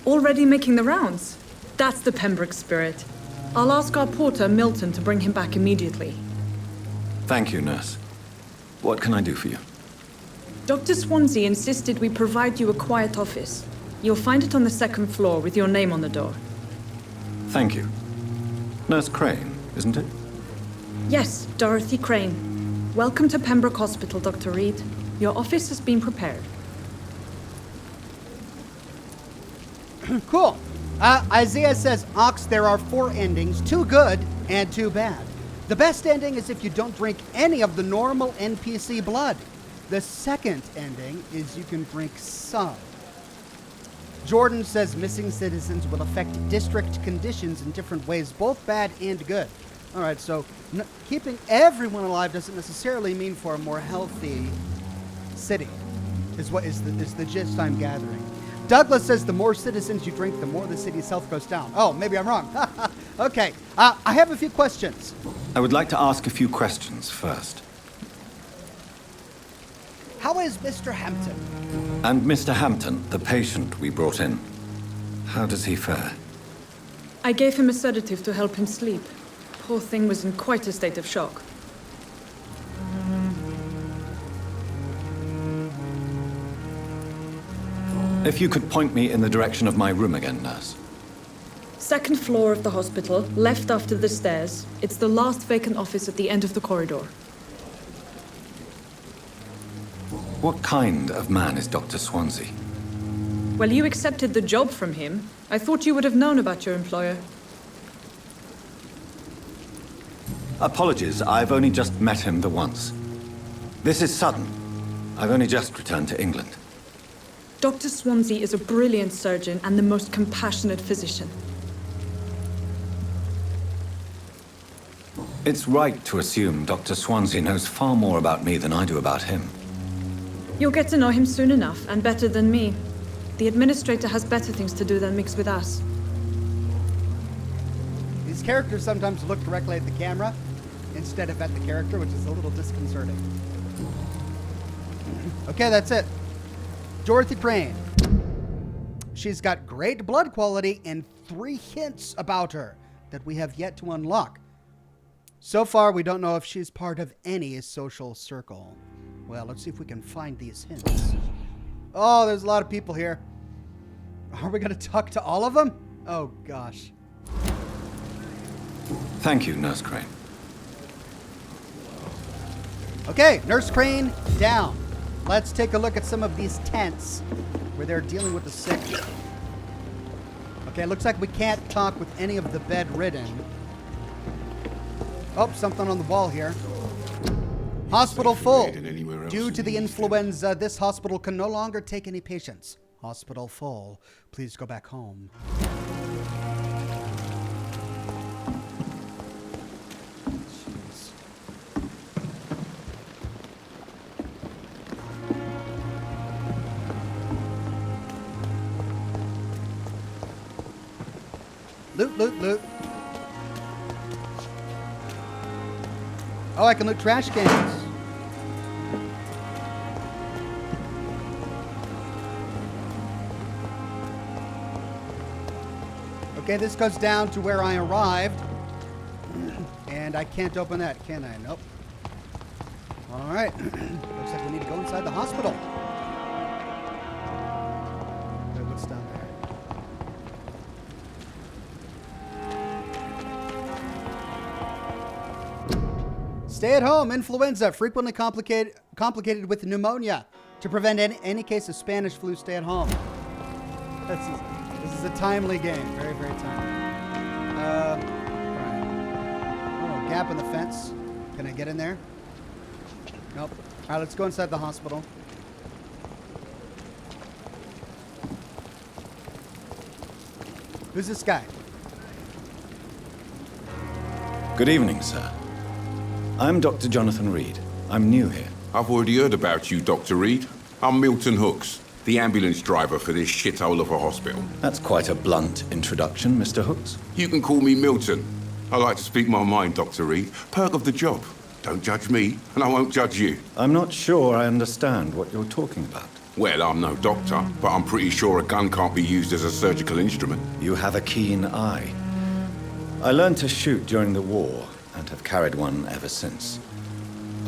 Already making the rounds? That's the Pembroke spirit. I'll ask our porter, Milton, to bring him back immediately. Thank you, nurse. What can I do for you? Dr. Swansea insisted we provide you a quiet office. You'll find it on the second floor with your name on the door. Thank you. Nurse Crane, isn't it? Yes, Dorothy Crane. Welcome to Pembroke Hospital, Dr. Reed. Your office has been prepared. Cool. Isaiah says, Ox, there are 4 endings, 2 good and 2 bad. The best ending is if you don't drink any of the normal NPC blood. The second ending is you can drink some. Jordan says missing citizens will affect district conditions in different ways, both bad and good. All right, so keeping everyone alive doesn't necessarily mean for a more healthy city, is the gist I'm gathering. Douglas says the more citizens you drink, the more the city's health goes down. Oh, maybe I'm wrong. Okay, I have a few questions. I would like to ask a few questions first. How is Mr. Hampton? And Mr. Hampton, the patient we brought in, how does he fare? I gave him a sedative to help him sleep. Poor thing was in quite a state of shock. If you could point me in the direction of my room again, nurse. Second floor of the hospital, left after the stairs. It's the last vacant office at the end of the corridor. What kind of man is Dr. Swansea? Well, you accepted the job from him. I thought you would have known about your employer. Apologies, I've only just met him the once. This is sudden. I've only just returned to England. Dr. Swansea is a brilliant surgeon and the most compassionate physician. It's right to assume Dr. Swansea knows far more about me than I do about him. You'll get to know him soon enough, and better than me. The administrator has better things to do than mix with us. These characters sometimes look directly at the camera instead of at the character, which is a little disconcerting. Okay, that's it. Dorothy Crane. She's got great blood quality and 3 hints about her that we have yet to unlock. So far, we don't know if she's part of any social circle. Well, let's see if we can find these hints. Oh, there's a lot of people here. Are we going to talk to all of them? Oh, gosh. Thank you, Nurse Crane. Okay, Nurse Crane, down. Let's take a look at some of these tents where they're dealing with the sick. Okay, looks like we can't talk with any of the bedridden. Oh, something on the wall here. Hospital full. Due to the influenza, this hospital can no longer take any patients. Hospital full. Please go back home. Loot, loot, loot. Oh, I can loot trash cans. Okay, this goes down to where I arrived. And I can't open that, can I? Nope. All right. Looks like we need to go inside the hospital. Wait, what's down there? Stay at home. Influenza, frequently complicated with pneumonia. To prevent any case of Spanish flu, stay at home. This is a timely game. Very, very timely. Alright. Oh, gap in the fence. Can I get in there? Nope. Alright, let's go inside the hospital. Who's this guy? Good evening, sir. I'm Dr. Jonathan Reed. I'm new here. I've already heard about you, Dr. Reed. I'm Milton Hooks, the ambulance driver for this shithole of a hospital. That's quite a blunt introduction, Mr. Hooks. You can call me Milton. I like to speak my mind, Dr. Reed. Perk of the job. Don't judge me, and I won't judge you. I'm not sure I understand what you're talking about. Well, I'm no doctor, but I'm pretty sure a gun can't be used as a surgical instrument. You have a keen eye. I learned to shoot during the war, and have carried one ever since.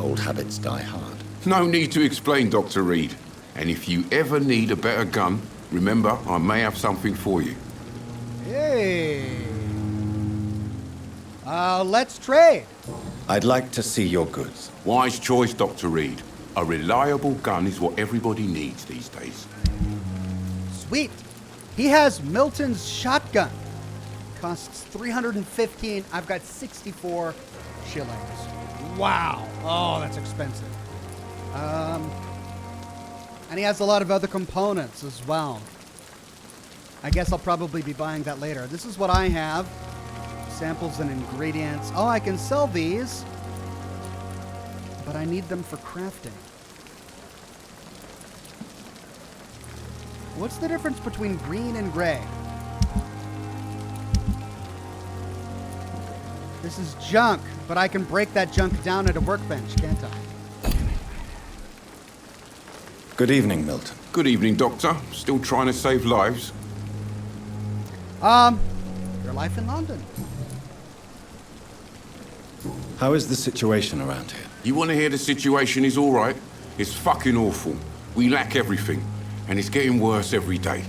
Old habits die hard. No need to explain, Dr. Reed. And if you ever need a better gun, remember, I may have something for you. Hey. Let's trade. I'd like to see your goods. Wise choice, Dr. Reed. A reliable gun is what everybody needs these days. Sweet. He has Milton's shotgun. Costs 315. I've got 64 shillings. Wow. Oh, that's expensive. And he has a lot of other components as well. I guess I'll probably be buying that later. This is what I have. Samples and ingredients. Oh, I can sell these. But I need them for crafting. What's the difference between green and gray? This is junk, but I can break that junk down at a workbench, can't I? Good evening, Milton. Good evening, Doctor. Still trying to save lives? Your life in London. How is the situation around here? You want to hear the situation is all right? It's fucking awful. We lack everything, and it's getting worse every day.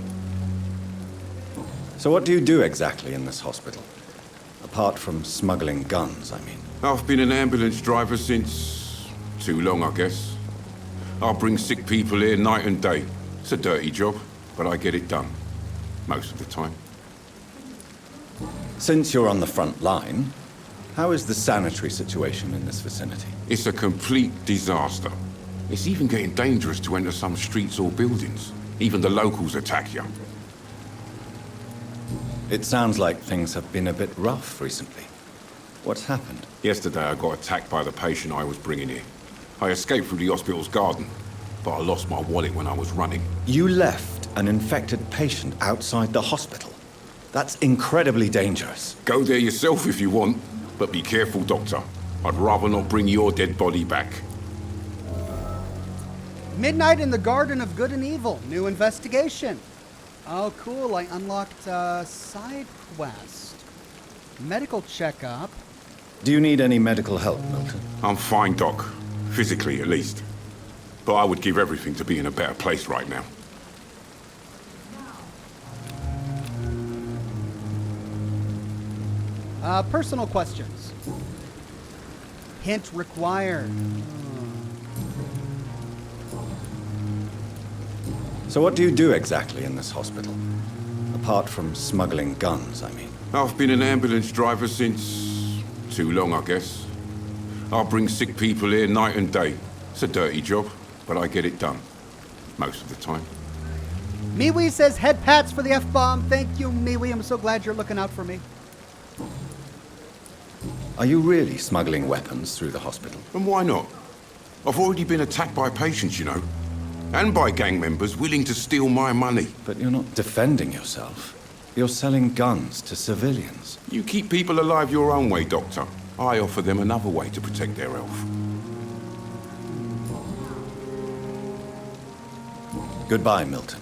So what do you do exactly in this hospital? Apart from smuggling guns, I mean. I've been an ambulance driver since... too long, I guess. I bring sick people here night and day. It's a dirty job, but I get it done. Most of the time. Since you're on the front line, how is the sanitary situation in this vicinity? It's a complete disaster. It's even getting dangerous to enter some streets or buildings. Even the locals attack you. It sounds like things have been a bit rough recently. What's happened? Yesterday I got attacked by the patient I was bringing here. I escaped through the hospital's garden, but I lost my wallet when I was running. You left an infected patient outside the hospital? That's incredibly dangerous. Go there yourself if you want, but be careful, Doctor. I'd rather not bring your dead body back. Midnight in the Garden of Good and Evil. New investigation. Oh, cool. I unlocked a side quest. Medical checkup. Do you need any medical help, Milton? I'm fine, Doc. Physically, at least. But I would give everything to be in a better place right now. Personal questions. Hint required. So what do you do exactly in this hospital? Apart from smuggling guns, I mean. I've been an ambulance driver since... too long, I guess. I bring sick people here night and day. It's a dirty job, but I get it done. Most of the time. MeWee says head pats for the F-bomb. Thank you, MeWee. I'm so glad you're looking out for me. Are you really smuggling weapons through the hospital? And why not? I've already been attacked by patients, you know. And by gang members willing to steal my money. But you're not defending yourself. You're selling guns to civilians. You keep people alive your own way, Doctor. I offer them another way to protect their health. Goodbye, Milton.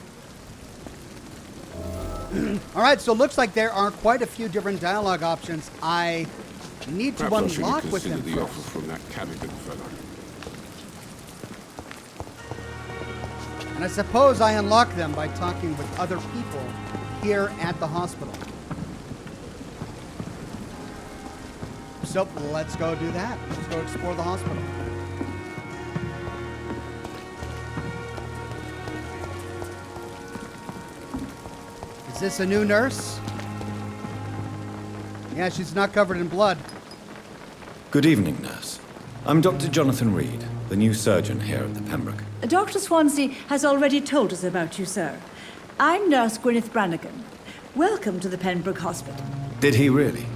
All right, so it looks like there are quite a few different dialogue options I need to unlock with him the offer from that Callaghan fellow. And I suppose I unlock them by talking with other people here at the hospital. So let's go do that. Let's go explore the hospital. Is this a new nurse? Yeah, she's not covered in blood. Good evening, nurse. I'm Dr. Jonathan Reed, the new surgeon here at the Pembroke. Dr. Swansea has already told us about you, sir. I'm Nurse Gwyneth Brannigan. Welcome to the Pembroke Hospital. Did he really?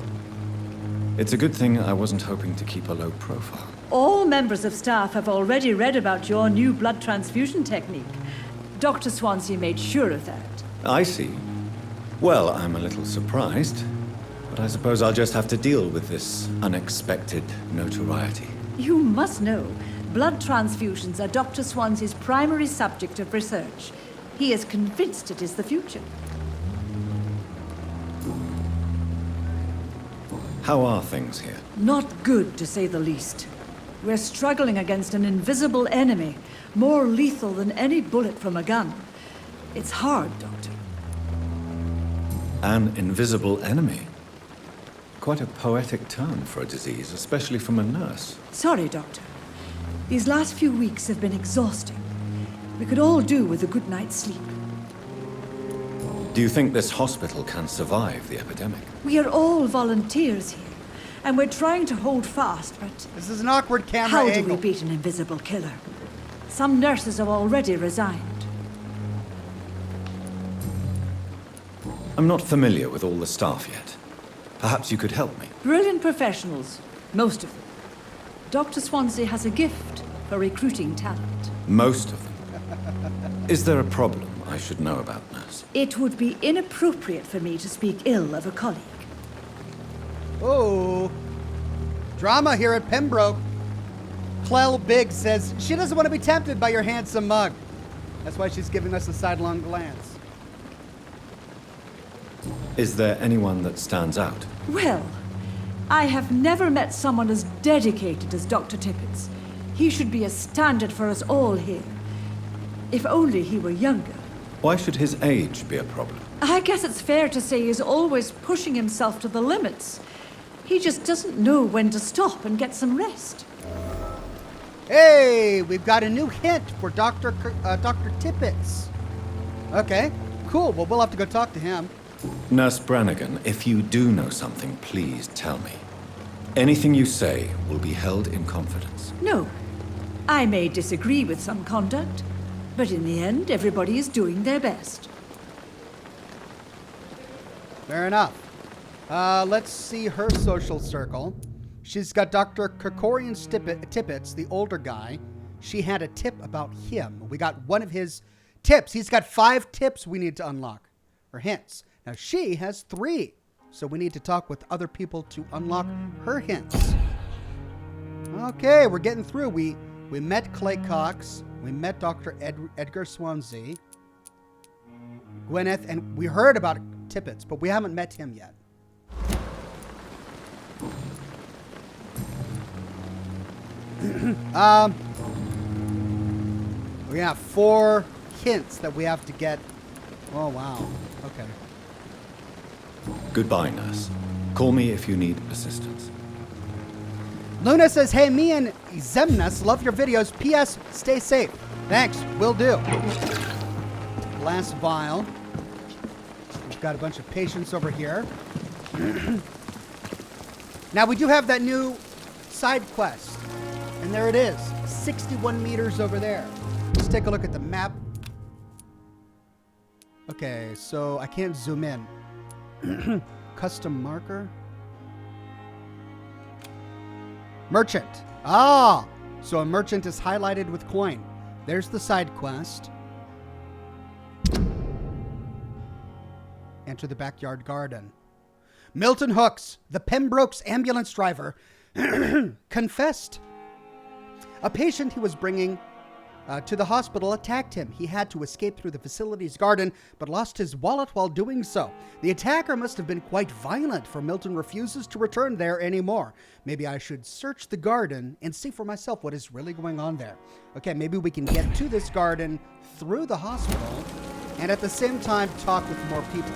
It's a good thing I wasn't hoping to keep a low profile. All members of staff have already read about your new blood transfusion technique. Dr. Swansea made sure of that. I see. Well, I'm a little surprised, but I suppose I'll just have to deal with this unexpected notoriety. You must know, blood transfusions are Dr. Swansea's primary subject of research. He is convinced it is the future. How are things here? Not good, to say the least. We're struggling against an invisible enemy, more lethal than any bullet from a gun. It's hard, Doctor. An invisible enemy? Quite a poetic term for a disease, especially from a nurse. Sorry, Doctor. These last few weeks have been exhausting. We could all do with a good night's sleep. Do you think this hospital can survive the epidemic? We are all volunteers here, and we're trying to hold fast, but... This is an awkward camera How angle. do we beat an invisible killer? Some nurses have already resigned. I'm not familiar with all the staff yet. Perhaps you could help me. Brilliant professionals, most of them. Dr. Swansea has a gift for recruiting talent. Most of them. Is there a problem I should know about, nurse? It would be inappropriate for me to speak ill of a colleague. Oh, drama here at Pembroke. Clell Biggs says she doesn't want to be tempted by your handsome mug. That's why she's giving us a sidelong glance. Is there anyone that stands out? Well, I have never met someone as dedicated as Dr. Tippets. He should be a standard for us all here. If only he were younger. Why should his age be a problem? I guess it's fair to say he's always pushing himself to the limits. He just doesn't know when to stop and get some rest. Hey, we've got a new hint for Dr. Tippets. Okay, cool. Well, we'll have to go talk to him. Nurse Brannigan, if you do know something, please tell me. Anything you say will be held in confidence. No. I may disagree with some conduct, but in the end, everybody is doing their best. Fair enough. Let's see her social circle. She's got Dr. Kerkorian Tippets, the older guy. She had a tip about him. We got one of his tips. He's got 5 tips we need to unlock, or hints. Now, she has 3, so we need to talk with other people to unlock her hints. Okay, we're getting through. We met Clay Cox. We met Dr. Edgar Swansea. Gwyneth, and we heard about Tippets, but we haven't met him yet. We have 4 hints that we have to get. Oh, wow. Okay. Goodbye, nurse. Call me if you need assistance. Luna says, hey, me and Zemnas love your videos. P.S. Stay safe. Thanks. Will do. Last vial. We've got a bunch of patients over here. Now, we do have that new side quest. And there it is. 61 meters over there. Let's take a look at the map. Okay, so I can't zoom in. Custom marker. Merchant. Ah, so a merchant is highlighted with coin. There's the side quest. Enter the backyard garden. Milton Hooks, the Pembroke's ambulance driver, confessed. A patient he was bringing to the hospital attacked him. He had to escape through the facility's garden, but lost his wallet while doing so. The attacker must have been quite violent, for Milton refuses to return there anymore. Maybe I should search the garden and see for myself what is really going on there. Okay, maybe we can get to this garden through the hospital and at the same time talk with more people.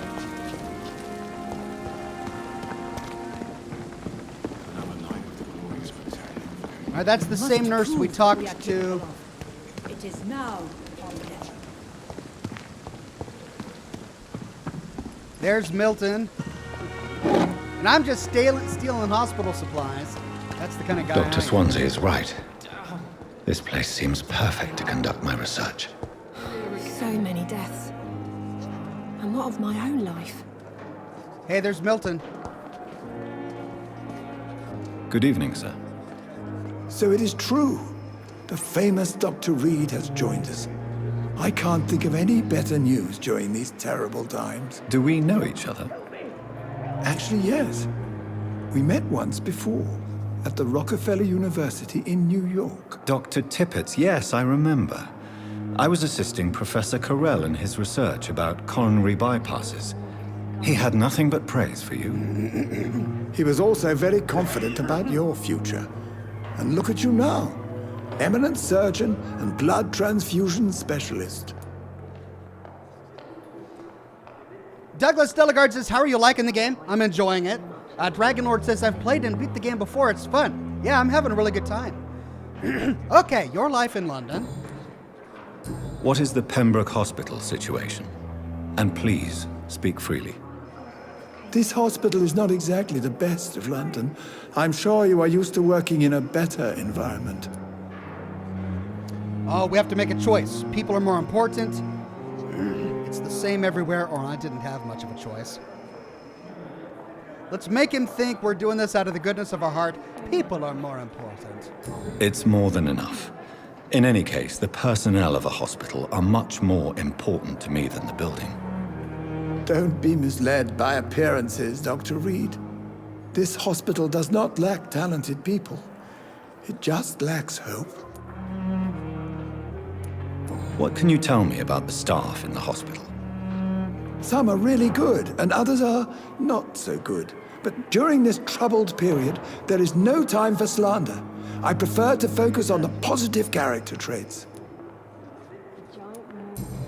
All right, that's the same nurse we talked to. It is now our pleasure. There's Milton. And I'm just stealing hospital supplies. That's the kind of guy Dr. Swansea is right. This place seems perfect to conduct my research. So many deaths. And what of my own life? Hey, there's Milton. Good evening, sir. So it is true. The famous Dr. Reed has joined us. I can't think of any better news during these terrible times. Do we know each other? Actually, yes. We met once before, at the Rockefeller University in New York. Dr. Tippets, yes, I remember. I was assisting Professor Carell in his research about coronary bypasses. He had nothing but praise for you. He was also very confident about your future. And look at you now. Eminent surgeon and blood transfusion specialist. Douglas Delegard says, how are you liking the game? I'm enjoying it. Dragonlord says, I've played and beat the game before. It's fun. Yeah, I'm having a really good time. Okay, your life in London. What is the Pembroke Hospital situation? And please, speak freely. This hospital is not exactly the best of London. I'm sure you are used to working in a better environment. Oh, we have to make a choice. People are more important. It's the same everywhere, or I didn't have much of a choice. Let's make him think we're doing this out of the goodness of our heart. People are more important. It's more than enough. In any case, the personnel of a hospital are much more important to me than the building. Don't be misled by appearances, Dr. Reed. This hospital does not lack talented people. It just lacks hope. What can you tell me about the staff in the hospital? Some are really good, and others are not so good. But during this troubled period, there is no time for slander. I prefer to focus on the positive character traits.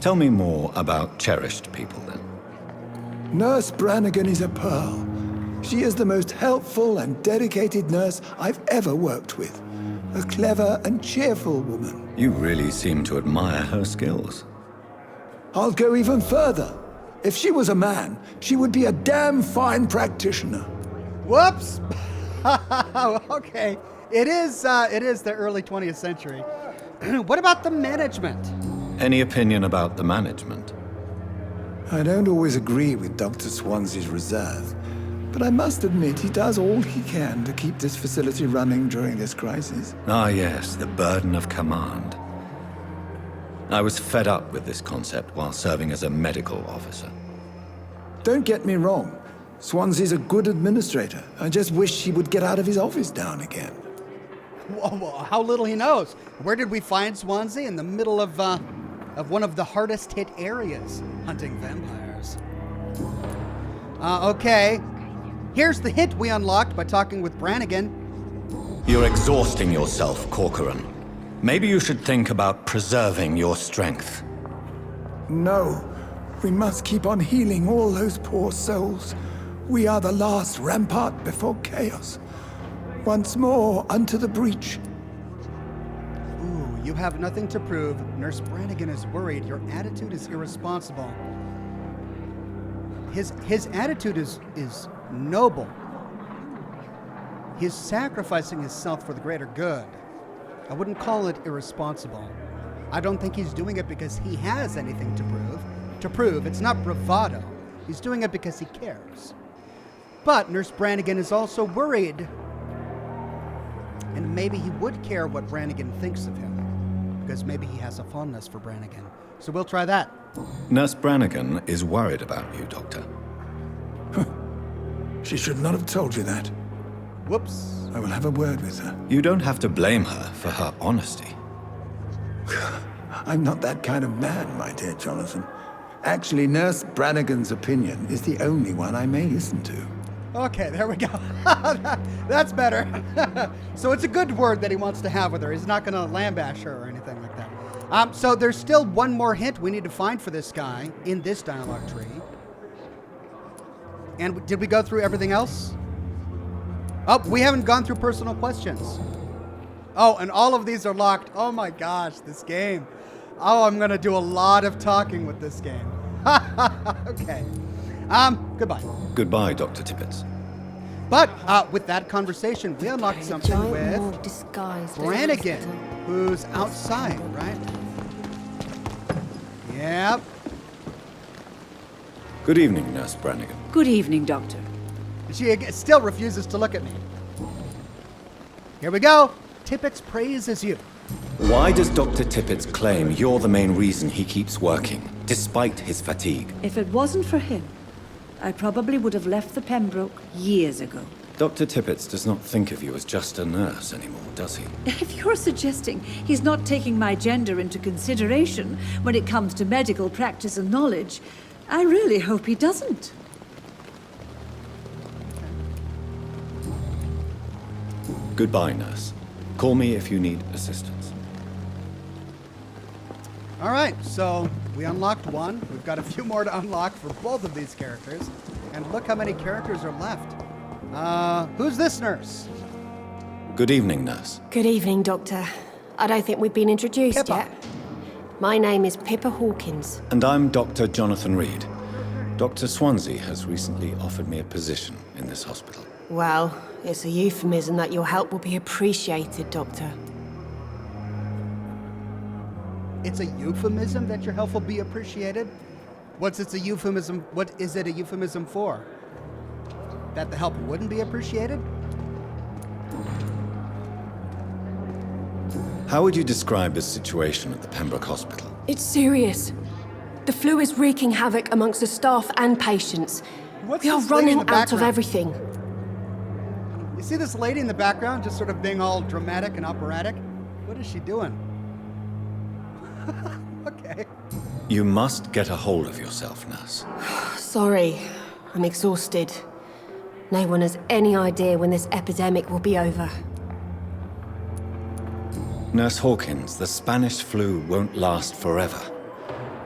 Tell me more about cherished people, then. Nurse Brannigan is a pearl. She is the most helpful and dedicated nurse I've ever worked with. A clever and cheerful woman. You really seem to admire her skills. I'll go even further. If she was a man, she would be a damn fine practitioner. Whoops! Okay. It is the early 20th century. What about the management? Any opinion about the management? I don't always agree with Dr. Swansea's reserve, but I must admit he does all he can to keep this facility running during this crisis. Ah, yes, the burden of command. I was fed up with this concept while serving as a medical officer. Don't get me wrong. Swansea's a good administrator. I just wish he would get out of his office now and again. Whoa, how little he knows. Where did we find Swansea? In the middle of one of the hardest hit areas, hunting vampires. Okay. Here's the hint we unlocked by talking with Brannigan. You're exhausting yourself, Corcoran. Maybe you should think about preserving your strength. No. We must keep on healing all those poor souls. We are the last rampart before chaos. Once more, unto the breach. Ooh, you have nothing to prove. Nurse Brannigan is worried. Your attitude is irresponsible. His attitude is noble. He's sacrificing himself for the greater good. I wouldn't call it irresponsible. I don't think he's doing it because he has anything to prove. It's not bravado. He's doing it because he cares. But Nurse Brannigan is also worried. And maybe he would care what Brannigan thinks of him. Because maybe he has a fondness for Brannigan. So we'll try that. Nurse Brannigan is worried about you, Doctor. She should not have told you that. Whoops. I will have a word with her. You don't have to blame her for her honesty. I'm not that kind of man, my dear Jonathan. Actually, Nurse Brannigan's opinion is the only one I may listen to. Okay, there we go. That's better. So it's a good word that he wants to have with her. He's not going to lambash her or anything like that. So there's still one more hint we need to find for this guy in this dialogue tree. And did we go through everything else? Oh, we haven't gone through personal questions. Oh, and all of these are locked. Oh my gosh, this game. Oh, I'm going to do a lot of talking with this game. Okay. Goodbye. Goodbye, Dr. Tippett. But with that conversation, we unlocked something with Brannigan, who's outside, right? Yep. Good evening, Nurse Brannigan. Good evening, Doctor. She still refuses to look at me. Here we go. Tippett's praises you. Why does Dr. Tippett claim you're the main reason he keeps working, despite his fatigue? If it wasn't for him, I probably would have left the Pembroke years ago. Dr. Tippett does not think of you as just a nurse anymore, does he? If you're suggesting he's not taking my gender into consideration when it comes to medical practice and knowledge, I really hope he doesn't. Goodbye, nurse. Call me if you need assistance. All right, so we unlocked one. We've got a few more to unlock for both of these characters. And look how many characters are left. Who's this nurse? Good evening, nurse. Good evening, Doctor. I don't think we've been introduced Pippa. yet. My name is Pippa Hawkins. And I'm Dr. Jonathan Reed. Dr. Swansea has recently offered me a position in this hospital. Well, it's a euphemism that your help will be appreciated, Doctor. It's a euphemism that your help will be appreciated? What is it a euphemism for? That the help wouldn't be appreciated? How would you describe the situation at the Pembroke Hospital? It's serious. The flu is wreaking havoc amongst the staff and patients. We are this lady in running the out of background? everything. You see this lady in the background just sort of being all dramatic and operatic? What is she doing? Okay. You must get a hold of yourself, nurse. Sorry, I'm exhausted. No one has any idea when this epidemic will be over. Nurse Hawkins, the Spanish flu won't last forever.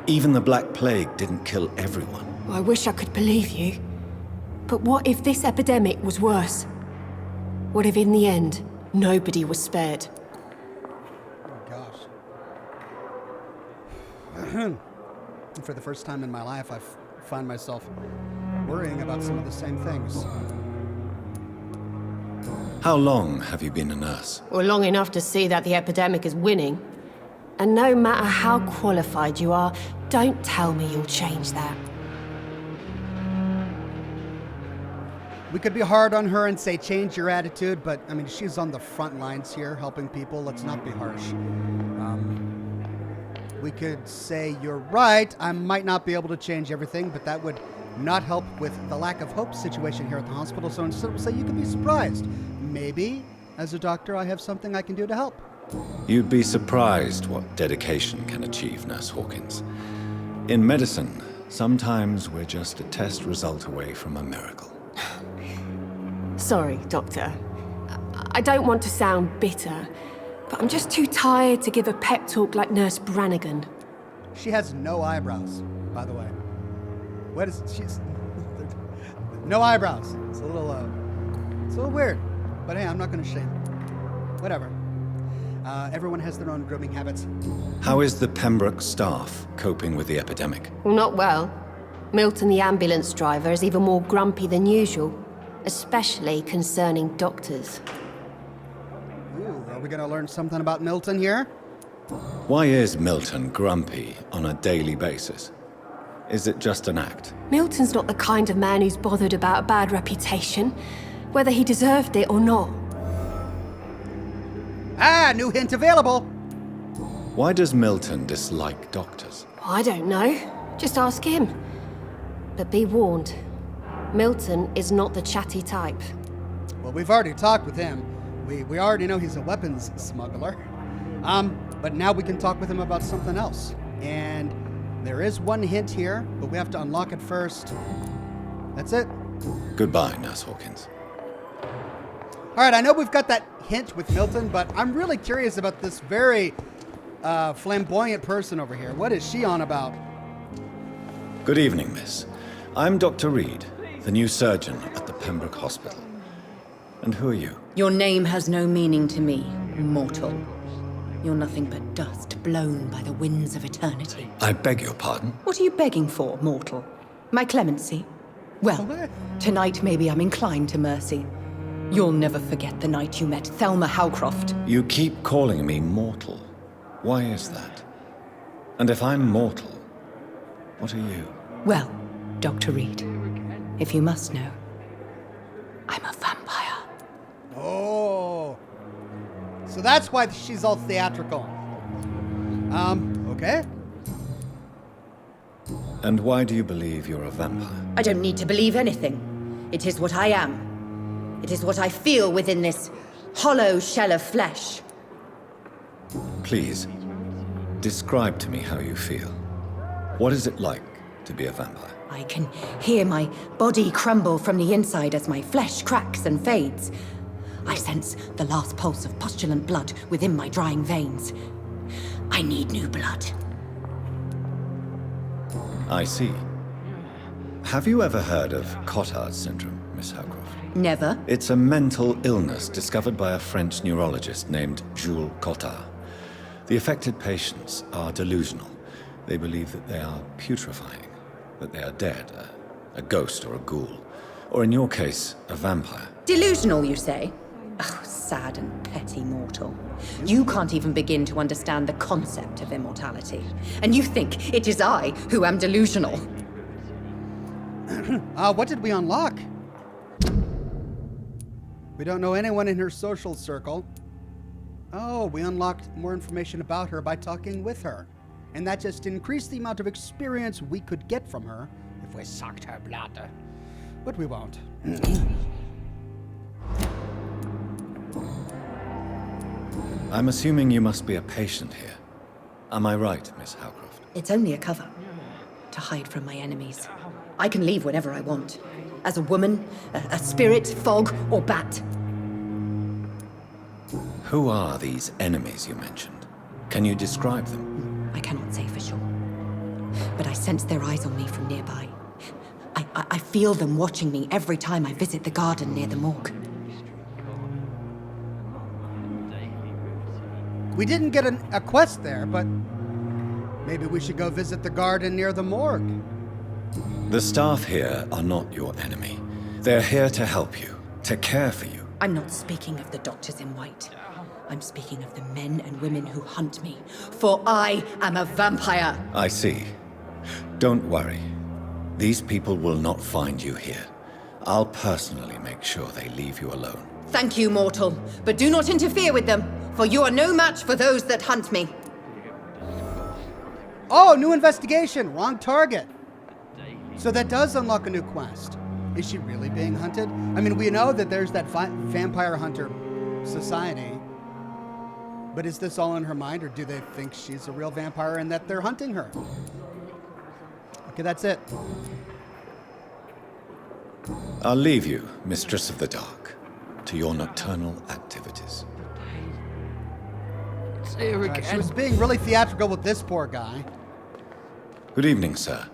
Even the Black Plague didn't kill everyone. I wish I could believe you. But what if this epidemic was worse? What if in the end, nobody was spared? Oh, gosh. For the first time in my life, I find myself worrying about some of the same things. How long have you been a nurse? Well, long enough to see that the epidemic is winning. And no matter how qualified you are, don't tell me you'll change that. We could be hard on her and say, change your attitude, but, I mean, she's on the front lines here helping people. Let's not be harsh. We could say, you're right, I might not be able to change everything, but that would not help with the lack of hope situation here at the hospital. So instead we'll say, you could be surprised. Maybe, as a doctor, I have something I can do to help. You'd be surprised what dedication can achieve, Nurse Hawkins. In medicine, sometimes we're just a test result away from a miracle. Sorry, Doctor. I don't want to sound bitter, but I'm just too tired to give a pep talk like Nurse Brannigan. She has no eyebrows, by the way. What is she's no eyebrows. It's a little weird. But hey, I'm not gonna shame. Whatever. Everyone has their own grooming habits. How is the Pembroke staff coping with the epidemic? Well, not well. Milton, the ambulance driver, is even more grumpy than usual, especially concerning doctors. Ooh, are we gonna learn something about Milton here? Why is Milton grumpy on a daily basis? Is it just an act? Milton's not the kind of man who's bothered about a bad reputation, whether he deserved it or not. Ah, new hint available. Why does Milton dislike doctors? I don't know. Just ask him. But be warned, Milton is not the chatty type. Well, we've already talked with him. We already know he's a weapons smuggler. But now we can talk with him about something else. And there is one hint here, but we have to unlock it first. That's it. Goodbye, Nurse Hawkins. All right, I know we've got that hint with Milton, but I'm really curious about this very flamboyant person over here. What is she on about? Good evening, miss. I'm Dr. Reed, the new surgeon at the Pembroke Hospital. And who are you? Your name has no meaning to me, mortal. You're nothing but dust blown by the winds of eternity. I beg your pardon? What are you begging for, mortal? My clemency? Well, tonight maybe I'm inclined to mercy. You'll never forget the night you met Thelma Howcroft. You keep calling me mortal. Why is that? And if I'm mortal, what are you? Well, Dr. Reed, if you must know, I'm a vampire. Oh. So that's why she's all theatrical. Okay. And why do you believe you're a vampire? I don't need to believe anything. It is what I am. It is what I feel within this hollow shell of flesh. Please, describe to me how you feel. What is it like to be a vampire? I can hear my body crumble from the inside as my flesh cracks and fades. I sense the last pulse of postulant blood within my drying veins. I need new blood. I see. Have you ever heard of Cotard's syndrome, Miss Howcroft? Never. It's a mental illness discovered by a French neurologist named Jules Cottard. The affected patients are delusional. They believe that they are putrefying, that they are dead, a ghost or a ghoul, or in your case, a vampire. Delusional, you say? Oh, sad and petty mortal. You can't even begin to understand the concept of immortality. And you think it is I who am delusional. What did we unlock? We don't know anyone in her social circle. Oh, we unlocked more information about her by talking with her. And that just increased the amount of experience we could get from her if we sucked her blood. But we won't. I'm assuming you must be a patient here. Am I right, Miss Howcroft? It's only a cover. To hide from my enemies. I can leave whenever I want. As a woman, a spirit, fog, or bat. Who are these enemies you mentioned? Can you describe them? I cannot say for sure. But I sense their eyes on me from nearby. I feel them watching me every time I visit the garden near the morgue. We didn't get a quest there, but maybe we should go visit the garden near the morgue. The staff here are not your enemy. They're here to help you, to care for you. I'm not speaking of the doctors in white. I'm speaking of the men and women who hunt me, for I am a vampire. I see. Don't worry. These people will not find you here. I'll personally make sure they leave you alone. Thank you, mortal, but do not interfere with them, for you are no match for those that hunt me. Oh, new investigation. Wrong target. So that does unlock a new quest. Is she really being hunted? I mean, we know that there's that vampire hunter society. But is this all in her mind, or do they think she's a real vampire and that they're hunting her? Okay, that's it. I'll leave you, Mistress of the Dark, to your nocturnal activities. She was being really theatrical with this poor guy. Good evening, sir.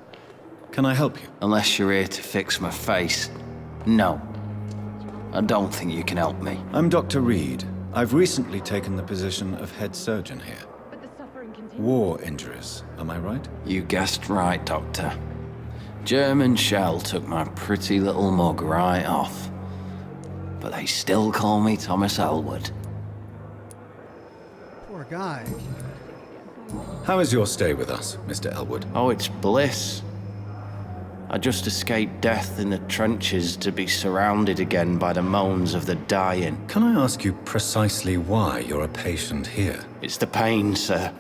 Can I help you? Unless you're here to fix my face. No. I don't think you can help me. I'm Dr. Reed. I've recently taken the position of head surgeon here. War injuries, am I right? You guessed right, Doctor. German shell took my pretty little mug right off. But they still call me Thomas Elwood. Poor guy. How is your stay with us, Mr. Elwood? Oh, it's bliss. I just escaped death in the trenches to be surrounded again by the moans of the dying. Can I ask you precisely why you're a patient here? It's the pain, sir.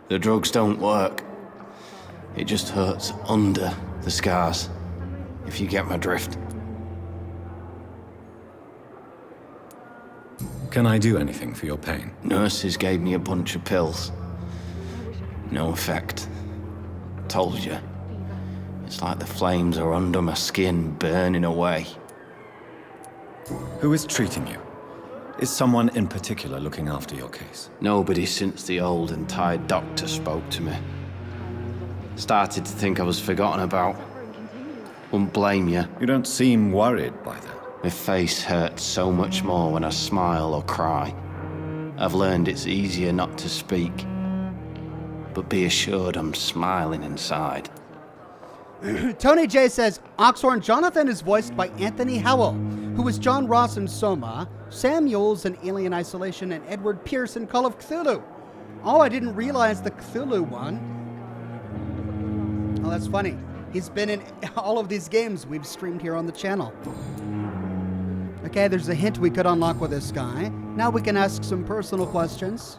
The drugs don't work. It just hurts under the scars, if you get my drift. Can I do anything for your pain? Nurses gave me a bunch of pills. No effect. Told you. It's like the flames are under my skin, burning away. Who is treating you? Is someone in particular looking after your case? Nobody since the old and tired doctor spoke to me. Started to think I was forgotten about. Wouldn't blame you. You don't seem worried by that. My face hurts so much more when I smile or cry. I've learned it's easier not to speak. But be assured I'm smiling inside. Tony J says, Oxhorn Jonathan is voiced by Anthony Howell, who was John Ross in Soma, Sam Yules in Alien Isolation, and Edward Pierce in Call of Cthulhu. Oh, I didn't realize the Cthulhu one. Oh, that's funny. He's been in all of these games we've streamed here on the channel. Okay, there's a hint we could unlock with this guy. Now we can ask some personal questions.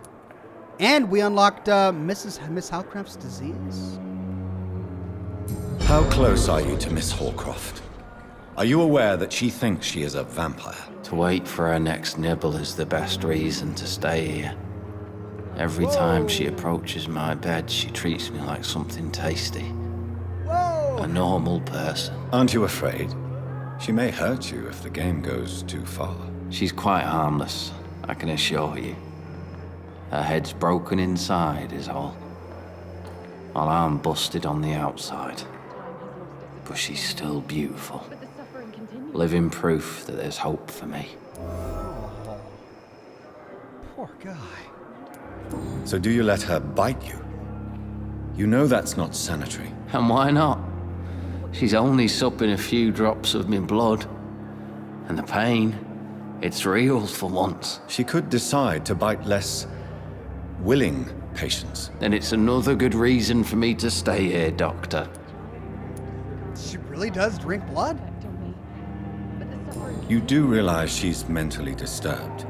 And we unlocked Miss Howcroft's disease. How close are you to Miss Hallcroft? Are you aware that she thinks she is a vampire? To wait for her next nibble is the best reason to stay here. Every time she approaches my bed, she treats me like something tasty. A normal person. Aren't you afraid? She may hurt you if the game goes too far. She's quite harmless, I can assure you. Her head's broken inside is all. While I'm busted on the outside. But she's still beautiful. Living proof that there's hope for me. Oh, poor guy. So do you let her bite you? You know that's not sanitary. And why not? She's only supping a few drops of my blood. And the pain, it's real for once. She could decide to bite less willing patients. Then it's another good reason for me to stay here, Doctor. She really does drink blood? You do realize she's mentally disturbed.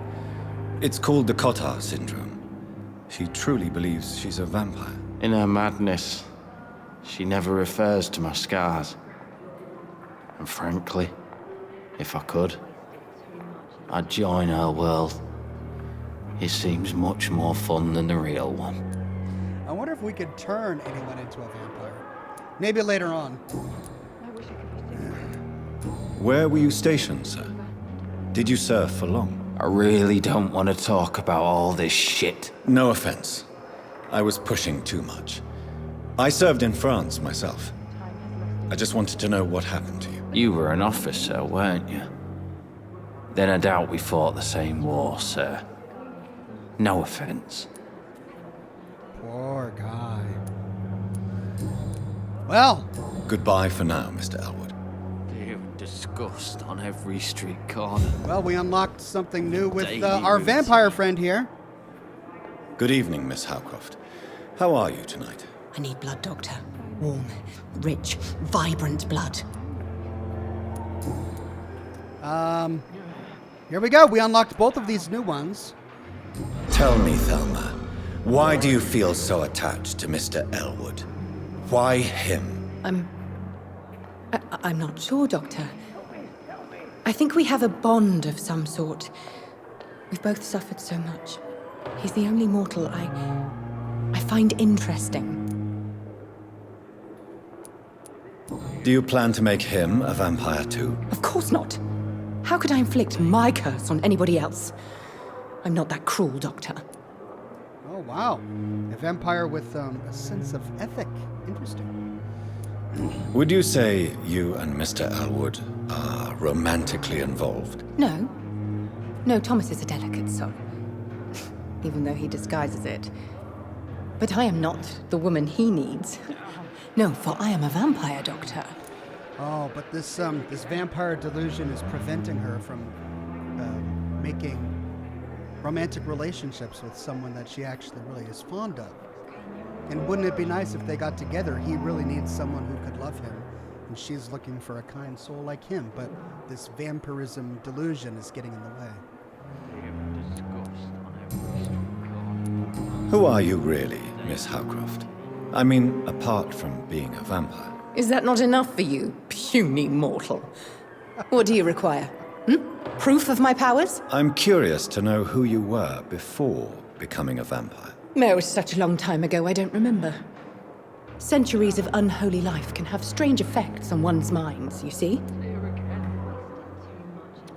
It's called the Cotter syndrome. She truly believes she's a vampire. In her madness, she never refers to my scars. And frankly, if I could, I'd join her world. It seems much more fun than the real one. I wonder if we could turn anyone into a vampire. Maybe later on. Where were you stationed, sir? Did you serve for long? I really don't want to talk about all this shit. No offense. I was pushing too much. I served in France myself. I just wanted to know what happened to you. You were an officer, weren't you? Then I doubt we fought the same war, sir. No offense. Poor guy. Well. Goodbye for now, Mr. Elwood. Fear and disgust on every street corner. Well, we unlocked something new with our vampire friend here. Good evening, Miss Howcroft. How are you tonight? I need blood, Doctor. Warm, rich, vibrant blood. Here we go. We unlocked both of these new ones. Tell me, Thelma, why do you feel so attached to Mr. Elwood? Why him? I'm not sure, Doctor. I think we have a bond of some sort. We've both suffered so much. He's the only mortal I find interesting. Do you plan to make him a vampire too? Of course not. How could I inflict my curse on anybody else? I'm not that cruel, Doctor. Oh, wow. A vampire with a sense of ethic. Interesting. Would you say you and Mr. Elwood are romantically involved? No. No, Thomas is a delicate soul. Even though he disguises it. But I am not the woman he needs. No, for I am a vampire, Doctor. Oh, but this vampire delusion is preventing her from making romantic relationships with someone that she actually really is fond of. And wouldn't it be nice if they got together? He really needs someone who could love him, and she's looking for a kind soul like him, but this vampirism delusion is getting in the way. Who are you really, Miss Howcroft? I mean, apart from being a vampire. Is that not enough for you, puny mortal? What do you require? Proof of my powers? I'm curious to know who you were before becoming a vampire. No, it was such a long time ago, I don't remember. Centuries of unholy life can have strange effects on one's minds, you see?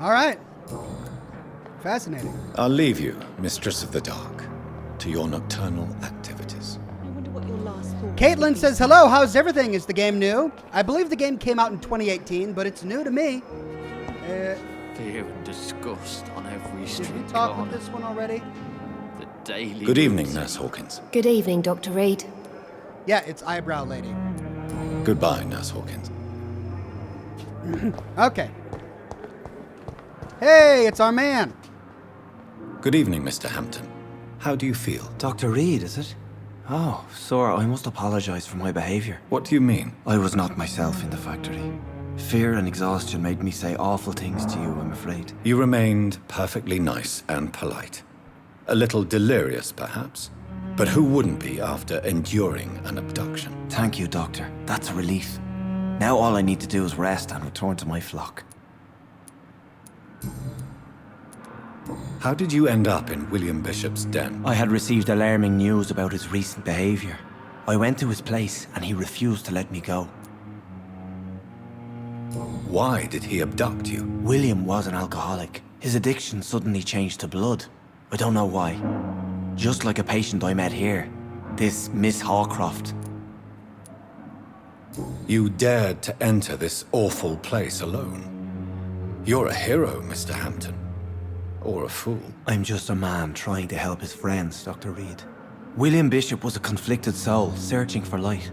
All right. Fascinating. I'll leave you, Mistress of the Dark, to your nocturnal activities. Caitlin says, hello, how's everything? Is the game new? I believe the game came out in 2018, but it's new to me. Fear and disgust on every street Did we corner. talk with this one already? The daily Good evening, routine. Nurse Hawkins. Good evening, Dr. Reed. Yeah, it's Eyebrow Lady. Goodbye, Nurse Hawkins. Okay. Hey, it's our man. Good evening, Mr. Hampton. How do you feel? Dr. Reed, is it? Oh, sir, I must apologize for my behavior. What do you mean? I was not myself in the factory. Fear and exhaustion made me say awful things to you, I'm afraid. You remained perfectly nice and polite. A little delirious, perhaps. But who wouldn't be after enduring an abduction? Thank you, Doctor. That's a relief. Now all I need to do is rest and return to my flock. How did you end up in William Bishop's den? I had received alarming news about his recent behavior. I went to his place and he refused to let me go. Why did he abduct you? William was an alcoholic. His addiction suddenly changed to blood. I don't know why. Just like a patient I met here. This Miss Hawcroft. You dared to enter this awful place alone. You're a hero, Mr. Hampton. Or a fool. I'm just a man trying to help his friends, Dr. Reed. William Bishop was a conflicted soul, searching for light.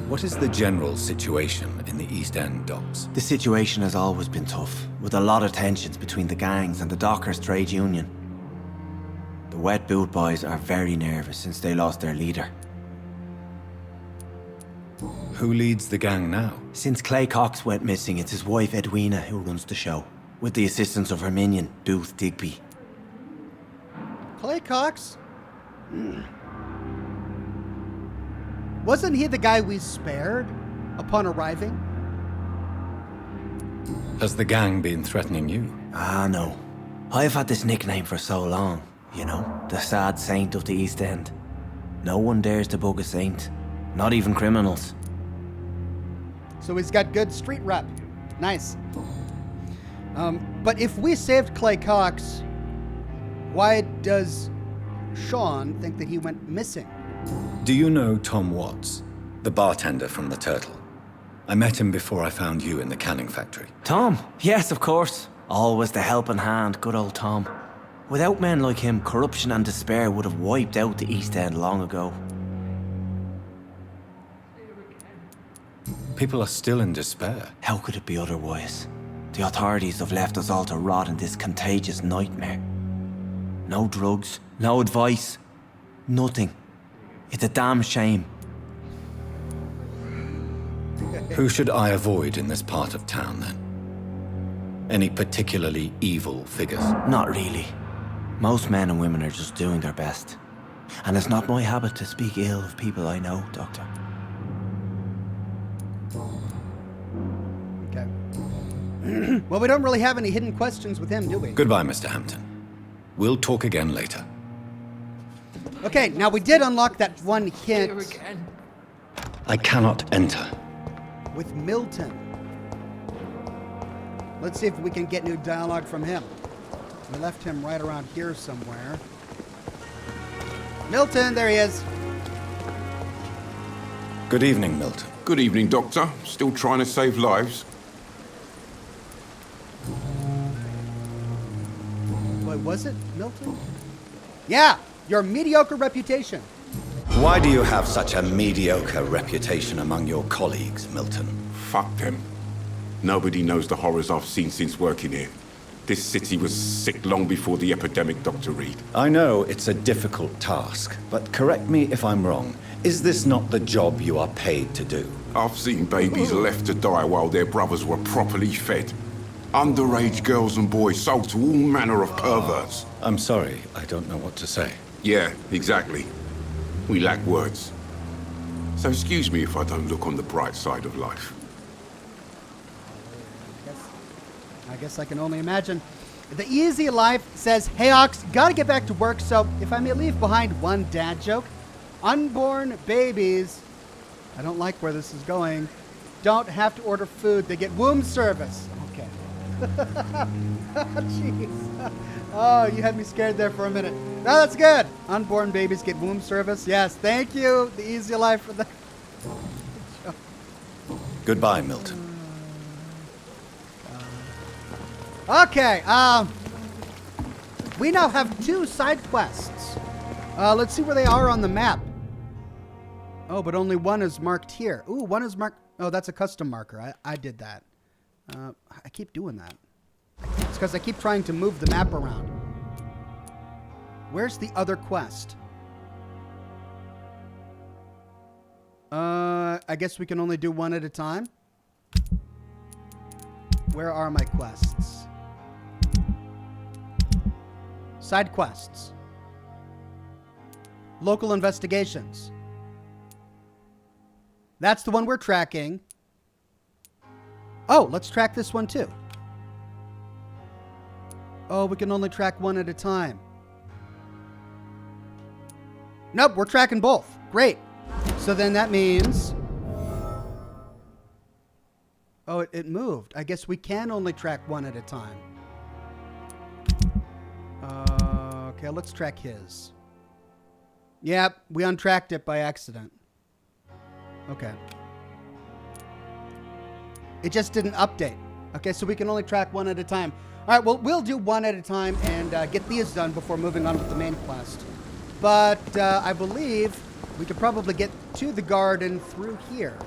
What is the general situation in the East End docks? The situation has always been tough, with a lot of tensions between the gangs and the Dockers' trade union. The Wet Boot Boys are very nervous since they lost their leader. Who leads the gang now? Since Clay Cox went missing, it's his wife Edwina who runs the show, with the assistance of her minion, Booth Digby. Clay Cox? Wasn't he the guy we spared upon arriving? Has the gang been threatening you? Ah, no. I've had this nickname for so long, you know, the sad saint of the East End. No one dares to bug a saint, not even criminals. So he's got good street rep. Nice. But if we saved Clay Cox, why does Sean think that he went missing? Do you know Tom Watts, the bartender from the Turtle? I met him before I found you in the canning factory. Tom? Yes, of course. Always the helping hand, good old Tom. Without men like him, corruption and despair would have wiped out the East End long ago. People are still in despair. How could it be otherwise? The authorities have left us all to rot in this contagious nightmare. No drugs, no advice, nothing. It's a damn shame. Who should I avoid in this part of town, then? Any particularly evil figures? Not really. Most men and women are just doing their best. And it's not my habit to speak ill of people I know, Doctor. Okay. Well, we don't really have any hidden questions with him, do we? Goodbye, Mr. Hampton. We'll talk again later. Okay, now we did unlock that one hint I cannot enter. with Milton. Let's see if we can get new dialogue from him. We left him right around here somewhere. Milton, there he is. Good evening, Milton. Good evening, Doctor. Still trying to save lives? What was it, Milton? Yeah, your mediocre reputation. Why do you have such a mediocre reputation among your colleagues, Milton? Fuck them. Nobody knows the horrors I've seen since working here. This city was sick long before the epidemic, Dr. Reed. I know it's a difficult task, but correct me if I'm wrong. Is this not the job you are paid to do? I've seen babies left to die while their brothers were properly fed. Underage girls and boys sold to all manner of perverts. I'm sorry, I don't know what to say. Yeah, exactly. We lack words. So excuse me if I don't look on the bright side of life. I guess I can only imagine. The Easy Life says, "Hey Ox, gotta get back to work, so if I may leave behind one dad joke, unborn babies, I don't like where this is going, don't have to order food, they get womb service." Okay. Jeez. Oh, you had me scared there for a minute. No, that's good. Unborn babies get womb service. Yes, thank you, The Easy Life, for that. Goodbye, Milton. Okay, we now have 2 side quests. Let's see where they are on the map. Oh, but only one is marked here. Ooh, one is marked. Oh, that's a custom marker. I did that. I keep doing that. It's because I keep trying to move the map around. Where's the other quest? I guess we can only do one at a time. Where are my quests? Side quests. Local investigations. That's the one we're tracking. Oh, let's track this one too. Oh, we can only track one at a time. Nope, we're tracking both. Great. So then that means... Oh, it moved. I guess we can only track one at a time. Okay, let's track his. Yep, we untracked it by accident. Okay. It just didn't update. Okay, so we can only track one at a time. All right, well, we'll do one at a time and get these done before moving on to the main quest. But I believe we could probably get to the garden through here.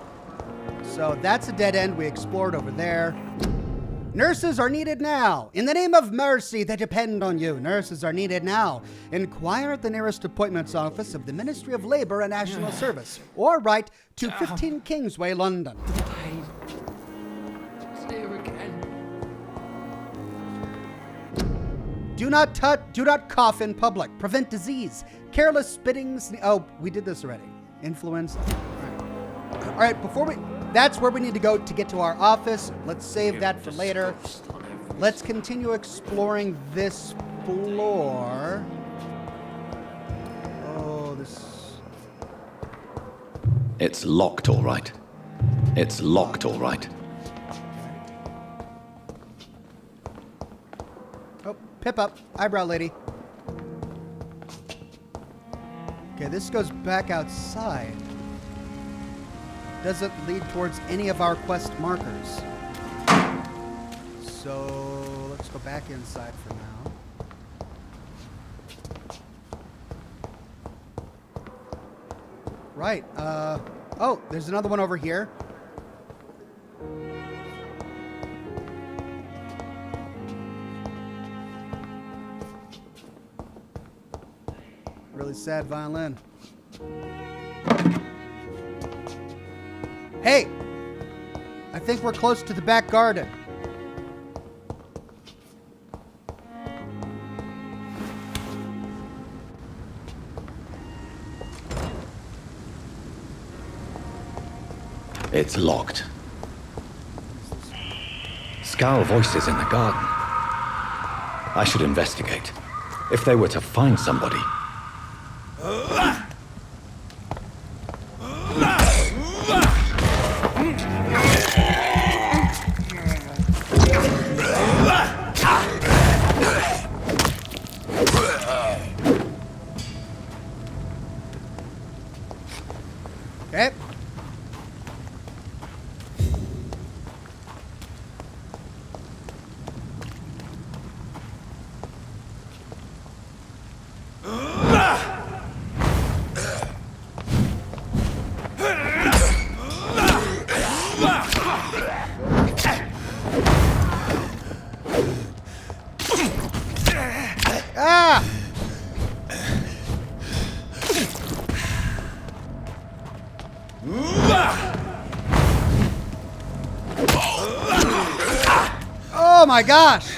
So that's a dead end. We explored over there. Nurses are needed now. In the name of mercy, they depend on you. Nurses are needed now. Inquire at the nearest appointments office of the Ministry of Labour and National Service, or write to 15 Kingsway, London. Do not cough in public. Prevent disease. Careless spitting. Oh, we did this already. Influenza. All right, that's where we need to go to get to our office. Let's save that for later. Let's continue exploring this floor. Oh, this... It's locked, all right. It's locked, all right. Oh, pip up. Eyebrow lady. Okay, this goes back outside. Doesn't lead towards any of our quest markers. So let's go back inside for now. Right. Oh, there's another one over here. Really sad violin. Hey! I think we're close to the back garden. It's locked. Scowl voices in the garden. I should investigate. If they were to find somebody... Okay. Ah! Oh my gosh!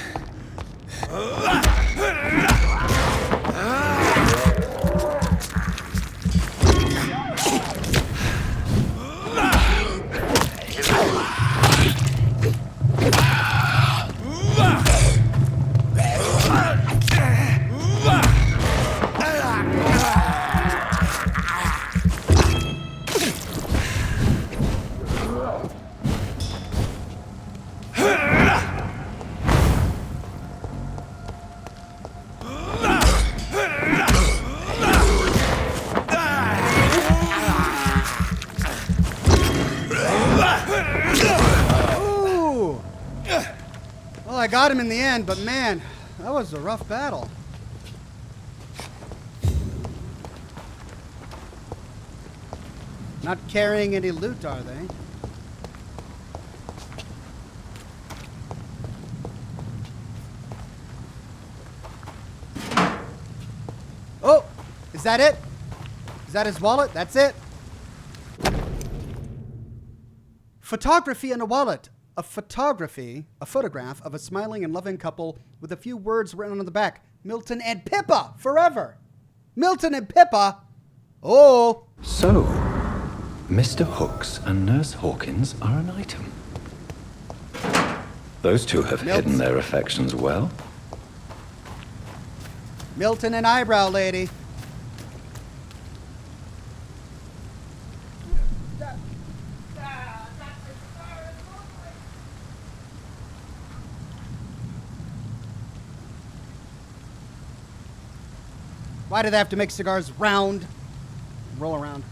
I got him in the end, but man, that was a rough battle. Not carrying any loot, are they? Oh, is that it? Is that his wallet? That's it. Photography in a wallet. A photograph of a smiling and loving couple with a few words written on the back. Milton and Pippa, forever. Milton and Pippa. Oh. So, Mr. Hooks and Nurse Hawkins are an item. Those two have hidden their affections well. Milton and Eyebrow Lady. Why do they have to make cigars round? Roll around.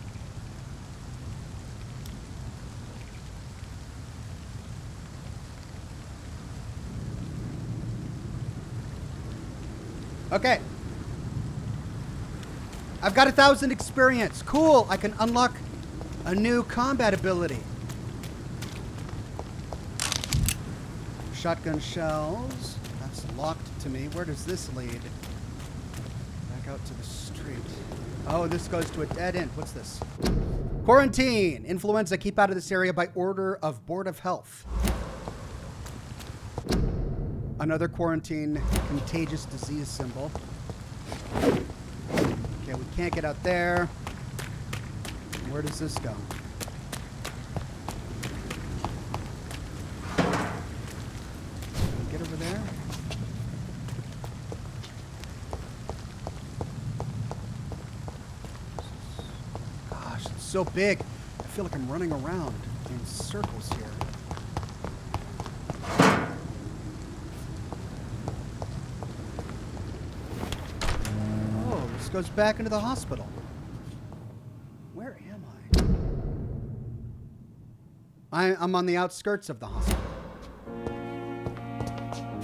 Okay. I've got 1,000 experience. Cool. I can unlock a new combat ability. Shotgun shells. That's locked to me. Where does this lead? Back out to the street. Oh, this goes to a dead end. What's this? Quarantine. Influenza. Keep out of this area by order of Board of Health. Another quarantine contagious disease symbol. Okay, we can't get out there. Where does this go? Can we get over there? Gosh, it's so big. I feel like I'm running around in circles here. Goes back into the hospital. Where am I? I'm on the outskirts of the hospital.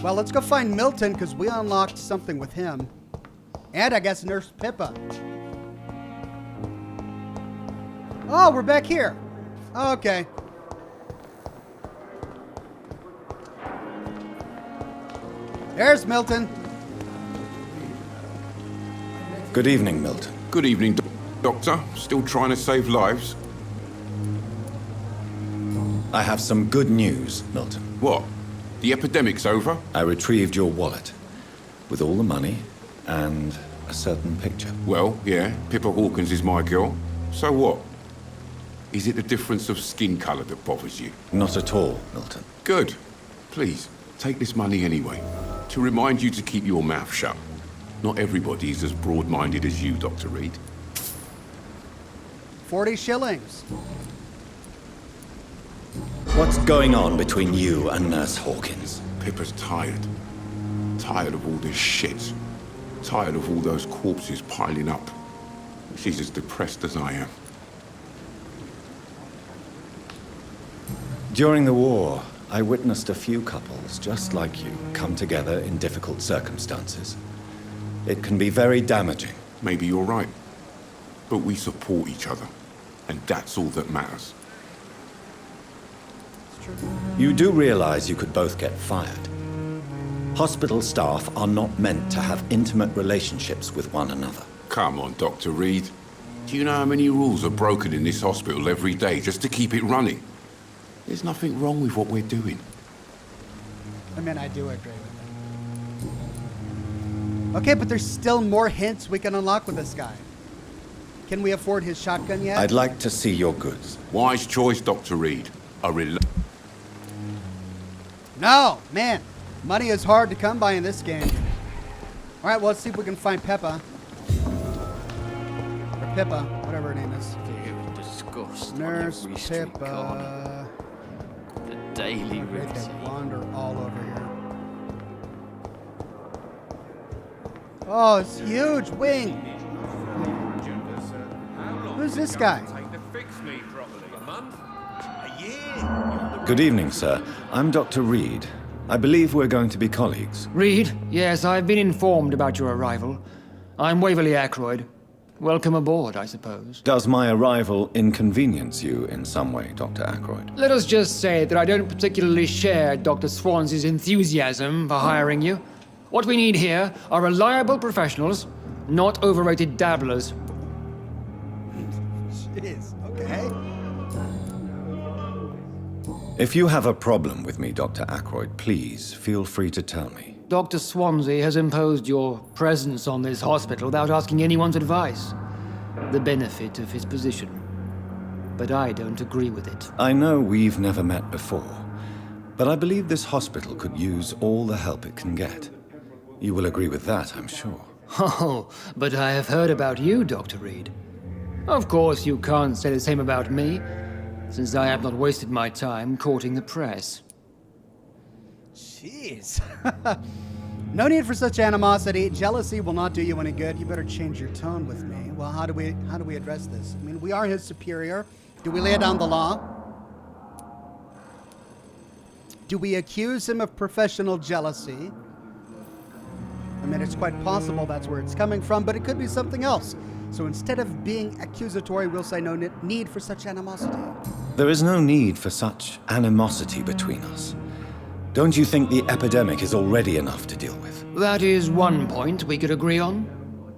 Well, let's go find Milton because we unlocked something with him. And I guess Nurse Pippa. Oh, we're back here. Okay. There's Milton. Good evening, Milton. Good evening, Doctor. Still trying to save lives? I have some good news, Milton. What? The epidemic's over? I retrieved your wallet with all the money and a certain picture. Well, yeah, Pippa Hawkins is my girl. So what? Is it the difference of skin colour that bothers you? Not at all, Milton. Good. Please, take this money anyway, to remind you to keep your mouth shut. Not everybody is as broad-minded as you, Dr. Reed. 40 shillings. What's going on between you and Nurse Hawkins? Pippa's tired. Tired of all this shit. Tired of all those corpses piling up. She's as depressed as I am. During the war, I witnessed a few couples just like you come together in difficult circumstances. It can be very damaging. Maybe you're right. But we support each other. And that's all that matters. You do realize you could both get fired. Hospital staff are not meant to have intimate relationships with one another. Come on, Dr. Reed. Do you know how many rules are broken in this hospital every day just to keep it running? There's nothing wrong with what we're doing. I mean, I do agree with that. Okay, but there's still more hints we can unlock with this guy. Can we afford his shotgun yet? I'd like to see your goods. Wise choice, Dr. Reed. No, man. Money is hard to come by in this game. All right, well, let's see if we can find Peppa. Or Pippa, whatever her name is. Disgust. Nurse Pippa. The daily They routine. wander all over here. Oh, it's huge. Wing. Who's this guy? Good evening, sir. I'm Dr. Reed. I believe we're going to be colleagues. Reed? Yes, I've been informed about your arrival. I'm Waverly Ackroyd. Welcome aboard, I suppose. Does my arrival inconvenience you in some way, Dr. Ackroyd? Let us just say that I don't particularly share Dr. Swansea's enthusiasm for hiring you. What we need here are reliable professionals, not overrated dabblers. Jeez, okay. If you have a problem with me, Dr. Ackroyd, please feel free to tell me. Dr. Swansea has imposed your presence on this hospital without asking anyone's advice. The benefit of his position. But I don't agree with it. I know we've never met before, but I believe this hospital could use all the help it can get. You will agree with that, I'm sure. Oh, but I have heard about you, Dr. Reed. Of course, you can't say the same about me, since I have not wasted my time courting the press. Jeez. No need for such animosity. Jealousy will not do you any good. You better change your tone with me. Well, how do we address this? I mean, we are his superior. Do we lay down the law? Do we accuse him of professional jealousy? I mean, it's quite possible that's where it's coming from, but it could be something else. So instead of being accusatory, we'll say no need for such animosity. There is no need for such animosity between us. Don't you think the epidemic is already enough to deal with? That is one point we could agree on.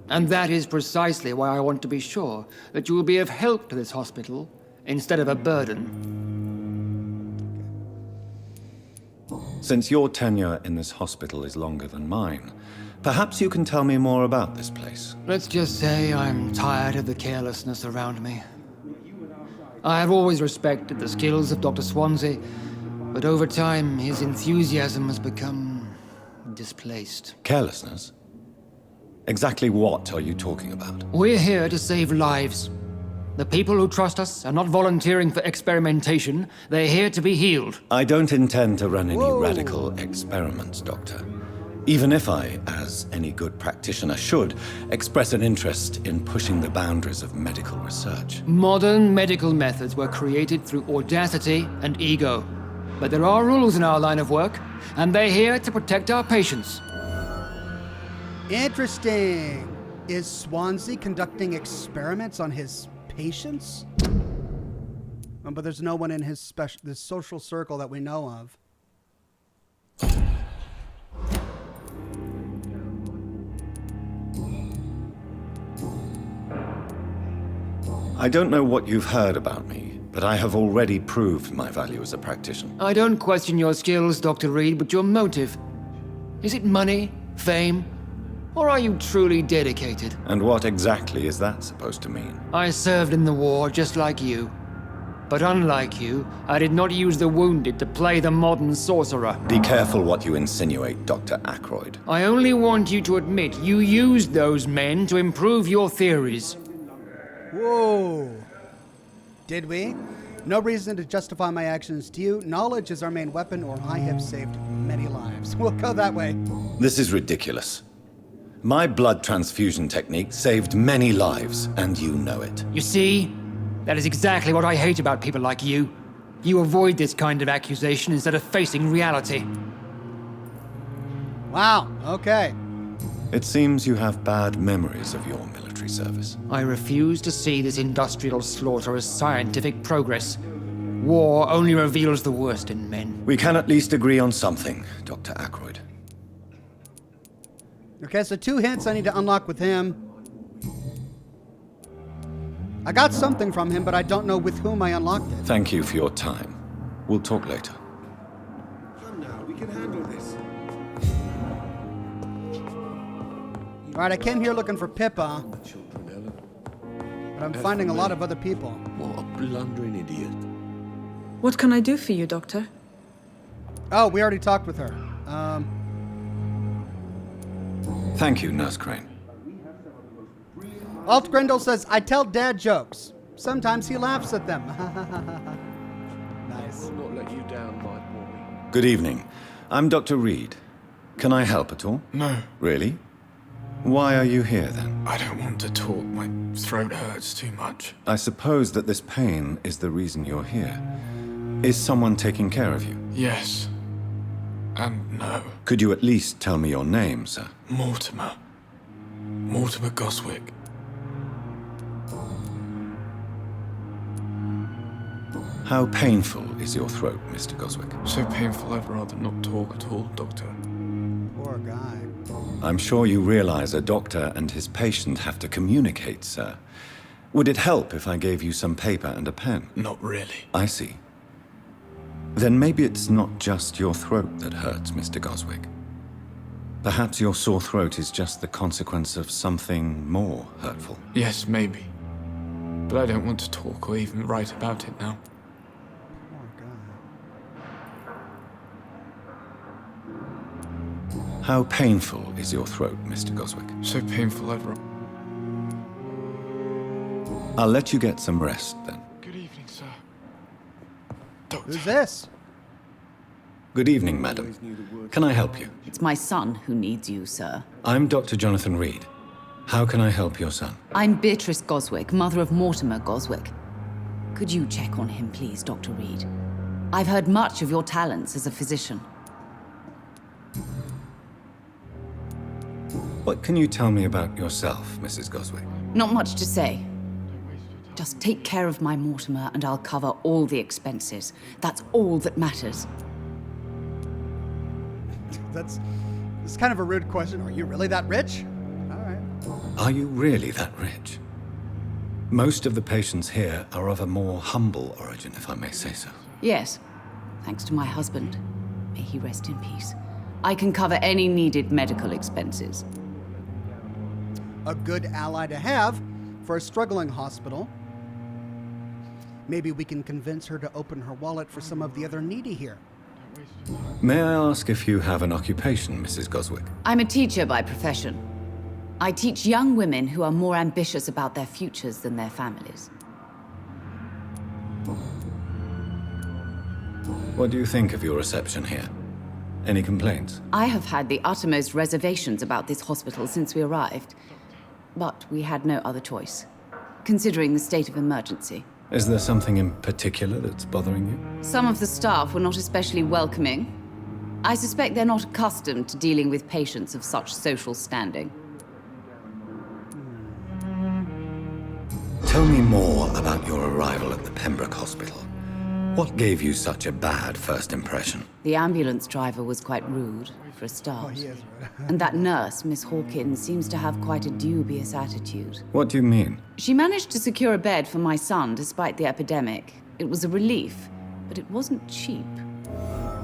And that is precisely why I want to be sure that you will be of help to this hospital instead of a burden. Since your tenure in this hospital is longer than mine, perhaps you can tell me more about this place. Let's just say I'm tired of the carelessness around me. I have always respected the skills of Dr. Swansea, but over time his enthusiasm has become displaced. Carelessness? Exactly what are you talking about? We're here to save lives. The people who trust us are not volunteering for experimentation. They're here to be healed. I don't intend to run any radical experiments, Doctor. Even if I, as any good practitioner should, express an interest in pushing the boundaries of medical research. Modern medical methods were created through audacity and ego. But there are rules in our line of work, and they're here to protect our patients. Interesting. Is Swansea conducting experiments on his patients? But there's no one in his this social circle that we know of. I don't know what you've heard about me, but I have already proved my value as a practitioner. I don't question your skills, Dr. Reed, but your motive. Is it money, fame, or are you truly dedicated? And what exactly is that supposed to mean? I served in the war just like you. But unlike you, I did not use the wounded to play the modern sorcerer. Be careful what you insinuate, Dr. Ackroyd. I only want you to admit you used those men to improve your theories. Whoa. Did we? No reason to justify my actions to you. Knowledge is our main weapon, or I have saved many lives. We'll go that way. This is ridiculous. My blood transfusion technique saved many lives, and you know it. You see? That is exactly what I hate about people like you. You avoid this kind of accusation instead of facing reality. Wow, okay. It seems you have bad memories of your military service. I refuse to see this industrial slaughter as scientific progress. War only reveals the worst in men. We can at least agree on something, Dr. Ackroyd. Okay, so 2 hints I need to unlock with him. I got something from him, but I don't know with whom I unlocked it. Thank you for your time. We'll talk later. Come now, we can handle this. Alright, I came here looking for Pippa, but I'm finding a lot of other people. What a blundering idiot. What can I do for you, Doctor? Oh, we already talked with her. Thank you, Nurse Crane. Alt Grindle says, I tell dad jokes. Sometimes he laughs at them. Nice. I'll not let you down, my boy. Good evening. I'm Dr. Reed. Can I help at all? No. Really? Why are you here, then? I don't want to talk. My throat hurts too much. I suppose that this pain is the reason you're here. Is someone taking care of you? Yes. And no. Could you at least tell me your name, sir? Mortimer. Mortimer Goswick. How painful is your throat, Mr. Goswick? So painful I'd rather not talk at all, Doctor. Poor guy. I'm sure you realize a doctor and his patient have to communicate, sir. Would it help if I gave you some paper and a pen? Not really. I see. Then maybe it's not just your throat that hurts, Mr. Goswick. Perhaps your sore throat is just the consequence of something more hurtful. Yes, maybe. But I don't want to talk or even write about it now. How painful is your throat, Mr. Goswick? So painful I'd rather... I'll let you get some rest, then. Good evening, sir. Who's this? Good evening, madam. Can I help you? It's my son who needs you, sir. I'm Dr. Jonathan Reed. How can I help your son? I'm Beatrice Goswick, mother of Mortimer Goswick. Could you check on him, please, Dr. Reed? I've heard much of your talents as a physician. What can you tell me about yourself, Mrs. Goswick? Not much to say. Just take care of my Mortimer and I'll cover all the expenses. That's all that matters. It's kind of a rude question. Are you really that rich? All right. Are you really that rich? Most of the patients here are of a more humble origin, if I may say so. Yes, thanks to my husband. May he rest in peace. I can cover any needed medical expenses. A good ally to have for a struggling hospital. Maybe we can convince her to open her wallet for some of the other needy here. May I ask if you have an occupation, Mrs. Goswick? I'm a teacher by profession. I teach young women who are more ambitious about their futures than their families. What do you think of your reception here? Any complaints? I have had the uttermost reservations about this hospital since we arrived. But we had no other choice, considering the state of emergency. Is there something in particular that's bothering you? Some of the staff were not especially welcoming. I suspect they're not accustomed to dealing with patients of such social standing. Tell me more about your arrival at the Pembroke Hospital. What gave you such a bad first impression? The ambulance driver was quite rude, for a start. And that nurse, Miss Hawkins, seems to have quite a dubious attitude. What do you mean? She managed to secure a bed for my son despite the epidemic. It was a relief, but it wasn't cheap.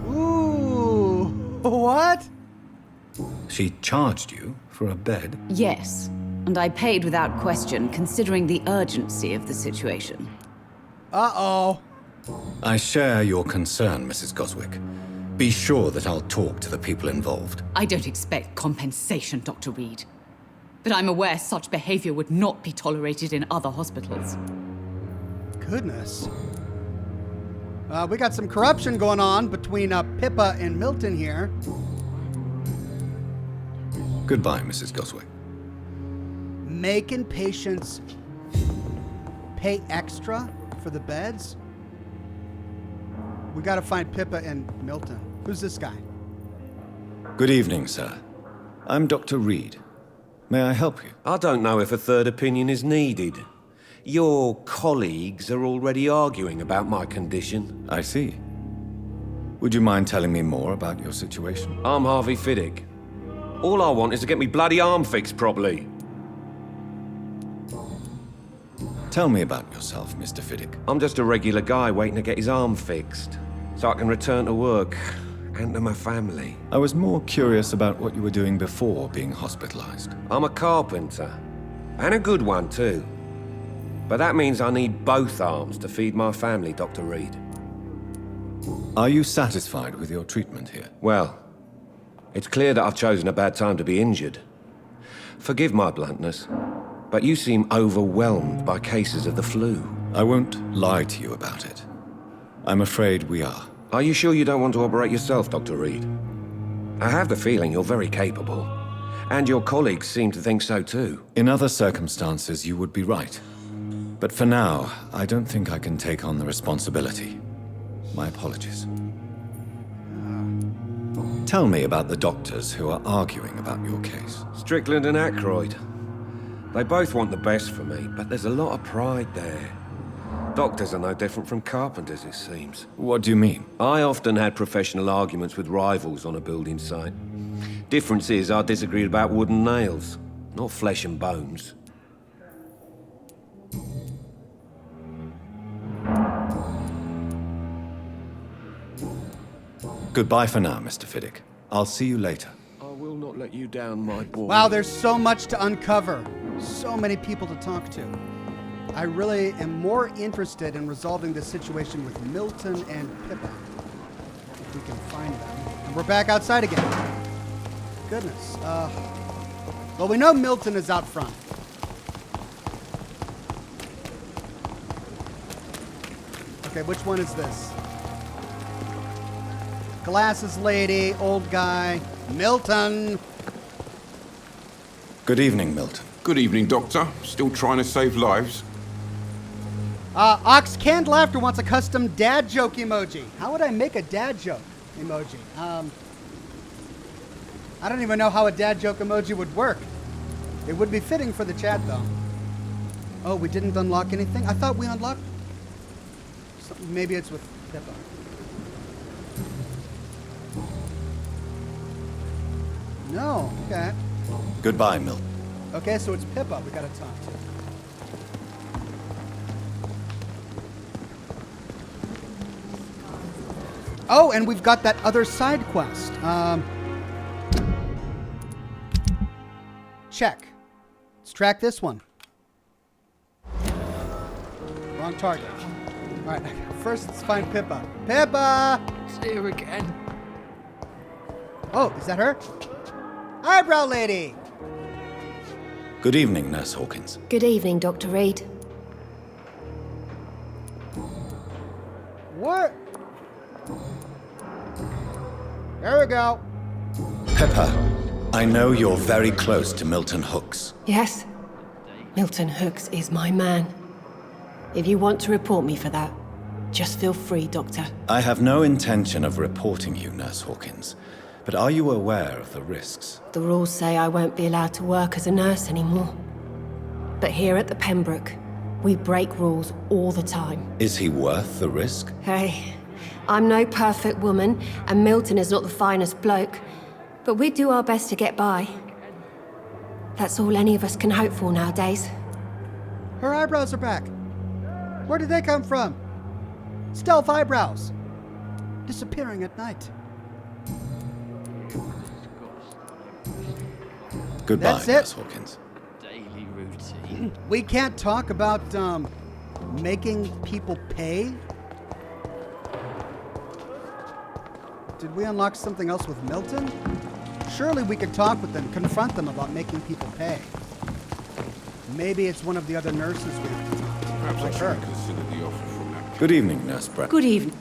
Ooh, what? She charged you for a bed? Yes, and I paid without question, considering the urgency of the situation. Uh-oh. I share your concern, Mrs. Goswick. Be sure that I'll talk to the people involved. I don't expect compensation, Dr. Reed. But I'm aware such behavior would not be tolerated in other hospitals. Goodness. We got some corruption going on between Pippa and Milton here. Goodbye, Mrs. Goswick. Making patients pay extra for the beds? We gotta find Pippa and Milton. Who's this guy? Good evening, sir. I'm Dr. Reed. May I help you? I don't know if a third opinion is needed. Your colleagues are already arguing about my condition. I see. Would you mind telling me more about your situation? I'm Harvey Fiddick. All I want is to get me bloody arm fixed properly. Tell me about yourself, Mr. Fiddick. I'm just a regular guy waiting to get his arm fixed, so I can return to work and to my family. I was more curious about what you were doing before being hospitalized. I'm a carpenter, and a good one too. But that means I need both arms to feed my family, Dr. Reed. Are you satisfied with your treatment here? Well, it's clear that I've chosen a bad time to be injured. Forgive my bluntness, but you seem overwhelmed by cases of the flu. I won't lie to you about it. I'm afraid we are. Are you sure you don't want to operate yourself, Dr. Reed? I have the feeling you're very capable, and your colleagues seem to think so too. In other circumstances, you would be right. But for now, I don't think I can take on the responsibility. My apologies. Tell me about the doctors who are arguing about your case. Strickland and Ackroyd. They both want the best for me, but there's a lot of pride there. Doctors are no different from carpenters, it seems. What do you mean? I often had professional arguments with rivals on a building site. Difference is I disagreed about wooden nails, not flesh and bones. Goodbye for now, Mr. Fiddick. I'll see you later. I will not let you down, my boy. Wow, there's so much to uncover. So many people to talk to. I really am more interested in resolving this situation with Milton and Pippa. If we can find them. And we're back outside again. Goodness. Well, we know Milton is out front. Okay, which one is this? Glasses lady, old guy, Milton. Good evening, Milton. Good evening, Doctor. Still trying to save lives? Ox Canned Laughter wants a custom dad joke emoji. How would I make a dad joke emoji? I don't even know how a dad joke emoji would work. It would be fitting for the chat, though. Oh, we didn't unlock anything? I thought we unlocked... Maybe it's with Pippa. No, okay. Goodbye, Milton. Okay, so it's Pippa we gotta talk to. Oh, and we've got that other side quest. Check. Let's track this one. Wrong target. All right, first let's find Pippa. Pippa! See her again. Oh, is that her? Eyebrow lady! Good evening, Nurse Hawkins. Good evening, Dr. Reed. What? There we go. Pippa, I know you're very close to Milton Hooks. Yes, Milton Hooks is my man. If you want to report me for that, just feel free, Doctor. I have no intention of reporting you, Nurse Hawkins. But are you aware of the risks? The rules say I won't be allowed to work as a nurse anymore. But here at the Pembroke, we break rules all the time. Is he worth the risk? Hey, I'm no perfect woman, and Milton is not the finest bloke. But we do our best to get by. That's all any of us can hope for nowadays. Her eyebrows are back. Where did they come from? Stealth eyebrows. Disappearing at night. Goodbye, That's it. Nurse Hawkins. Daily routine. We can't talk about making people pay. Did we unlock something else with Milton? Surely we could talk with them, confront them about making people pay. Maybe it's one of the other nurses we have to talk to. Perhaps Like I her. should consider the offer from that. Good evening, Nurse Brett. Good evening.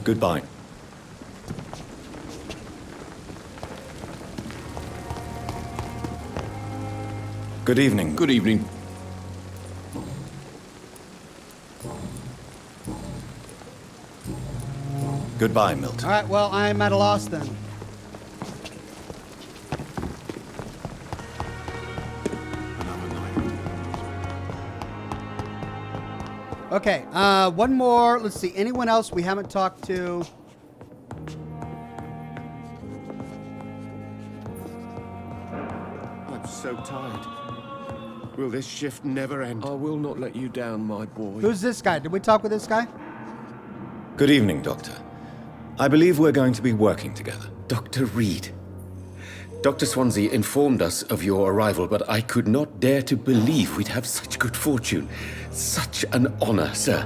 Goodbye. Good evening. Good evening. Goodbye, Milton. All right, well, I'm at a loss then. Okay, one more. Let's see. Anyone else we haven't talked to? I'm so tired. Will this shift never end? I will not let you down, my boy. Who's this guy? Did we talk with this guy? Good evening, Doctor. I believe we're going to be working together. Dr. Reed. Dr. Swansea informed us of your arrival, but I could not dare to believe we'd have such good fortune. Such an honor, sir.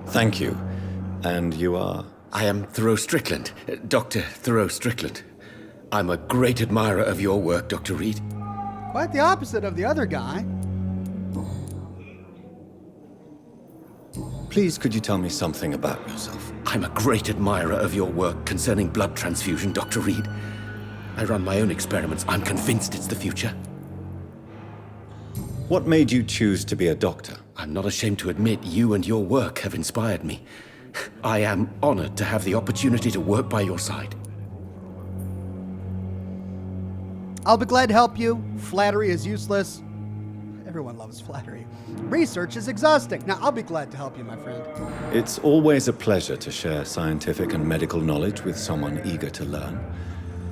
Thank you. And you are? I am Thoreau Strickland, Dr. Thoreau Strickland. I'm a great admirer of your work, Dr. Reed. Quite the opposite of the other guy. Please, could you tell me something about yourself? I'm a great admirer of your work concerning blood transfusion, Dr. Reed. I run my own experiments. I'm convinced it's the future. What made you choose to be a doctor? I'm not ashamed to admit you and your work have inspired me. I am honored to have the opportunity to work by your side. I'll be glad to help you. Flattery is useless. Everyone loves flattery. Research is exhausting. Now, I'll be glad to help you, my friend. It's always a pleasure to share scientific and medical knowledge with someone eager to learn.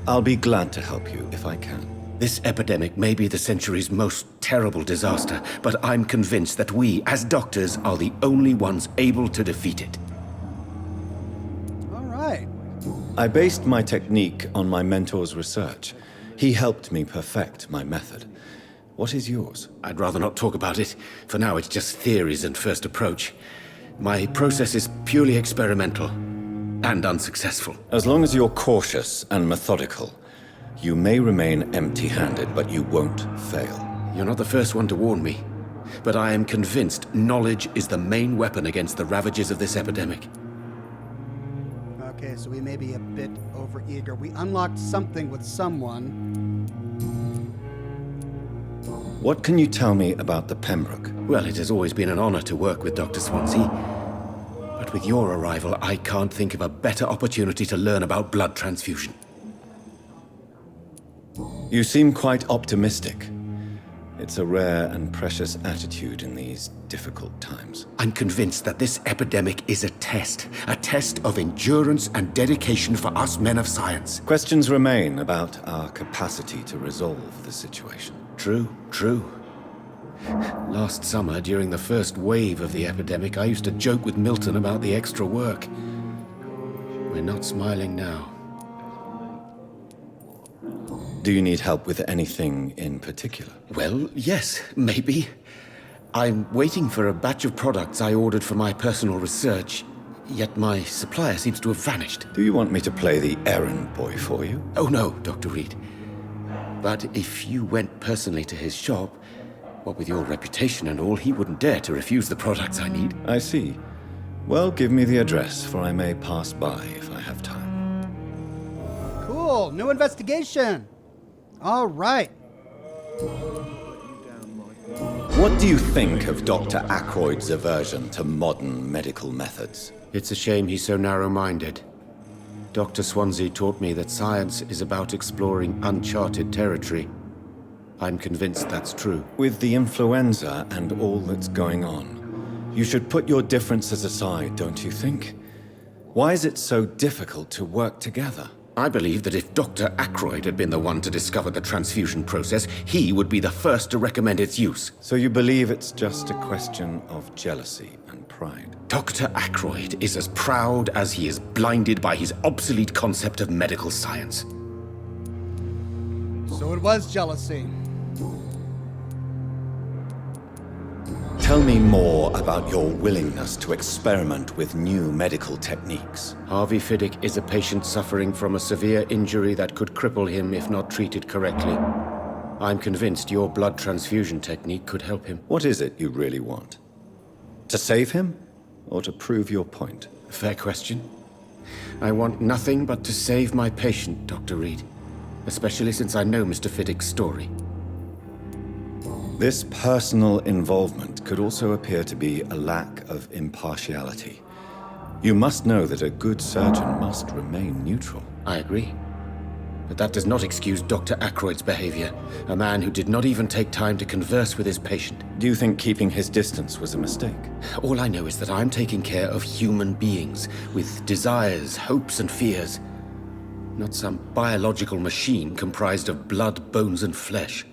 I'll be glad to help you if I can. This epidemic may be the century's most terrible disaster, but I'm convinced that we, as doctors, are the only ones able to defeat it. All right. I based my technique on my mentor's research. He helped me perfect my method. What is yours? I'd rather not talk about it. For now, it's just theories and first approach. My process is purely experimental and unsuccessful. As long as you're cautious and methodical, you may remain empty-handed, but you won't fail. You're not the first one to warn me, but I am convinced knowledge is the main weapon against the ravages of this epidemic. Okay, so we may be a bit overeager. We unlocked something with someone. What can you tell me about the Pembroke? Well, it has always been an honor to work with Dr. Swansea. But with your arrival, I can't think of a better opportunity to learn about blood transfusion. You seem quite optimistic. It's a rare and precious attitude in these difficult times. I'm convinced that this epidemic is a test of endurance and dedication for us men of science. Questions remain about our capacity to resolve the situation. True. Last summer, during the first wave of the epidemic, I used to joke with Milton about the extra work. We're not smiling now. Do you need help with anything in particular? Well, yes, maybe. I'm waiting for a batch of products I ordered for my personal research, yet my supplier seems to have vanished. Do you want me to play the errand boy for you? Oh no, Dr. Reed. But if you went personally to his shop, what with your reputation and all, he wouldn't dare to refuse the products I need. I see. Well, give me the address, for I may pass by if I have time. Cool, new investigation. All right. What do you think of Dr. Ackroyd's aversion to modern medical methods? It's a shame he's so narrow-minded. Dr. Swansea taught me that science is about exploring uncharted territory. I'm convinced that's true. With the influenza and all that's going on, you should put your differences aside, don't you think? Why is it so difficult to work together? I believe that if Dr. Ackroyd had been the one to discover the transfusion process, he would be the first to recommend its use. So you believe it's just a question of jealousy and pride? Dr. Ackroyd is as proud as he is blinded by his obsolete concept of medical science. So it was jealousy. Tell me more about your willingness to experiment with new medical techniques. Harvey Fiddick is a patient suffering from a severe injury that could cripple him if not treated correctly. I'm convinced your blood transfusion technique could help him. What is it you really want? To save him, or to prove your point? Fair question. I want nothing but to save my patient, Dr. Reed. Especially since I know Mr. Fiddick's story. This personal involvement could also appear to be a lack of impartiality. You must know that a good surgeon must remain neutral. I agree. But that does not excuse Dr. Ackroyd's behavior. A man who did not even take time to converse with his patient. Do you think keeping his distance was a mistake? All I know is that I'm taking care of human beings with desires, hopes, and fears. Not some biological machine comprised of blood, bones, and flesh.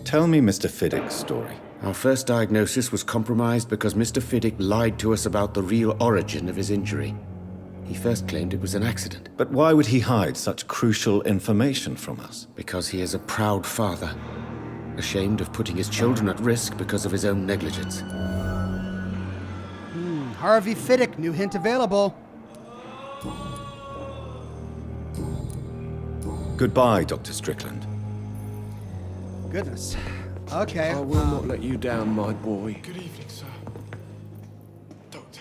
Tell me Mr. Fiddick's story. Our first diagnosis was compromised because Mr. Fiddick lied to us about the real origin of his injury. He first claimed it was an accident. But why would he hide such crucial information from us? Because he is a proud father, ashamed of putting his children at risk because of his own negligence. Harvey Fiddick, new hint available. Goodbye, Dr. Strickland. Goodness. Okay. I will not let you down, my boy. Good evening, sir.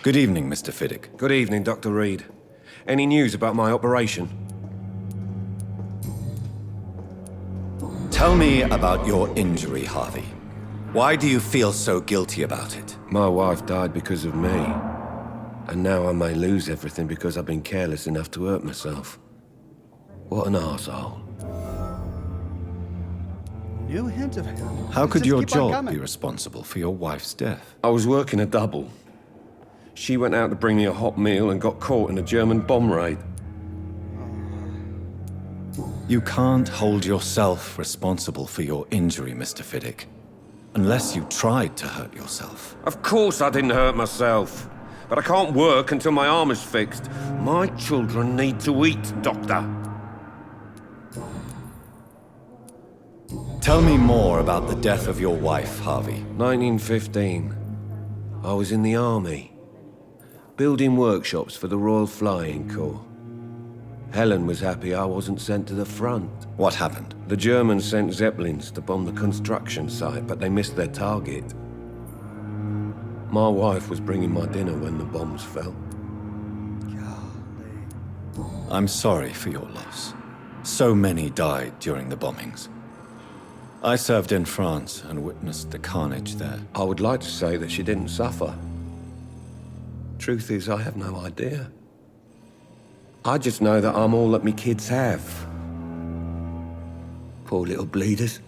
Good evening, Mr. Fiddick. Good evening, Dr. Reed. Any news about my operation? Tell me about your injury, Harvey. Why do you feel so guilty about it? My wife died because of me. And now I may lose everything because I've been careless enough to hurt myself. What an arsehole. New hint of How could your job be responsible for your wife's death? I was working a double. She went out to bring me a hot meal and got caught in a German bomb raid. You can't hold yourself responsible for your injury, Mr. Fiddick. Unless you tried to hurt yourself. Of course I didn't hurt myself. But I can't work until my arm is fixed. My children need to eat, Doctor. Tell me more about the death of your wife, Harvey. 1915. I was in the army. Building workshops for the Royal Flying Corps. Helen was happy I wasn't sent to the front. What happened? The Germans sent Zeppelins to bomb the construction site, but they missed their target. My wife was bringing my dinner when the bombs fell. I'm sorry for your loss. So many died during the bombings. I served in France and witnessed the carnage there. I would like to say that she didn't suffer. truth is, I have no idea. I just know that I'm all that me kids have. Poor little bleeders.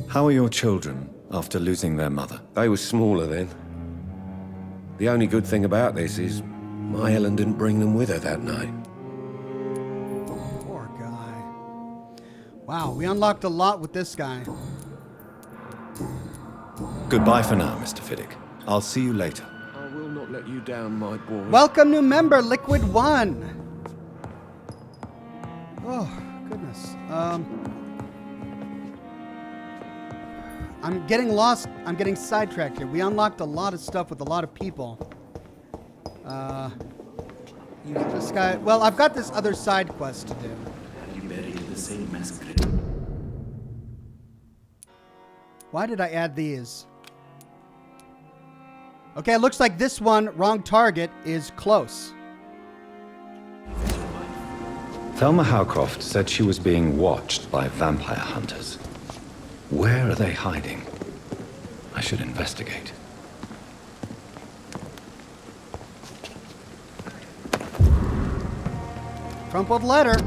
How are your children after losing their mother? They were smaller then. The only good thing about this is my Helen didn't bring them with her that night. Poor guy. Wow, we unlocked a lot with this guy. Goodbye for now, Mr. Fiddick. I'll see you later. I will not let you down, my boy. Welcome, new member, Liquid One. Oh, goodness. I'm getting lost. I'm getting sidetracked here. We unlocked a lot of stuff with a lot of people. Use this guy. Well, I've got this other side quest to do. You buried the same masquerade. Why did I add these? Okay, it looks like this one, wrong target, is close. Thelma Howcroft said she was being watched by vampire hunters. Where are they hiding? I should investigate. Crumpled letter.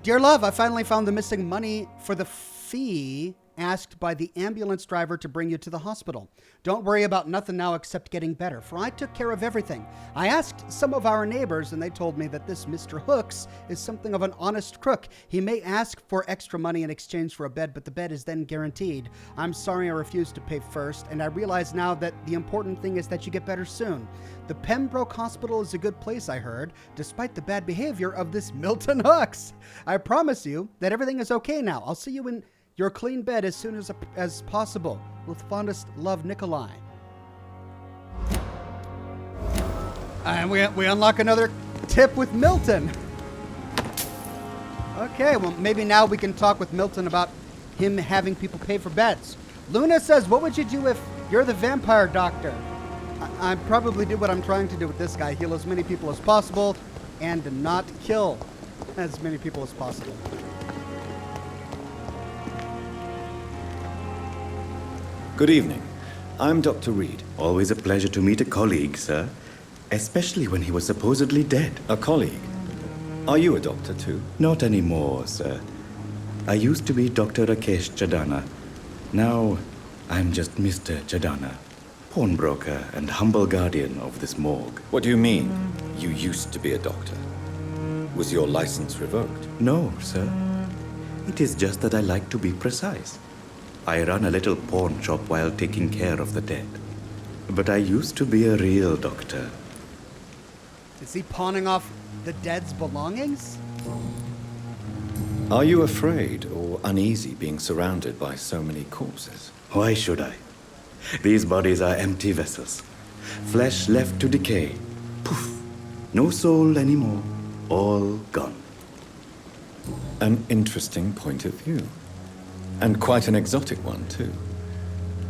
Dear love, I finally found the missing money for the fee asked by the ambulance driver to bring you to the hospital. Don't worry about nothing now except getting better, for I took care of everything. I asked some of our neighbors, and they told me that this Mr. Hooks is something of an honest crook. He may ask for extra money in exchange for a bed, but the bed is then guaranteed. I'm sorry I refused to pay first, and I realize now that the important thing is that you get better soon. The Pembroke Hospital is a good place, I heard, despite the bad behavior of this Milton Hooks. I promise you that everything is okay now. I'll see you in your clean bed as soon as possible. With fondest love, Nikolai. And we unlock another tip with Milton. Okay, well, maybe now we can talk with Milton about him having people pay for beds. Luna says, what would you do if you're the vampire doctor? I probably do what I'm trying to do with this guy. Heal as many people as possible and not kill as many people as possible. Good evening. I'm Dr. Reed. Always a pleasure to meet a colleague, sir. Especially when he was supposedly dead. A colleague? Are you a doctor too? Not anymore, sir. I used to be Dr. Rakesh Chadana. Now, I'm just Mr. Chadana, pawnbroker and humble guardian of this morgue. What do you mean, you used to be a doctor? Was your license revoked? No, sir. It is just that I like to be precise. I run a little pawn shop while taking care of the dead. But I used to be a real doctor. Is he pawning off the dead's belongings? Are you afraid or uneasy being surrounded by so many corpses? Why should I? These bodies are empty vessels. Flesh left to decay. Poof. No soul anymore. All gone. An interesting point of view. And quite an exotic one, too.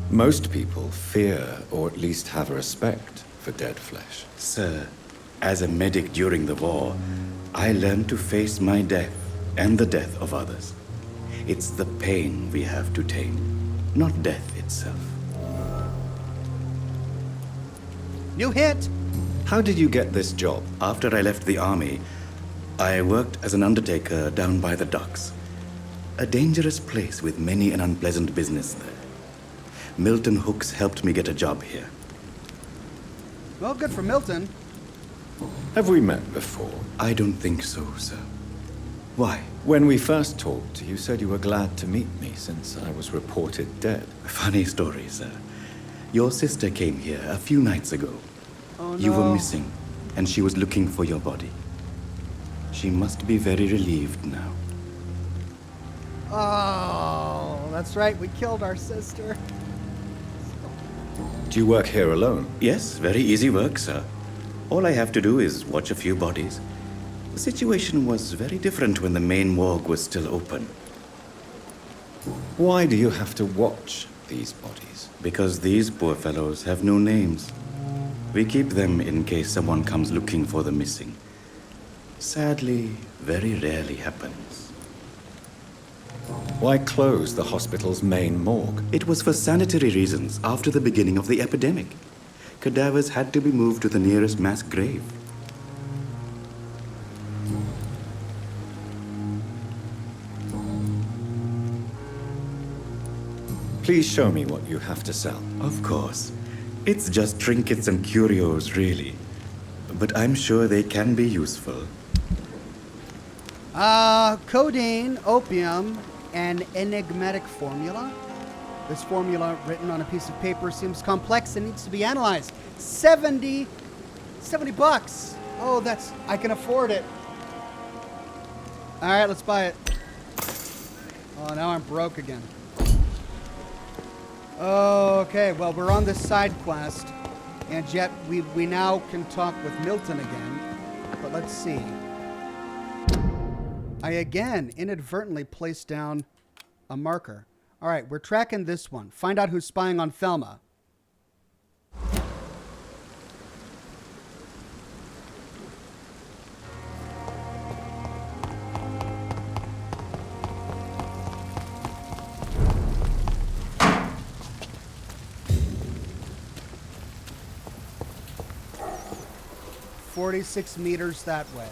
Most people fear, or at least have a respect, for dead flesh. Sir, as a medic during the war, I learned to face my death and the death of others. It's the pain we have to tame, not death itself. New hit! How did you get this job? After I left the army, I worked as an undertaker down by the docks. A dangerous place with many an unpleasant business there. Milton Hooks helped me get a job here. Well, good for Milton. Have we met before? I don't think so, sir. Why? When we first talked, you said you were glad to meet me since I was reported dead. Funny story, sir. Your sister came here a few nights ago. Oh, no. You were missing, and she was looking for your body. She must be very relieved now. Oh, that's right. We killed our sister. Do you work here alone? Yes, very easy work, sir. All I have to do is watch a few bodies. The situation was very different when the main morgue was still open. Why do you have to watch these bodies? Because these poor fellows have no names. We keep them in case someone comes looking for the missing. Sadly, very rarely happens. Why close the hospital's main morgue? It was for sanitary reasons after the beginning of the epidemic. Cadavers had to be moved to the nearest mass grave. Please show me what you have to sell. Of course. It's just trinkets and curios, really. But I'm sure they can be useful. Codeine, opium, and enigmatic formula. This formula, written on a piece of paper, seems complex and needs to be analyzed. 70 bucks. Oh, I can afford it. All right, let's buy it. Oh, now I'm broke again. Okay, well, we're on this side quest, and yet we now can talk with Milton again. But let's see. I again inadvertently placed down a marker. All right, we're tracking this one. Find out who's spying on Thelma. "46 meters that way."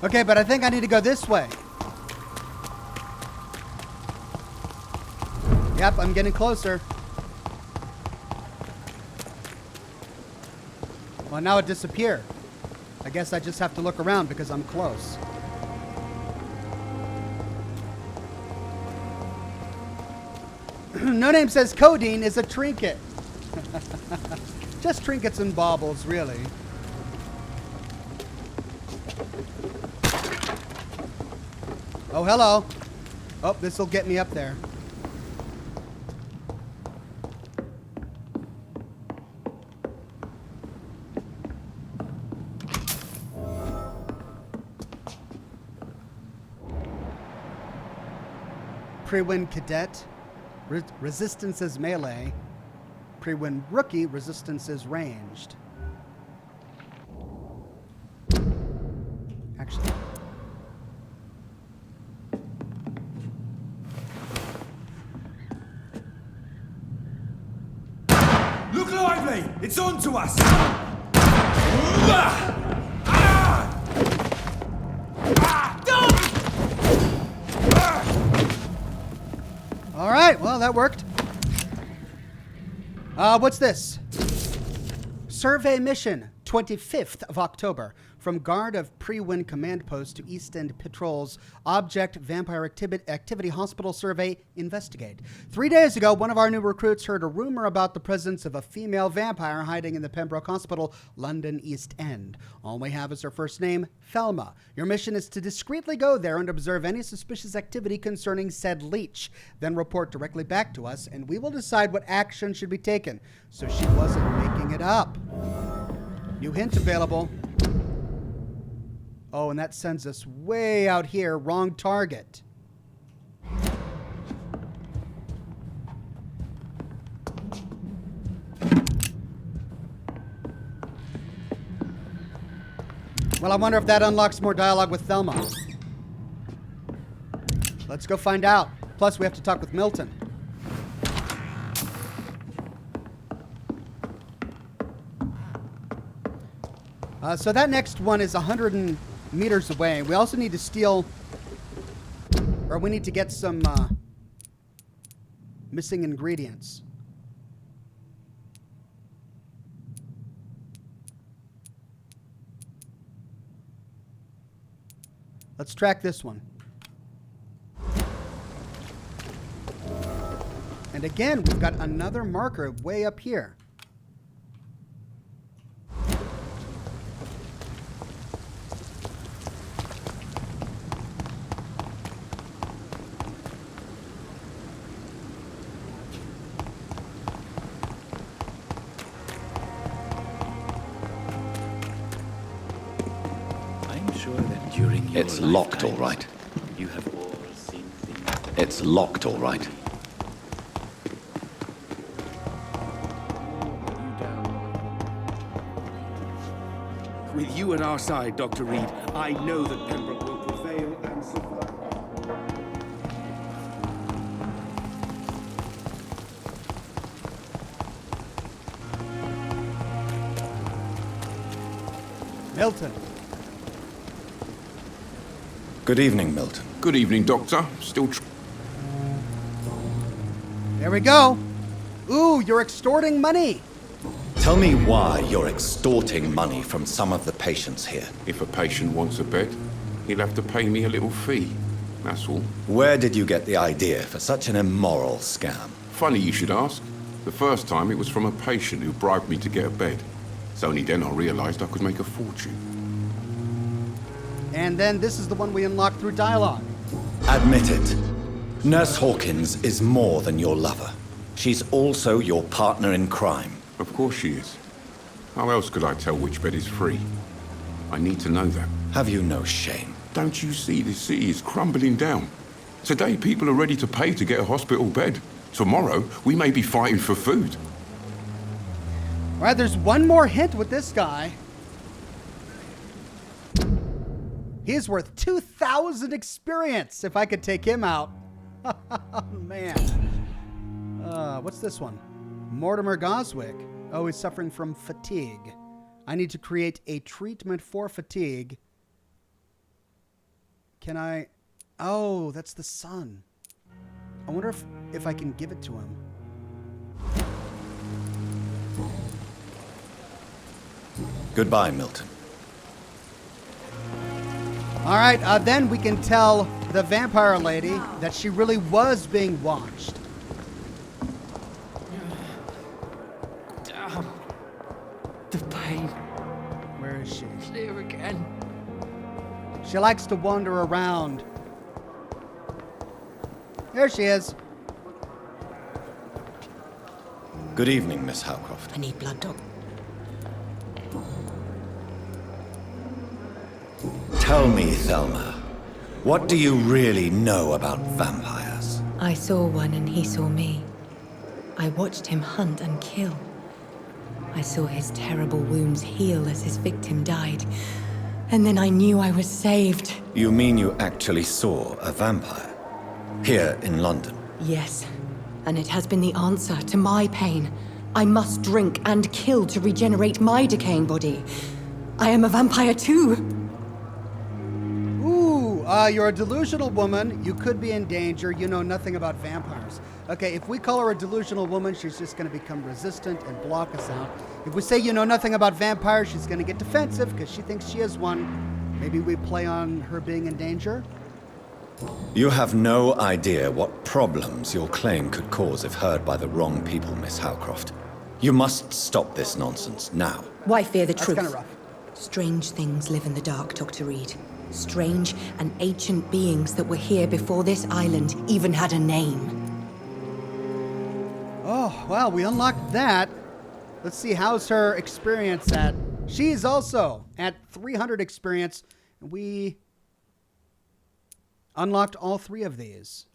Okay, but I think I need to go this way. Yep, I'm getting closer. Well, now it disappeared. I guess I just have to look around because I'm close. No Name says codeine is a trinket. Just trinkets and baubles, really. Oh, hello. Oh, this will get me up there. Pre-win cadet, resistance is melee. Pre-win rookie, resistance is ranged. Actually. Look lively! It's on to us! All right, well, that worked. What's this? Survey mission, 25th of October. From guard of Pre-Win Command Post to East End Patrol's Object Vampire Activity Hospital Survey investigate. 3 days ago, one of our new recruits heard a rumor about the presence of a female vampire hiding in the Pembroke Hospital, London East End. All we have is her first name, Thelma. Your mission is to discreetly go there and observe any suspicious activity concerning said leech. Then report directly back to us, and we will decide what action should be taken. So she wasn't making it up. New hint available. Oh, and that sends us way out here. Wrong target. Well, I wonder if that unlocks more dialogue with Thelma. Let's go find out. Plus, we have to talk with Milton. So that next one is 100 meters away. We also need to steal, or we need to get some missing ingredients. Let's track this one. And again, we've got another marker way up here. sure that during your It's locked, all right. You have all seen things. It's locked, all right. With you at our side, Dr. Reed, I know that Pembroke will prevail and survive. Milton. Good evening, Milton. Good evening, Doctor. Still There we go. Ooh, you're extorting money. Tell me why you're extorting money from some of the patients here. If a patient wants a bed, he'll have to pay me a little fee. That's all. Where did you get the idea for such an immoral scam? Funny you should ask. The first time it was from a patient who bribed me to get a bed. It's only then I realized I could make a fortune. And then this is the one we unlocked through dialogue. Admit it. Nurse Hawkins is more than your lover. She's also your partner in crime. Of course she is. How else could I tell which bed is free? I need to know that. Have you no shame? Don't you see the city is crumbling down? Today people are ready to pay to get a hospital bed. Tomorrow we may be fighting for food. All right, there's one more hint with this guy. He's worth 2,000 experience if I could take him out. Man. What's this one? Mortimer Goswick. Oh, he's suffering from fatigue. I need to create a treatment for fatigue. Can I? Oh, that's the son. I wonder if I can give it to him. Goodbye, Milton. All right, then we can tell the vampire lady that she really was being watched. The pain. Where is she? It's here again. She likes to wander around. There she is. Good evening, Miss Howcroft. I need blood, Doc. Tell me, Thelma, what do you really know about vampires? I saw one and he saw me. I watched him hunt and kill. I saw his terrible wounds heal as his victim died. And then I knew I was saved. You mean you actually saw a vampire? Here in London? Yes. And it has been the answer to my pain. I must drink and kill to regenerate my decaying body. I am a vampire too. You're a delusional woman. You could be in danger. You know nothing about vampires. Okay, if we call her a delusional woman, she's just going to become resistant and block us out. If we say you know nothing about vampires, she's going to get defensive because she thinks she is one. Maybe we play on her being in danger? You have no idea what problems your claim could cause if heard by the wrong people, Miss Howcroft. You must stop this nonsense now. Why fear the That's truth? kind of rough. Strange things live in the dark, Dr. Reed. Strange and ancient beings that were here before this island even had a name. Oh, well, we unlocked that. Let's see, how's her experience at? She's also at 300 experience. We unlocked all three of these.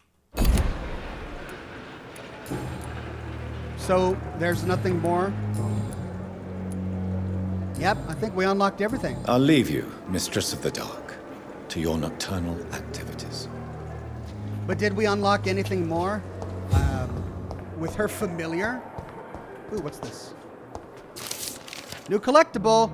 So there's nothing more. Yep, I think we unlocked everything. I'll leave you, Mistress of the Dark, to your nocturnal activities. But did we unlock anything more? With her familiar? Ooh, what's this? New collectible.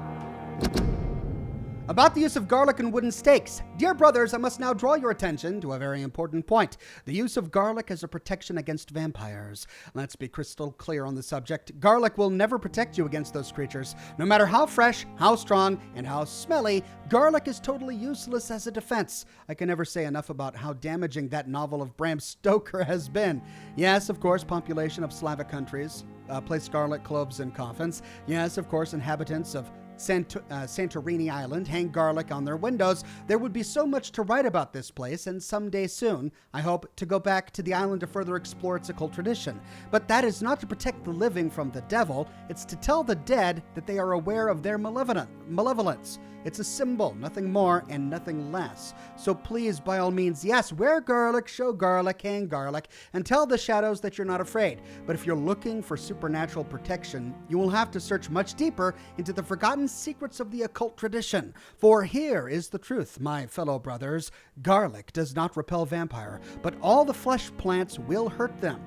About the use of garlic and wooden stakes. Dear brothers, I must now draw your attention to a very important point. The use of garlic as a protection against vampires. Let's be crystal clear on the subject. Garlic will never protect you against those creatures. No matter how fresh, how strong, and how smelly, garlic is totally useless as a defense. I can never say enough about how damaging that novel of Bram Stoker has been. Yes, of course, population of Slavic countries place garlic cloves in coffins. Yes, of course, inhabitants of Santorini Island hang garlic on their windows, there would be so much to write about this place, and someday soon, I hope to go back to the island to further explore its occult tradition. But that is not to protect the living from the devil, it's to tell the dead that they are aware of their malevolence. It's a symbol, nothing more and nothing less. So please, by all means, yes, wear garlic, show garlic, hang garlic, and tell the shadows that you're not afraid. But if you're looking for supernatural protection, you will have to search much deeper into the forgotten secrets of the occult tradition. For here is the truth, my fellow brothers. Garlic does not repel vampire, but all the flesh plants will hurt them.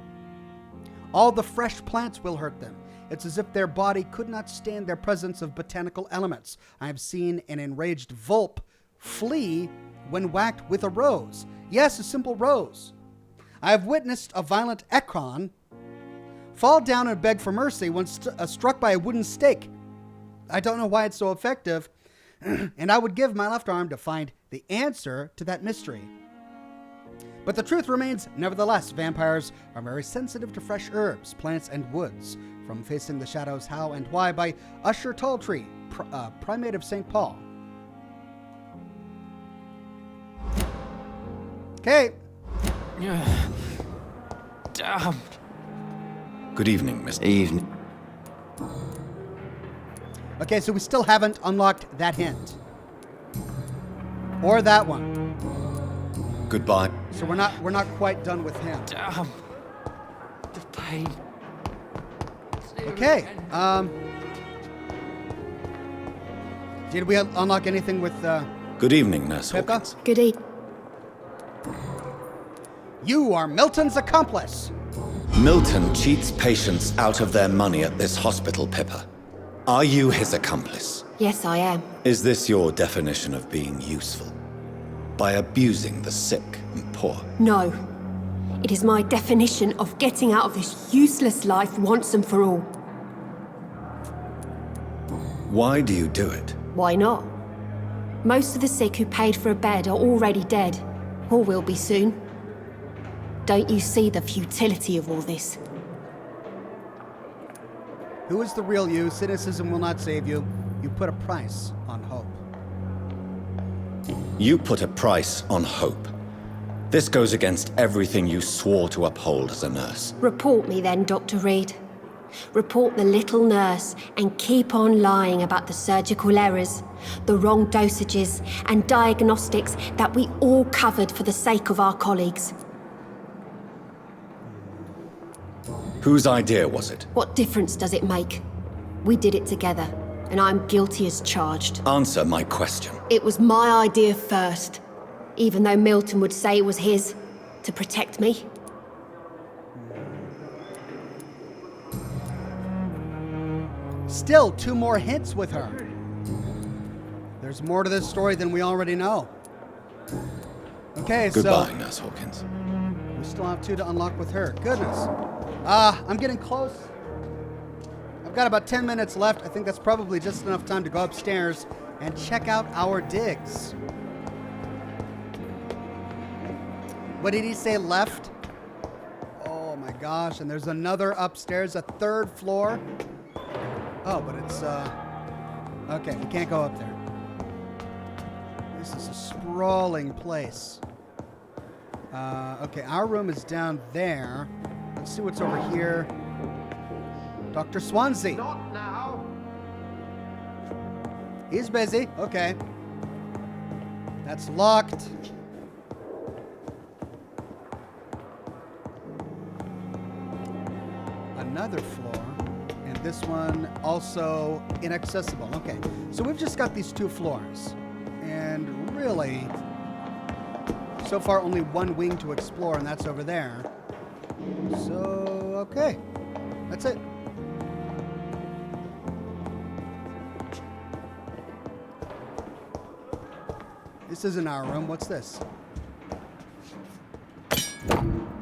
All the fresh plants will hurt them. It's as if their body could not stand their presence of botanical elements. I have seen an enraged vulp flee when whacked with a rose. Yes, a simple rose. I have witnessed a violent ekron fall down and beg for mercy when struck by a wooden stake. I don't know why it's so effective, and I would give my left arm to find the answer to that mystery. But the truth remains, nevertheless, vampires are very sensitive to fresh herbs, plants, and woods. From Facing the Shadows, How and Why by Usher Talltree, Primate of St. Paul. Okay. Damn. Good evening, Mr. Evening. Okay, so we still haven't unlocked that hint. Or that one. Goodbye. So we're not quite done with him. Damn. The pain. Okay. Did we unlock anything with Good evening, Nurse Pippa? Hawkins. Good evening. You are Milton's accomplice. Milton cheats patients out of their money at this hospital, Pippa. Are you his accomplice? Yes, I am. Is this your definition of being useful? By abusing the sick and poor? No. It is my definition of getting out of this useless life once and for all. Why do you do it? Why not? Most of the sick who paid for a bed are already dead, or will be soon. Don't you see the futility of all this? Who is the real you? Cynicism will not save you. You put a price on hope. You put a price on hope. This goes against everything you swore to uphold as a nurse. Report me then, Dr. Reed. Report the little nurse and keep on lying about the surgical errors, the wrong dosages and diagnostics that we all covered for the sake of our colleagues. Whose idea was it? What difference does it make? We did it together, and I'm guilty as charged. Answer my question. It was my idea first, even though Milton would say it was his, to protect me. Still 2 more hints with her. There's more to this story than we already know. Okay, Goodbye, Nurse Hawkins. We still have 2 to unlock with her. Goodness. I'm getting close. I've got about 10 minutes left. I think that's probably just enough time to go upstairs and check out our digs. What did he say, left? Oh my gosh, and there's another upstairs, a 3rd floor. Oh, but it's, okay, we can't go up there. This is a sprawling place. Okay, our room is down there. Let's see what's over here. Dr. Swansea. Not now. He's busy. Okay. That's locked. Another floor. And this one also inaccessible. Okay. So we've just got these 2 floors. And really, so far only 1 wing to explore, and that's over there. So, okay. That's it. This isn't our room. What's this?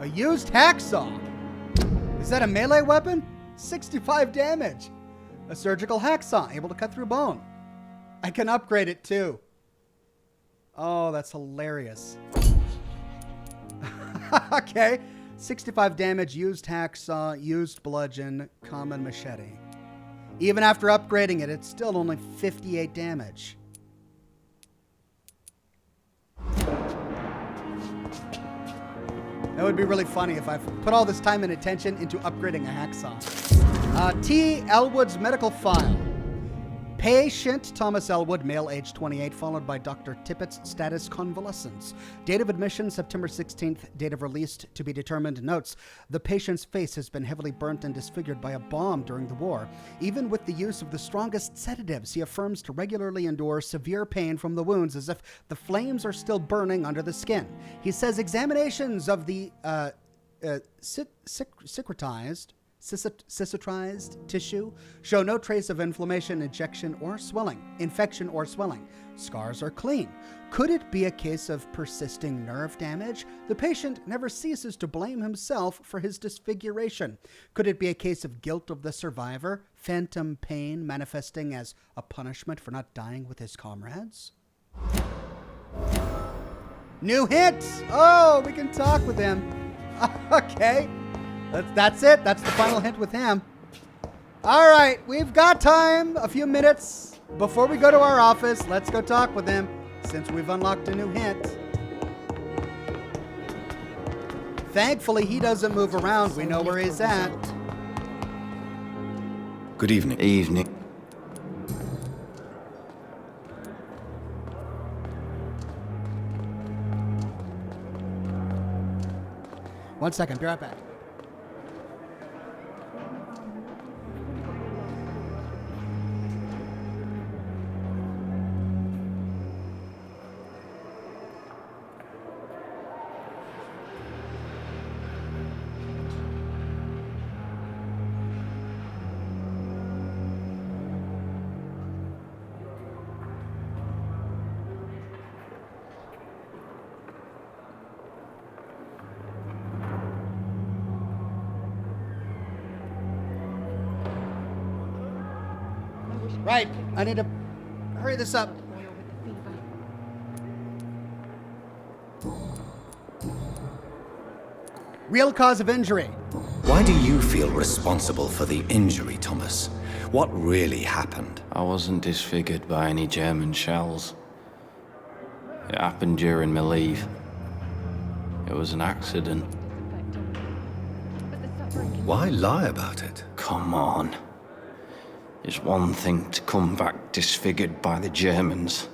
A used hacksaw. Is that a melee weapon? 65 damage. A surgical hacksaw, able to cut through bone. I can upgrade it too. Oh, that's hilarious. Okay. 65 damage, used hacksaw, used bludgeon, common machete. Even after upgrading it, it's still only 58 damage. That would be really funny if I put all this time and attention into upgrading a hacksaw. T. Elwood's medical file. Patient Thomas Elwood, male, age 28, followed by Dr. Tippett's status convalescence. Date of admission, September 16th. Date of release to be determined. Notes, the patient's face has been heavily burnt and disfigured by a bomb during the war. Even with the use of the strongest sedatives, he affirms to regularly endure severe pain from the wounds as if the flames are still burning under the skin. He says examinations of the cicatrized tissue show no trace of inflammation, infection, or swelling. Scars are clean. Could it be a case of persisting nerve damage? The patient never ceases to blame himself for his disfiguration. Could it be a case of guilt of the survivor, phantom pain manifesting as a punishment for not dying with his comrades? New hint! Oh, we can talk with him. Okay. That's it. That's the final hint with him. All right, we've got time, a few minutes before we go to our office. Let's go talk with him since we've unlocked a new hint. Thankfully, he doesn't move around. We know where he's at. Good evening. Evening. One second. Be right back. Right, I need to hurry this up. Real cause of injury. Why do you feel responsible for the injury, Thomas? What really happened? I wasn't disfigured by any German shells. It happened during my leave. It was an accident. Why lie about it? Come on. It's one thing to come back disfigured by the Germans,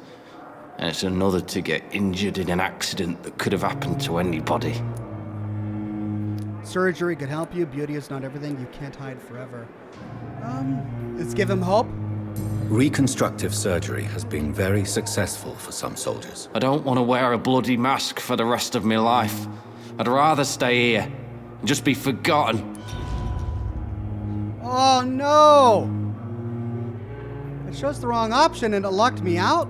and it's another to get injured in an accident that could have happened to anybody. Surgery could help you. Beauty is not everything. You can't hide forever. Let's give him hope. Reconstructive surgery has been very successful for some soldiers. I don't want to wear a bloody mask for the rest of my life. I'd rather stay here and just be forgotten. Oh no! It chose the wrong option and it locked me out?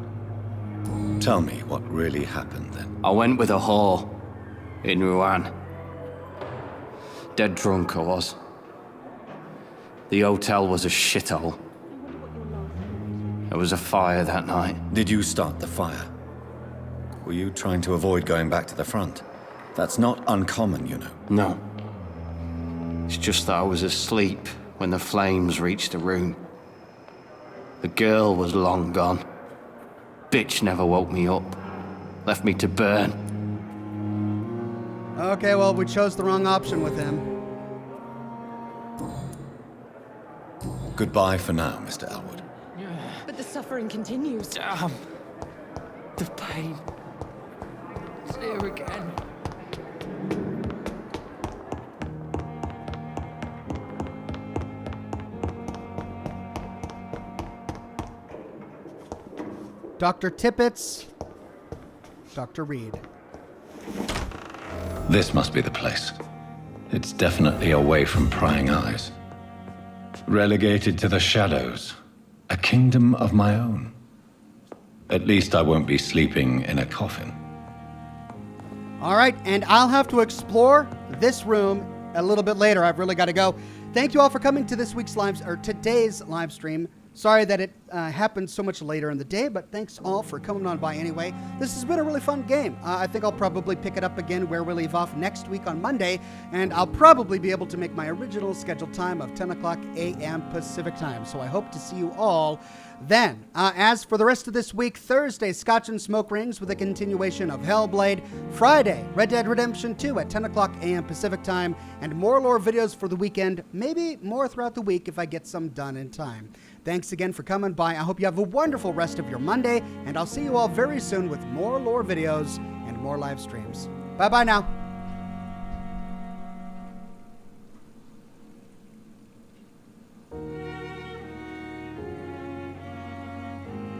Tell me what really happened then. I went with a whore in Rouen. Dead drunk I was. The hotel was a shithole. There was a fire that night. Did you start the fire? Were you trying to avoid going back to the front? That's not uncommon, you know. No. It's just that I was asleep when the flames reached the room. The girl was long gone. Bitch never woke me up. Left me to burn. Okay, well, we chose the wrong option with him. Goodbye for now, Mr. Elwood. But the suffering continues. Damn. The pain. It's here again. Dr. Tippett's, Dr. Reed. This must be the place. It's definitely away from prying eyes. Relegated to the shadows. A kingdom of my own. At least I won't be sleeping in a coffin. All right, and I'll have to explore this room a little bit later. I've really got to go. Thank you all for coming to today's live stream. Sorry that it happened so much later in the day, but thanks all for coming on by anyway. This has been a really fun game. I think I'll probably pick it up again where we leave off next week on Monday, and I'll probably be able to make my original scheduled time of 10 o'clock a.m. Pacific time, so I hope to see you all then. As for the rest of this week, Thursday, Scotch and Smoke Rings with a continuation of Hellblade. Friday, Red Dead Redemption 2 at 10 o'clock a.m. Pacific time, and more lore videos for the weekend, maybe more throughout the week if I get some done in time. Thanks again for coming by. I hope you have a wonderful rest of your Monday, and I'll see you all very soon with more lore videos and more live streams. Bye-bye now.